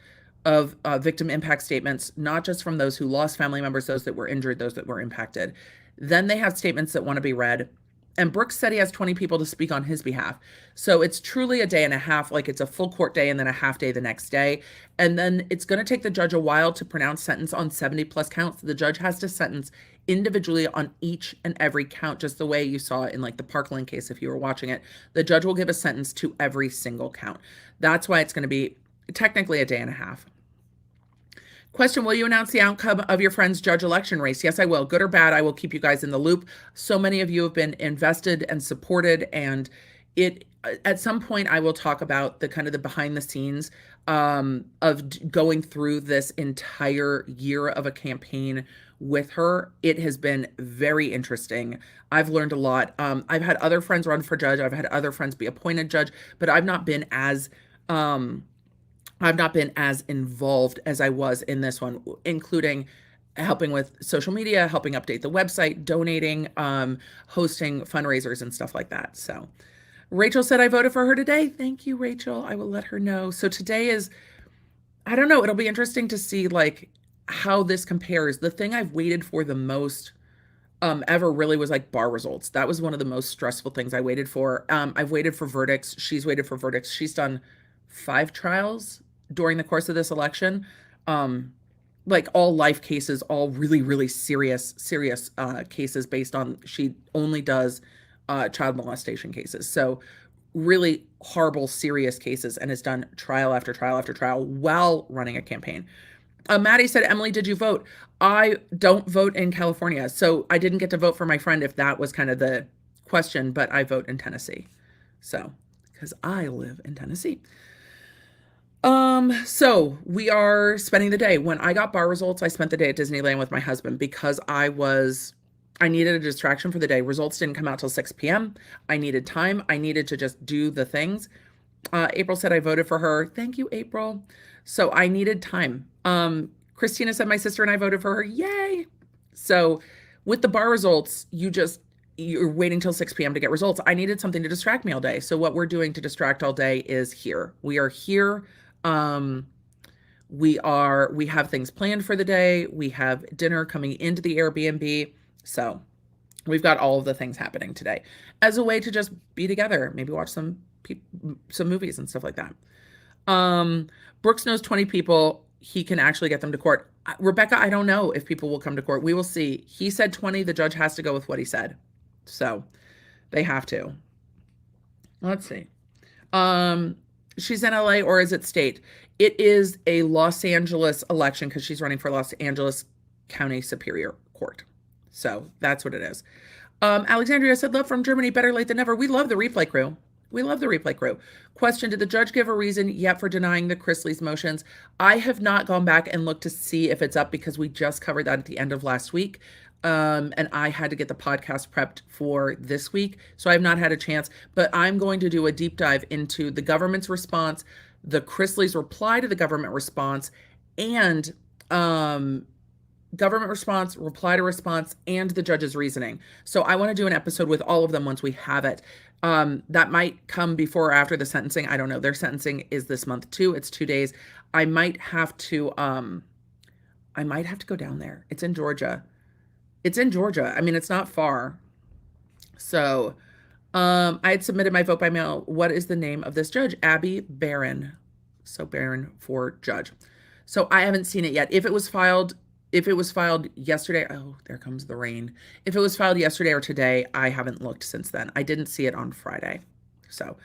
of victim impact statements, not just from those who lost family members, those that were injured, those that were impacted. Then they have statements that want to be read. And Brooks said he has 20 people to speak on his behalf. So it's truly a day and a half, like it's a full court day and then a half day the next day. And then it's going to take the judge a while to pronounce sentence on 70 plus counts. The judge has to sentence individually on each and every count, just the way you saw in like the Parkland case if you were watching it. The judge will give a sentence to every single count. That's why it's going to be technically a day and a half. Question, will you announce the outcome of your friend's judge election race? Yes, I will. Good or bad, I will keep you guys in the loop. So many of you have been invested and supported, and it at some point I will talk about the kind of the behind the scenes of going through this entire year of a campaign with her. It has been very interesting. I've learned a lot. I've had other friends run for judge. I've had other friends be appointed judge, but I've not been as involved as I was in this one, including helping with social media, helping update the website, donating, hosting fundraisers and stuff like that. So Rachel said I voted for her today. Thank you, Rachel. I will let her know. So today is, I don't know, it'll be interesting to see like how this compares. The thing I've waited for the most ever really was like bar results. That was one of the most stressful things I waited for. I've waited for verdicts. She's waited for verdicts. She's done 5 trials during the course of this election, like all life cases, all really, really serious cases based on, she only does child molestation cases. So really horrible, serious cases, and has done trial after trial after trial while running a campaign. Maddie said, Emily, did you vote? I don't vote in California, so I didn't get to vote for my friend if that was kind of the question, but I vote in Tennessee. So, because I live in Tennessee. So we are spending the day. When I got bar results, I spent the day at Disneyland with my husband because I needed a distraction for the day. Results didn't come out till 6 p.m. I needed time. I needed to just do the things. April said I voted for her. Thank you, April. So I needed time. Christina said my sister and I voted for her. Yay. So with the bar results, you're waiting till 6 p.m. to get results. I needed something to distract me all day. So what we're doing to distract all day is here. We are here. We have things planned for the day. We have dinner coming into the Airbnb. So we've got all of the things happening today as a way to just be together, maybe watch some movies and stuff like that. Brooks knows 20 people. He can actually get them to court. Rebecca, I don't know if people will come to court. We will see. He said 20. The judge has to go with what he said. So they have to. Let's see. She's in LA or is it state? It is a Los Angeles election because she's running for Los Angeles County Superior Court. So that's what it is. Alexandria said, love from Germany, better late than never. We love the replay crew. We love the replay crew. Question, did the judge give a reason yet for denying the Chrisley's motions? I have not gone back and looked to see if it's up because we just covered that at the end of last week. And I had to get the podcast prepped for this week. So I've not had a chance, but I'm going to do a deep dive into the government's response, the Chrisley's reply to the government response, and government response, reply to response, and the judge's reasoning. So I want to do an episode with all of them once we have it. That might come before or after the sentencing. I don't know. Their sentencing is this month too. It's 2 days. I might have to go down there. It's in Georgia. I mean, it's not far. So, I had submitted my vote by mail. What is the name of this judge? Abby Barron. So Barron for judge. So I haven't seen it yet. If it was filed yesterday, oh, there comes the rain. If it was filed yesterday or today, I haven't looked since then. I didn't see it on Friday. So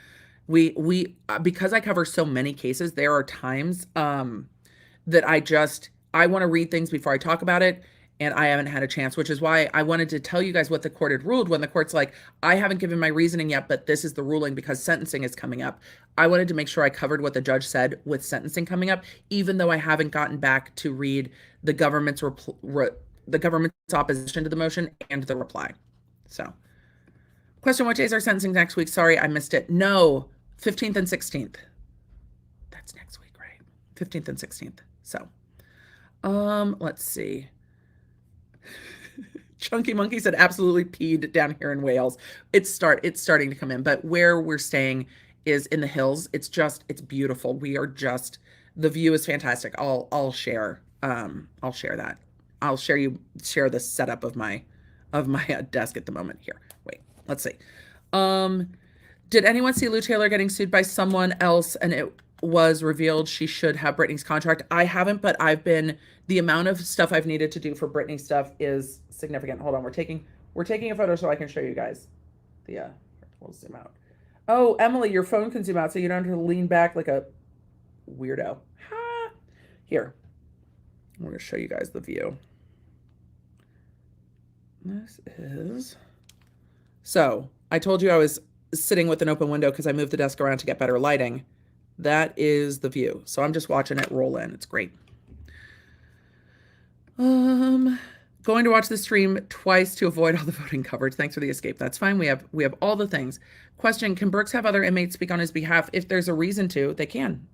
we because I cover so many cases, there are times that I want to read things before I talk about it. And I haven't had a chance, which is why I wanted to tell you guys what the court had ruled when the court's like, I haven't given my reasoning yet, but this is the ruling because sentencing is coming up. I wanted to make sure I covered what the judge said with sentencing coming up, even though I haven't gotten back to read the government's opposition to the motion and the reply. So, question, what days are sentencing next week? Sorry, I missed it. No, 15th and 16th. That's next week, right? 15th and 16th. So, let's see. Chunky Monkey said absolutely peed down here in Wales. It's starting to come in, but where we're staying is in the hills. It's beautiful. The view is fantastic. I'll share that. I'll share the setup of my desk at the moment here. Wait. Let's see. Did anyone see Lou Taylor getting sued by someone else and it was revealed she should have Britney's contract? I haven't, but the amount of stuff I've needed to do for Britney stuff is significant. Hold on, we're taking a photo so I can show you guys. We'll zoom out. Oh, Emily, your phone can zoom out so you don't have to lean back like a weirdo. Ha! Here. I'm going to show you guys the view. This is... So, I told you I was sitting with an open window because I moved the desk around to get better lighting. That is the view. So I'm just watching it roll in. It's great. Going to watch the stream twice to avoid all the voting coverage. Thanks for the escape. That's fine. We have all the things. Question, can Brooks have other inmates speak on his behalf? If there's a reason to, they can.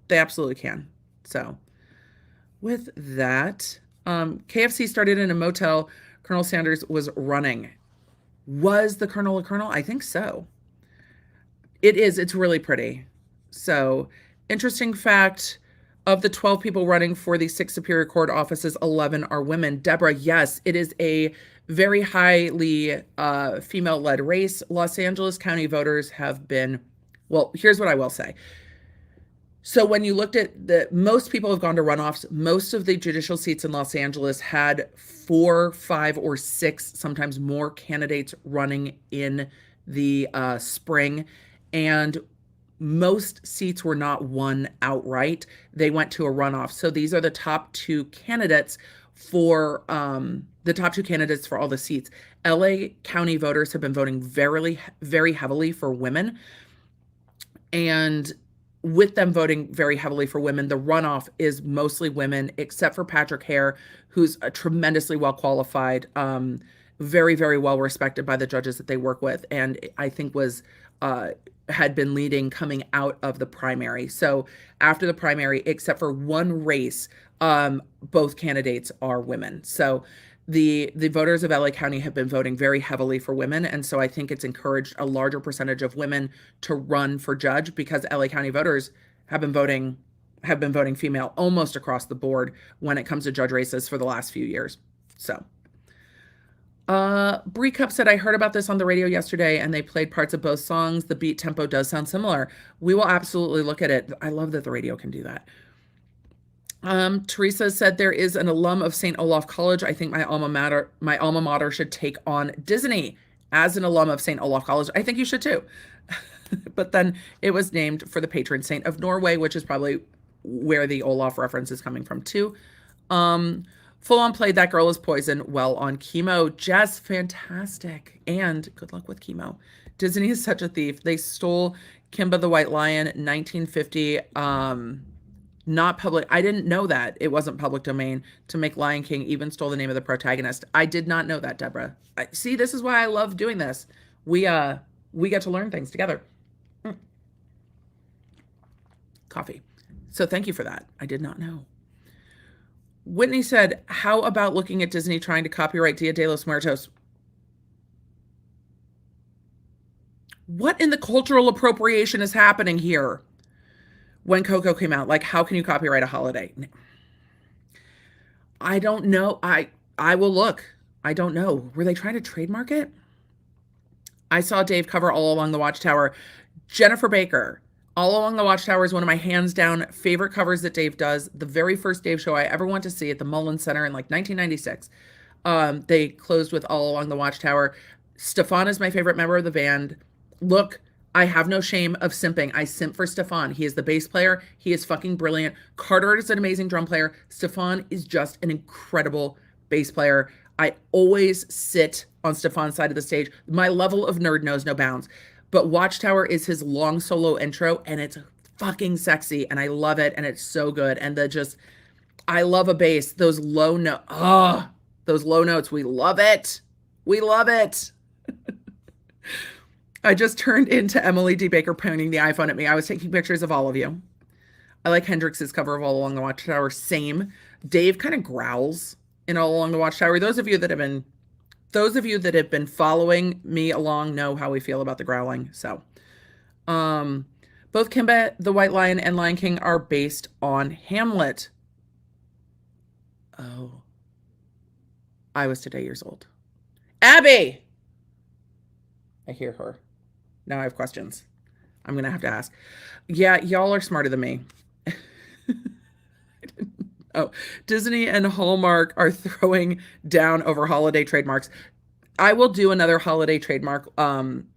They absolutely can. So with that, KFC started in a motel. Colonel Sanders was running. Was the Colonel a Colonel? I think so. It is. It's really pretty. So, interesting fact, of the 12 people running for the 6 Superior Court offices, 11 are women. Deborah, yes, it is a very highly female-led race. Los Angeles County voters have been, well, here's what I will say. So when you looked at most people have gone to runoffs. Most of the judicial seats in Los Angeles had 4, 5, or 6, sometimes more candidates running in the spring. And most seats were not won outright. They went to a runoff. So these are the top 2 candidates for all the seats. LA County voters have been voting very, very heavily for women. And with them voting very heavily for women, the runoff is mostly women, except for Patrick Hare, who's a tremendously well qualified, very, very well respected by the judges that they work with, and I think had been leading coming out of the primary. So after the primary, except for one race, both candidates are women. So the voters of LA County have been voting very heavily for women. And so I think it's encouraged a larger percentage of women to run for judge because LA County voters have been voting female almost across the board when it comes to judge races for the last few years. So Brie Cup said, I heard about this on the radio yesterday and they played parts of both songs. The beat tempo does sound similar. We will absolutely look at it. I love that the radio can do that. Teresa said there is an alum of St. Olaf College. I think my alma mater should take on Disney as an alum of St. Olaf College. I think you should too. But then it was named for the patron saint of Norway, which is probably where the Olaf reference is coming from too. Full on played That Girl Is Poison well on chemo. Jess, fantastic. And good luck with chemo. Disney is such a thief. They stole Kimba the White Lion, 1950. Not public. I didn't know that it wasn't public domain to make Lion King, even stole the name of the protagonist. I did not know that, Deborah. See, this is why I love doing this. We get to learn things together. Coffee. So thank you for that. I did not know. Whitney said, how about looking at Disney trying to copyright Dia de los Muertos? What in the cultural appropriation is happening here? When Coco came out, like, how can you copyright a holiday? I don't know. I will look. I don't know. Were they trying to trademark it? I saw Dave cover All Along the Watchtower. Jennifer Baker, All Along the Watchtower is one of my hands down favorite covers that Dave does. The very first Dave show I ever went to see at the Mullins Center in like 1996. They closed with All Along the Watchtower. Stefan is my favorite member of the band. Look, I have no shame of simping. I simp for Stefan. He is the bass player. He is fucking brilliant. Carter is an amazing drum player. Stefan is just an incredible bass player. I always sit on Stefan's side of the stage. My level of nerd knows no bounds. But Watchtower is his long solo intro, and it's fucking sexy, and I love it, and it's so good. And I love a bass. Those low notes. We love it. We love it. I just turned into Emily D. Baker pointing the iPhone at me. I was taking pictures of all of you. I like Hendrix's cover of All Along the Watchtower. Same. Dave kind of growls in All Along the Watchtower. Those of you that have been following me along know how we feel about the growling. So, both Kimba the White Lion and Lion King are based on Hamlet. Oh, I was today years old. Abby! I hear her. Now I have questions. I'm going to have to ask. Yeah, y'all are smarter than me. Oh, Disney and Hallmark are throwing down over holiday trademarks. I will do another holiday trademark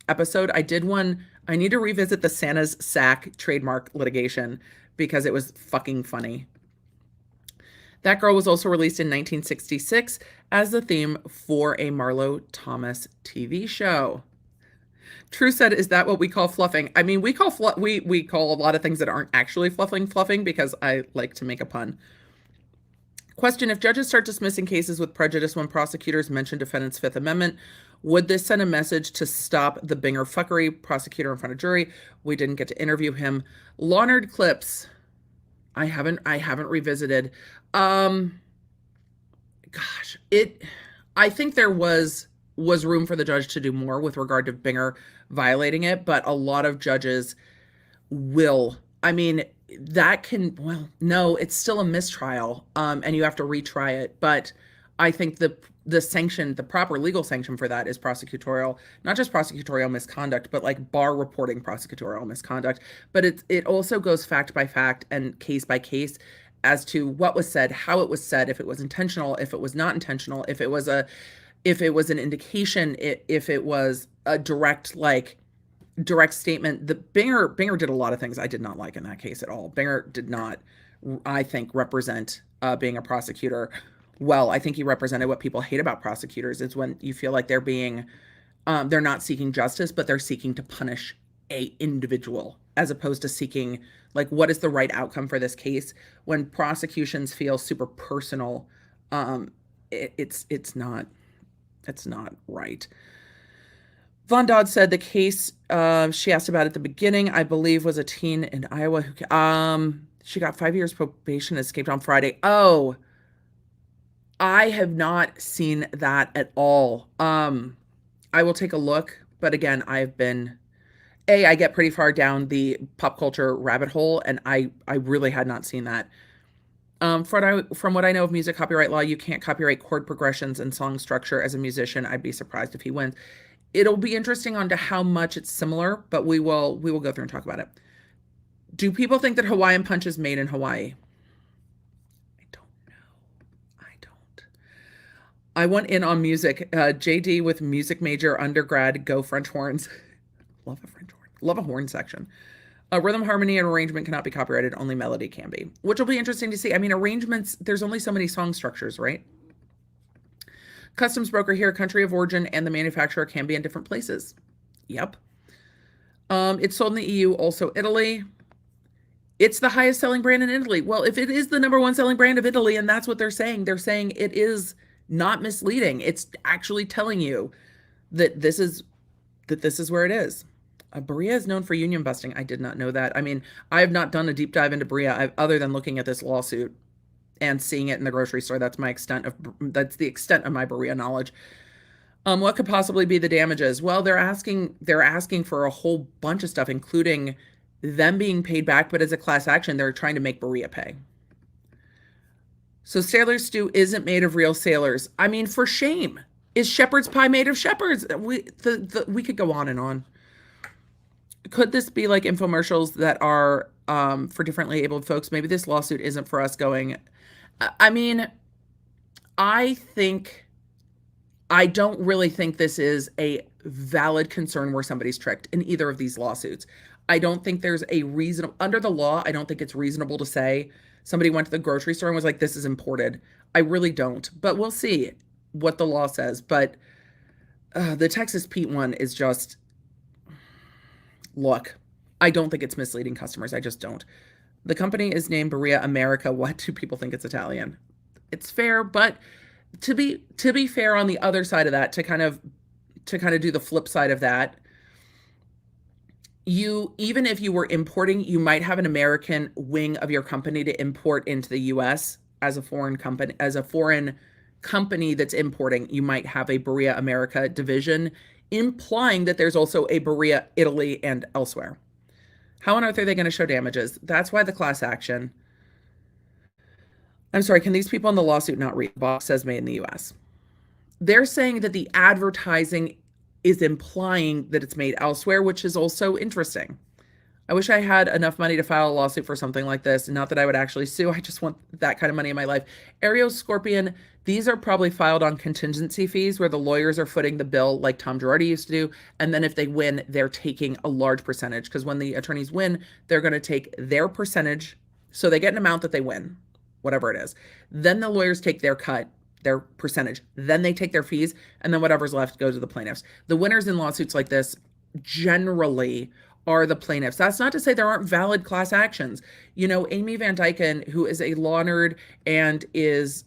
episode. I did one. I need to revisit the Santa's sack trademark litigation because it was fucking funny. That Girl was also released in 1966 as the theme for a Marlo Thomas TV show. True said, is that what we call fluffing? I mean, we call we call a lot of things that aren't actually fluffing because I like to make a pun. Question: if judges start dismissing cases with prejudice when prosecutors mention defendant's Fifth Amendment, would this send a message to stop the Binger fuckery? Prosecutor in front of jury. We didn't get to interview him. Lawnard clips. I haven't revisited. Gosh, I think there was room for the judge to do more with regard to Binger violating it, but a lot of judges will. I mean, no, it's still a mistrial, and you have to retry it. But I think the sanction, the proper legal sanction for that is prosecutorial, not just prosecutorial misconduct, but like bar reporting prosecutorial misconduct. But it also goes fact by fact and case by case as to what was said, how it was said, if it was intentional, if it was not intentional, if it was an indication, if it was a direct statement. The Binger did a lot of things I did not like in that case at all. Binger did not, I think, represent being a prosecutor well. I think he represented what people hate about prosecutors is when you feel like they're not seeking justice, but they're seeking to punish a individual as opposed to seeking like what is the right outcome for this case. When prosecutions feel super personal, it's not right. Von Dodd said the case she asked about at the beginning, I believe, was a teen in Iowa who she got 5 years probation and escaped on Friday. Oh, I have not seen that at all. I will take a look, but again, I get pretty far down the pop culture rabbit hole, and I really had not seen that. From what I know of music copyright law, you can't copyright chord progressions and song structure as a musician. I'd be surprised if he wins. It'll be interesting on to how much it's similar, but we will go through and talk about it. Do people think that Hawaiian Punch is made in Hawaii? I don't know. I don't. I went in on music. JD with music major, undergrad, go French horns. Love a French horn. Love a horn section. Rhythm, harmony, and arrangement cannot be copyrighted. Only melody can be, which will be interesting to see. I mean, arrangements, there's only so many song structures, right? Customs broker here, country of origin and the manufacturer can be in different places. Yep. It's sold in the EU, also Italy. It's the highest selling brand in Italy. Well, if it is the number one selling brand of Italy, and that's what they're saying it is not misleading. It's actually telling you that this is where it is. Barilla is known for union busting. I did not know that. I mean, I have not done a deep dive into Barilla other than looking at this lawsuit and seeing it in the grocery store. That's the extent of my Barilla knowledge. What could possibly be the damages? Well, they're asking for a whole bunch of stuff, including them being paid back, but as a class action, they're trying to make Barilla pay. So sailor stew isn't made of real sailors. I mean, for shame. Is shepherd's pie made of shepherds? We could go on and on. Could this be like infomercials that are for differently abled folks? Maybe this lawsuit isn't for us going. I mean, I don't really think this is a valid concern where somebody's tricked in either of these lawsuits. I don't think there's under the law, I don't think it's reasonable to say somebody went to the grocery store and was like, this is imported. I really don't, but we'll see what the law says. But the Texas Pete one is just, look, I don't think it's misleading customers. I just don't. The company is named Barilla America. What do people think it's Italian? It's fair, but to be fair on the other side of that, to kind of do the flip side of that, even if you were importing, you might have an American wing of your company to import into the US as a foreign company, that's importing. You might have a Barilla America division, implying that there's also a Barilla Italy and elsewhere. How on earth are they going to show damages? That's why the class action. I'm sorry, can these people in the lawsuit not read? Box says made in the US. They're saying that the advertising is implying that it's made elsewhere, which is also interesting. I wish I had enough money to file a lawsuit for something like this. Not that I would actually sue. I just want that kind of money in my life. Ariel Scorpion, these are probably filed on contingency fees where the lawyers are footing the bill like Tom Girardi used to do. And then if they win, they're taking a large percentage because when the attorneys win, they're going to take their percentage. So they get an amount that they win, whatever it is. Then the lawyers take their cut, their percentage. Then they take their fees. And then whatever's left goes to the plaintiffs. The winners in lawsuits like this generally are the plaintiffs. That's not to say there aren't valid class actions. You know, Amy Van Dyken, who is a law nerd and is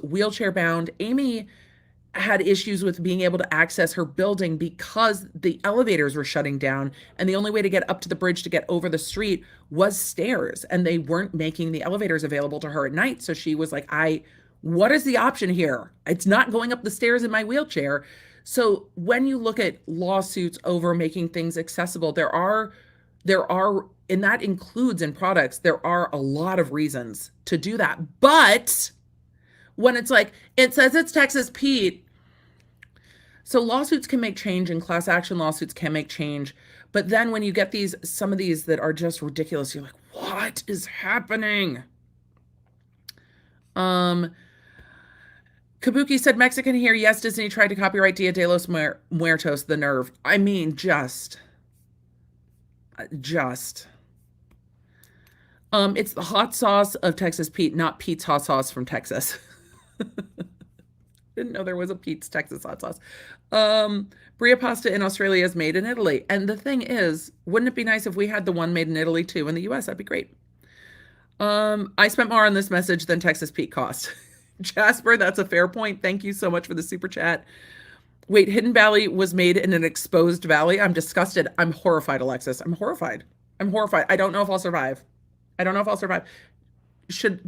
wheelchair bound. Amy had issues with being able to access her building because the elevators were shutting down and the only way to get up to the bridge to get over the street was stairs, and they weren't making the elevators available to her at night. So she was like, what is the option here? It's not going up the stairs in my wheelchair. So when you look at lawsuits over making things accessible, there are, and that includes in products, there are a lot of reasons to do that. But when it's like, it says it's Texas Pete. So lawsuits can make change and class action lawsuits can make change. But then when you get some of these that are just ridiculous, you're like, what is happening? Kabuki said, Mexican here. Yes, Disney tried to copyright Dia de los Muertos, the nerve. I mean, just. It's the hot sauce of Texas Pete, not Pete's hot sauce from Texas. Didn't know there was a Pete's Texas hot sauce. Bria pasta in Australia is made in Italy. And the thing is, wouldn't it be nice if we had the one made in Italy too in the US? That'd be great. I spent more on this message than Texas Pete cost. Jasper, that's a fair point. Thank you so much for the super chat. Wait, Hidden Valley was made in an exposed valley? I'm disgusted. I'm horrified, Alexis. I'm horrified. I don't know if I'll survive. Do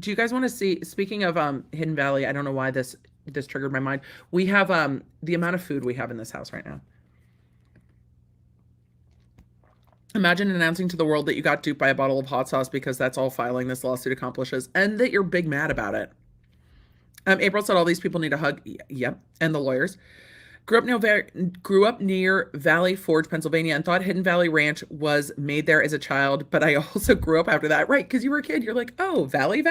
you guys want to see, speaking of Hidden Valley, I don't know why this triggered my mind. We have the amount of food we have in this house right now. Imagine announcing to the world that you got duped by a bottle of hot sauce because that's all filing this lawsuit accomplishes, and that you're big mad about it. April said all these people need a hug. Yep. And the lawyers. Grew up near Valley Forge, Pennsylvania, and thought Hidden Valley Ranch was made there as a child, but I also grew up after that. Right, because you were a kid. You're like, oh, Valley.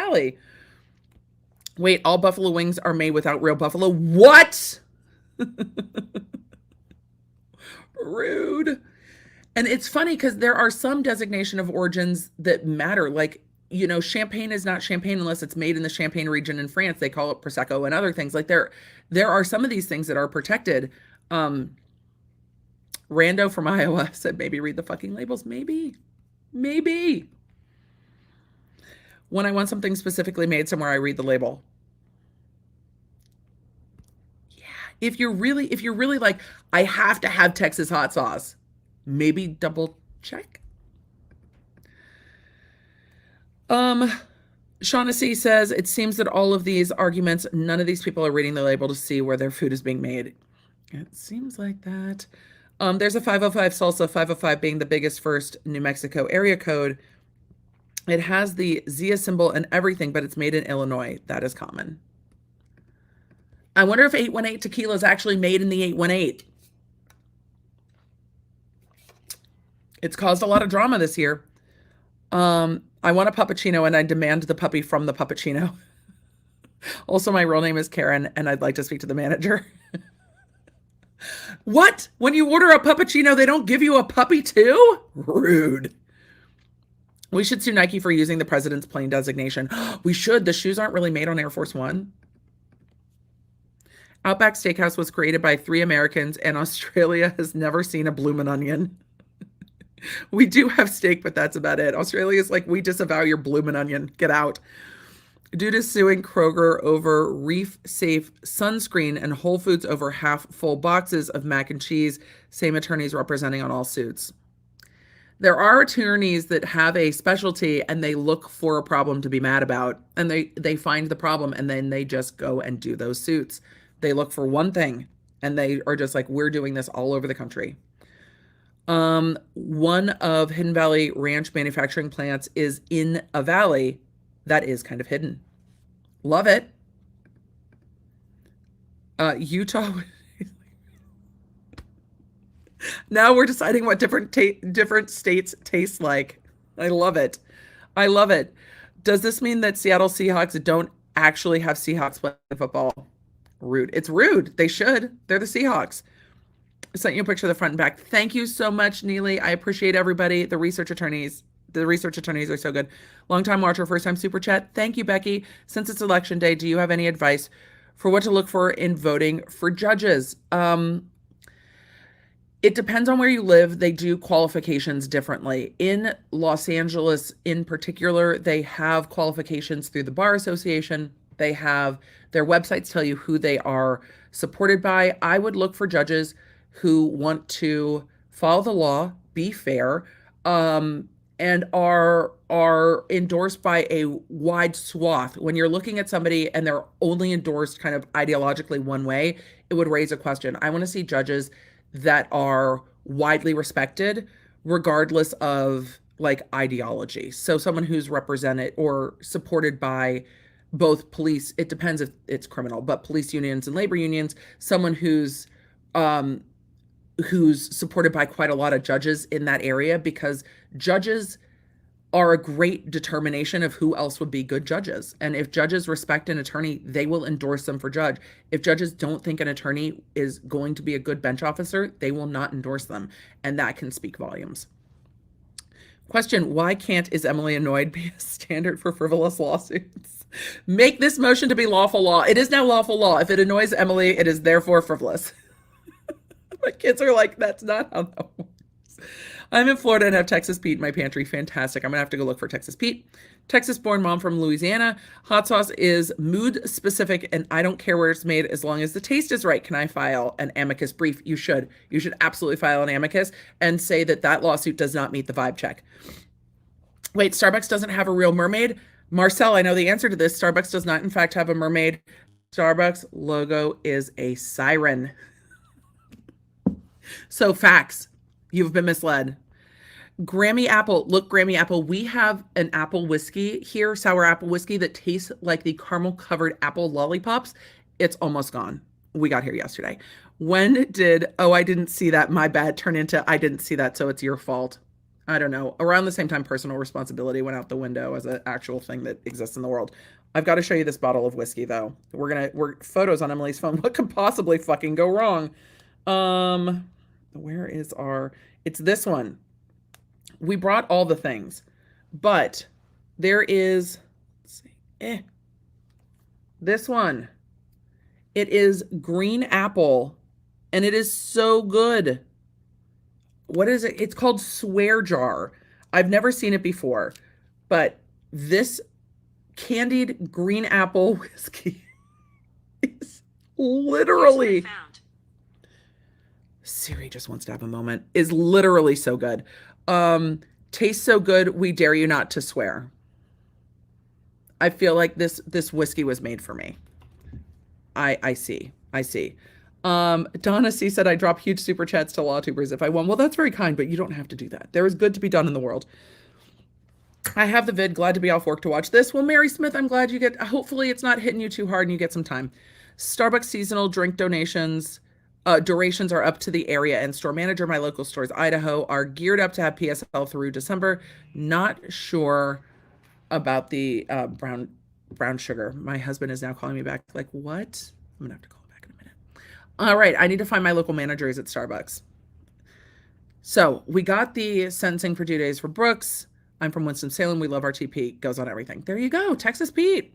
Wait, all buffalo wings are made without real buffalo. What? Rude. And it's funny because there are some designation of origins that matter. Like, you know, champagne is not champagne unless it's made in the Champagne region in France. They call it Prosecco and other things. Like there are some of these things that are protected. Rando from Iowa said, maybe read the fucking labels. Maybe. When I want something specifically made somewhere, I read the label. Yeah. If you're really like, I have to have Texas hot sauce, maybe double check. Shaughnessy says, it seems that all of these arguments, none of these people are reading the label to see where their food is being made. It seems like that. There's a 505 salsa, 505 being the biggest first New Mexico area code. It has the Zia symbol and everything, but it's made in Illinois. That is common. I wonder if 818 tequila is actually made in the 818. It's caused a lot of drama this year. I want a puppuccino and I demand the puppy from the puppuccino. Also, my real name is Karen and I'd like to speak to the manager. What? When you order a puppuccino, they don't give you a puppy too? Rude. We should sue Nike for using the president's plane designation. We should. The shoes aren't really made on Air Force One. Outback Steakhouse was created by 3 Americans and Australia has never seen a bloomin' onion. We do have steak, but that's about it. Australia's like, we disavow your bloomin' onion. Get out. Due to suing Kroger over Reef Safe sunscreen and Whole Foods over half full boxes of mac and cheese, same attorneys representing on all suits. There are attorneys that have a specialty and they look for a problem to be mad about, and they find the problem and then they just go and do those suits. They look for one thing and they are just like, we're doing this all over the country. One of Hidden Valley Ranch manufacturing plants is in a valley that is kind of hidden. Love it. Utah. Now we're deciding what different states taste like. I love it. I love it. Does this mean that Seattle Seahawks don't actually have Seahawks play football? Rude. It's rude. They should. They're the Seahawks. I sent you a picture of the front and back. Thank you so much, Neely. I appreciate everybody. The research attorneys are so good. Long-time watcher, first-time super chat. Thank you, Becky. Since it's election day, do you have any advice for what to look for in voting for judges? It depends on where you live. They do qualifications differently. In Los Angeles, in particular, they have qualifications through the Bar Association. They have their websites tell you who they are supported by. I would look for judges who want to follow the law, be fair, and are endorsed by a wide swath. When you're looking at somebody and they're only endorsed kind of ideologically one way, it would raise a question. I want to see judges that are widely respected regardless of like ideology. So someone who's represented or supported by both police, it depends if it's criminal, but police unions and labor unions, someone who's supported by quite a lot of judges in that area, because judges are a great determination of who else would be good judges. And if judges respect an attorney, they will endorse them for judge. If judges don't think an attorney is going to be a good bench officer, they will not endorse them. And that can speak volumes. Question, why can't "is Emily annoyed" be a standard for frivolous lawsuits? Make this motion to be lawful law. It is now lawful law. If it annoys Emily, it is therefore frivolous. My kids are like, that's not how that works. I'm in Florida and have Texas Pete in my pantry. Fantastic. I'm going to have to go look for Texas Pete. Texas-born mom from Louisiana. Hot sauce is mood specific, and I don't care where it's made as long as the taste is right. Can I file an amicus brief? You should. You should absolutely file an amicus and say that that lawsuit does not meet the vibe check. Wait, Starbucks doesn't have a real mermaid? Marcel, I know the answer to this. Starbucks does not, in fact, have a mermaid. Starbucks logo is a siren. So facts. You've been misled. Grammy Apple. Look, Grammy Apple, we have an apple whiskey here, sour apple whiskey, that tastes like the caramel-covered apple lollipops. It's almost gone. We got here yesterday. When did, oh, I didn't see that, my bad, turn into, I didn't see that, so it's your fault? I don't know. Around the same time, personal responsibility went out the window as an actual thing that exists in the world. I've got to show you this bottle of whiskey, though. We're photos on Emily's phone. What could possibly fucking go wrong? Where is our, it's this one. We brought all the things, but there is, let's see, this one. It is green apple, and it is so good. What is it? It's called Swear Jar. I've never seen it before, but this candied green apple whiskey is literally, Siri just wants to have a moment, is literally so good. Tastes so good, we dare you not to swear. I feel like this whiskey was made for me. I see. Donna C said, I drop huge super chats to law tubers if I won. Well, that's very kind, but you don't have to do that. There is good to be done in the world. I have the vid, glad to be off work to watch this. Well, Mary Smith, I'm glad you get, hopefully it's not hitting you too hard and you get some time. Starbucks seasonal drink donations, durations are up to the area, and store manager, my local stores, Idaho, are geared up to have PSL through December. Not sure about the brown sugar. My husband is now calling me back like, what? I'm gonna have to call him back in a minute. All right, I need to find my local managers at Starbucks. So we got the sentencing for 2 days for Brooks. I'm from Winston-Salem. We love our TP. Goes on everything. There you go, Texas Pete.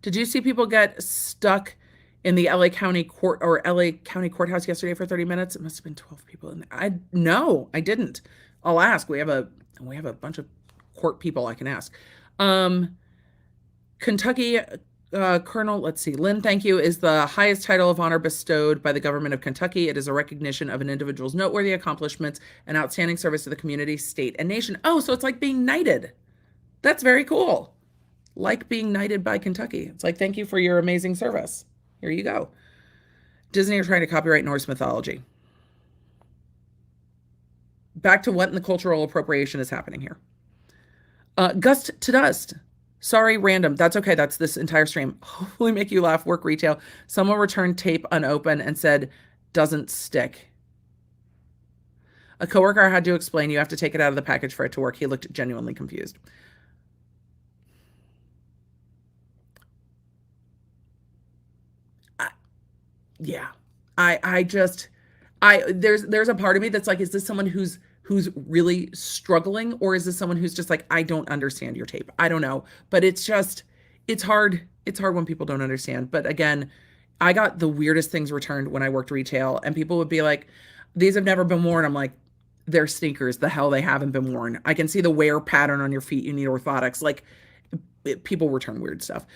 Did you see people get stuck in the LA County Court or LA County Courthouse yesterday for 30 minutes? It must have been 12 people in there. No, I didn't. I'll ask. We have a bunch of court people I can ask. Kentucky Colonel, let's see, Lynn, thank you, is the highest title of honor bestowed by the government of Kentucky. It is a recognition of an individual's noteworthy accomplishments and outstanding service to the community, state, and nation. Oh, so it's like being knighted. That's very cool. Like being knighted by Kentucky. It's like, thank you for your amazing service. Here you go. Disney are trying to copyright Norse mythology. Back to what in the cultural appropriation is happening here. Gust to dust. Sorry, random. That's okay. That's this entire stream. Hopefully make you laugh. Work retail. Someone returned tape unopened and said, doesn't stick. A coworker had to explain you have to take it out of the package for it to work. He looked genuinely confused. Yeah. I just there's a part of me that's like, is this someone who's really struggling, or is this someone who's just like, I don't understand your tape? I don't know. But it's hard. It's hard when people don't understand. But again, I got the weirdest things returned when I worked retail, and people would be like, these have never been worn. I'm like, they're sneakers. The hell they haven't been worn. I can see the wear pattern on your feet. You need orthotics. Like, people return weird stuff.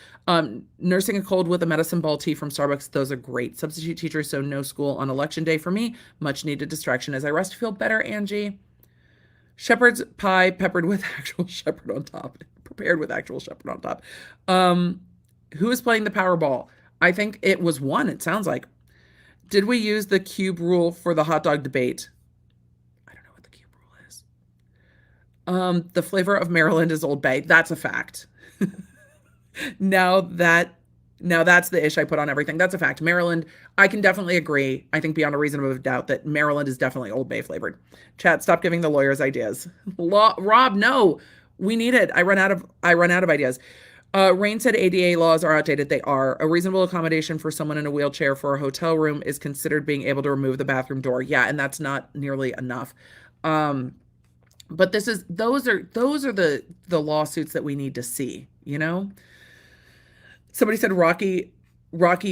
Nursing a cold with a medicine ball tea from Starbucks. Those are great. Substitute teacher, so no school on election day for me. Much needed distraction as I rest to feel better, Angie. Shepherd's pie peppered with actual shepherd on top. Prepared with actual shepherd on top. Who is playing the Powerball? I think it was one, it sounds like. Did we use the cube rule for the hot dog debate? I don't know what the cube rule is. The flavor of Maryland is Old Bay. That's a fact. Now that's the ish I put on everything. That's a fact. Maryland, I can definitely agree. I think beyond a reasonable doubt that Maryland is definitely Old Bay flavored. Chat, stop giving the lawyers ideas. Rob, no, we need it. I run out of ideas. Rain said ADA laws are outdated. They are. A reasonable accommodation for someone in a wheelchair for a hotel room is considered being able to remove the bathroom door. Yeah, and that's not nearly enough. But those are the lawsuits that we need to see, you know? Somebody said Rocky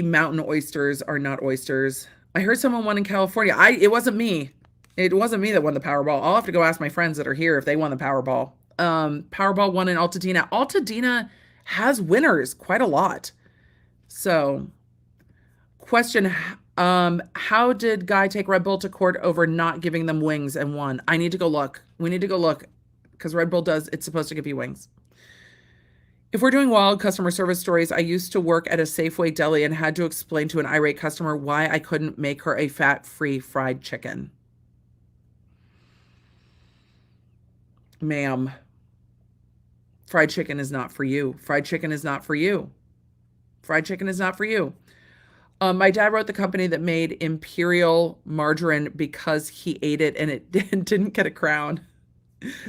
Mountain oysters are not oysters. I heard someone won in California. It wasn't me. It wasn't me that won the Powerball. I'll have to go ask my friends that are here if they won the Powerball. Powerball won in Altadena. Altadena has winners quite a lot. So, question, how did Guy take Red Bull to court over not giving them wings and won? I need to go look. We need to go look, because Red Bull it's supposed to give you wings. If we're doing wild customer service stories, I used to work at a Safeway deli and had to explain to an irate customer why I couldn't make her a fat-free fried chicken. Ma'am, fried chicken is not for you. Fried chicken is not for you. Fried chicken is not for you. My dad wrote the company that made Imperial margarine because he ate it and it didn't get a crown.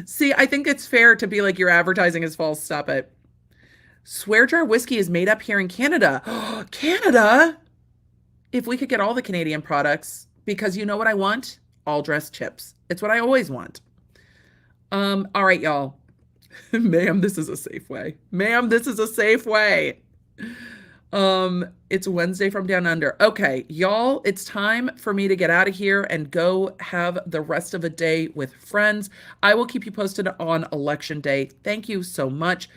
See, I think it's fair to be like, your advertising is false. Stop it. Swear jar whiskey is made up here in Canada. Canada? If we could get all the Canadian products, because you know what I want? All dressed chips. It's what I always want. All right, y'all. Ma'am, this is a Safeway. Ma'am, this is a Safeway. It's Wednesday from Down Under. Okay, y'all, it's time for me to get out of here and go have the rest of a day with friends. I will keep you posted on election day. Thank you so much.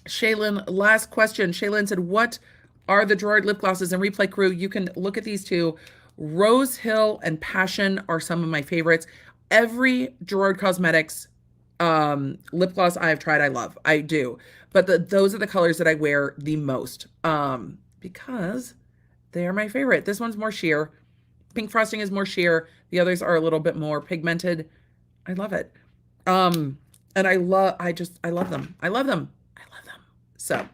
Shaylin, last question. Shaylin said, what are the Gerard lip glosses and replay crew? You can look at these two. Rose Hill and Passion are some of my favorites. Every Gerard Cosmetics lip gloss I have tried, I love. I do. But those are the colors that I wear the most because they are my favorite. This one's more sheer. Pink frosting is more sheer. The others are a little bit more pigmented. I love it. And I love them. I love them. So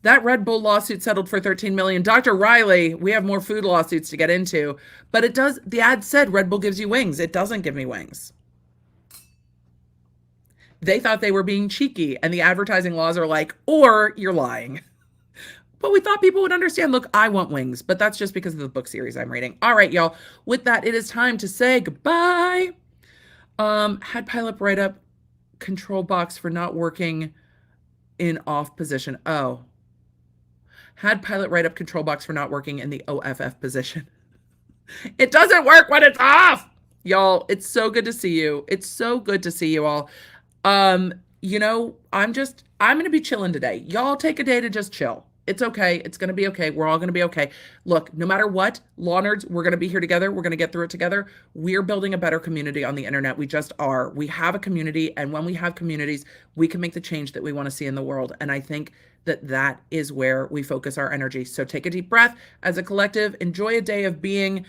that Red Bull lawsuit settled for $13 million. Dr. Riley, we have more food lawsuits to get into, but the ad said Red Bull gives you wings. It doesn't give me wings. They thought they were being cheeky, and the advertising laws are like, or you're lying. But we thought people would understand. Look, I want wings, but that's just because of the book series I'm reading. All right, y'all. With that, it is time to say goodbye. Had Pilot write up control box for not working in off position. Oh. Had Pilot write up control box for not working in the OFF position. It doesn't work when it's off. Y'all, it's so good to see you. It's so good to see you all. You know, I'm going to be chilling today. Y'all take a day to just chill. It's okay. It's going to be okay. We're all going to be okay. Look, no matter what, Law Nerds, we're going to be here together. We're going to get through it together. We're building a better community on the internet. We just are. We have a community, and when we have communities, we can make the change that we want to see in the world. And I think that is where we focus our energy. So take a deep breath as a collective. Enjoy a day of being.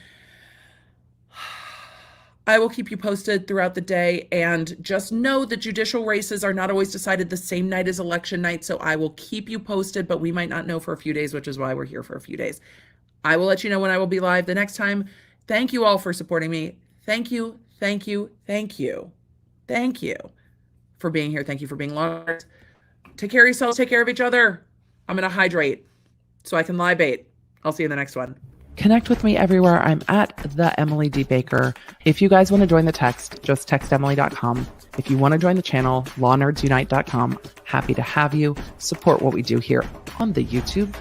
I will keep you posted throughout the day, and just know that judicial races are not always decided the same night as election night, so I will keep you posted, but we might not know for a few days, which is why we're here for a few days. I will let you know when I will be live the next time. Thank you all for supporting me. Thank you, thank you, thank you. Thank you for being here. Thank you for being long. Take care of yourselves. Take care of each other. I'm going to hydrate so I can libate. I'll see you in the next one. Connect with me everywhere. I'm at the Emily D. Baker. If you guys want to join the text, just text Emily.com. If you want to join the channel, lawnerdsunite.com. Happy to have you. Support what we do here on the YouTube.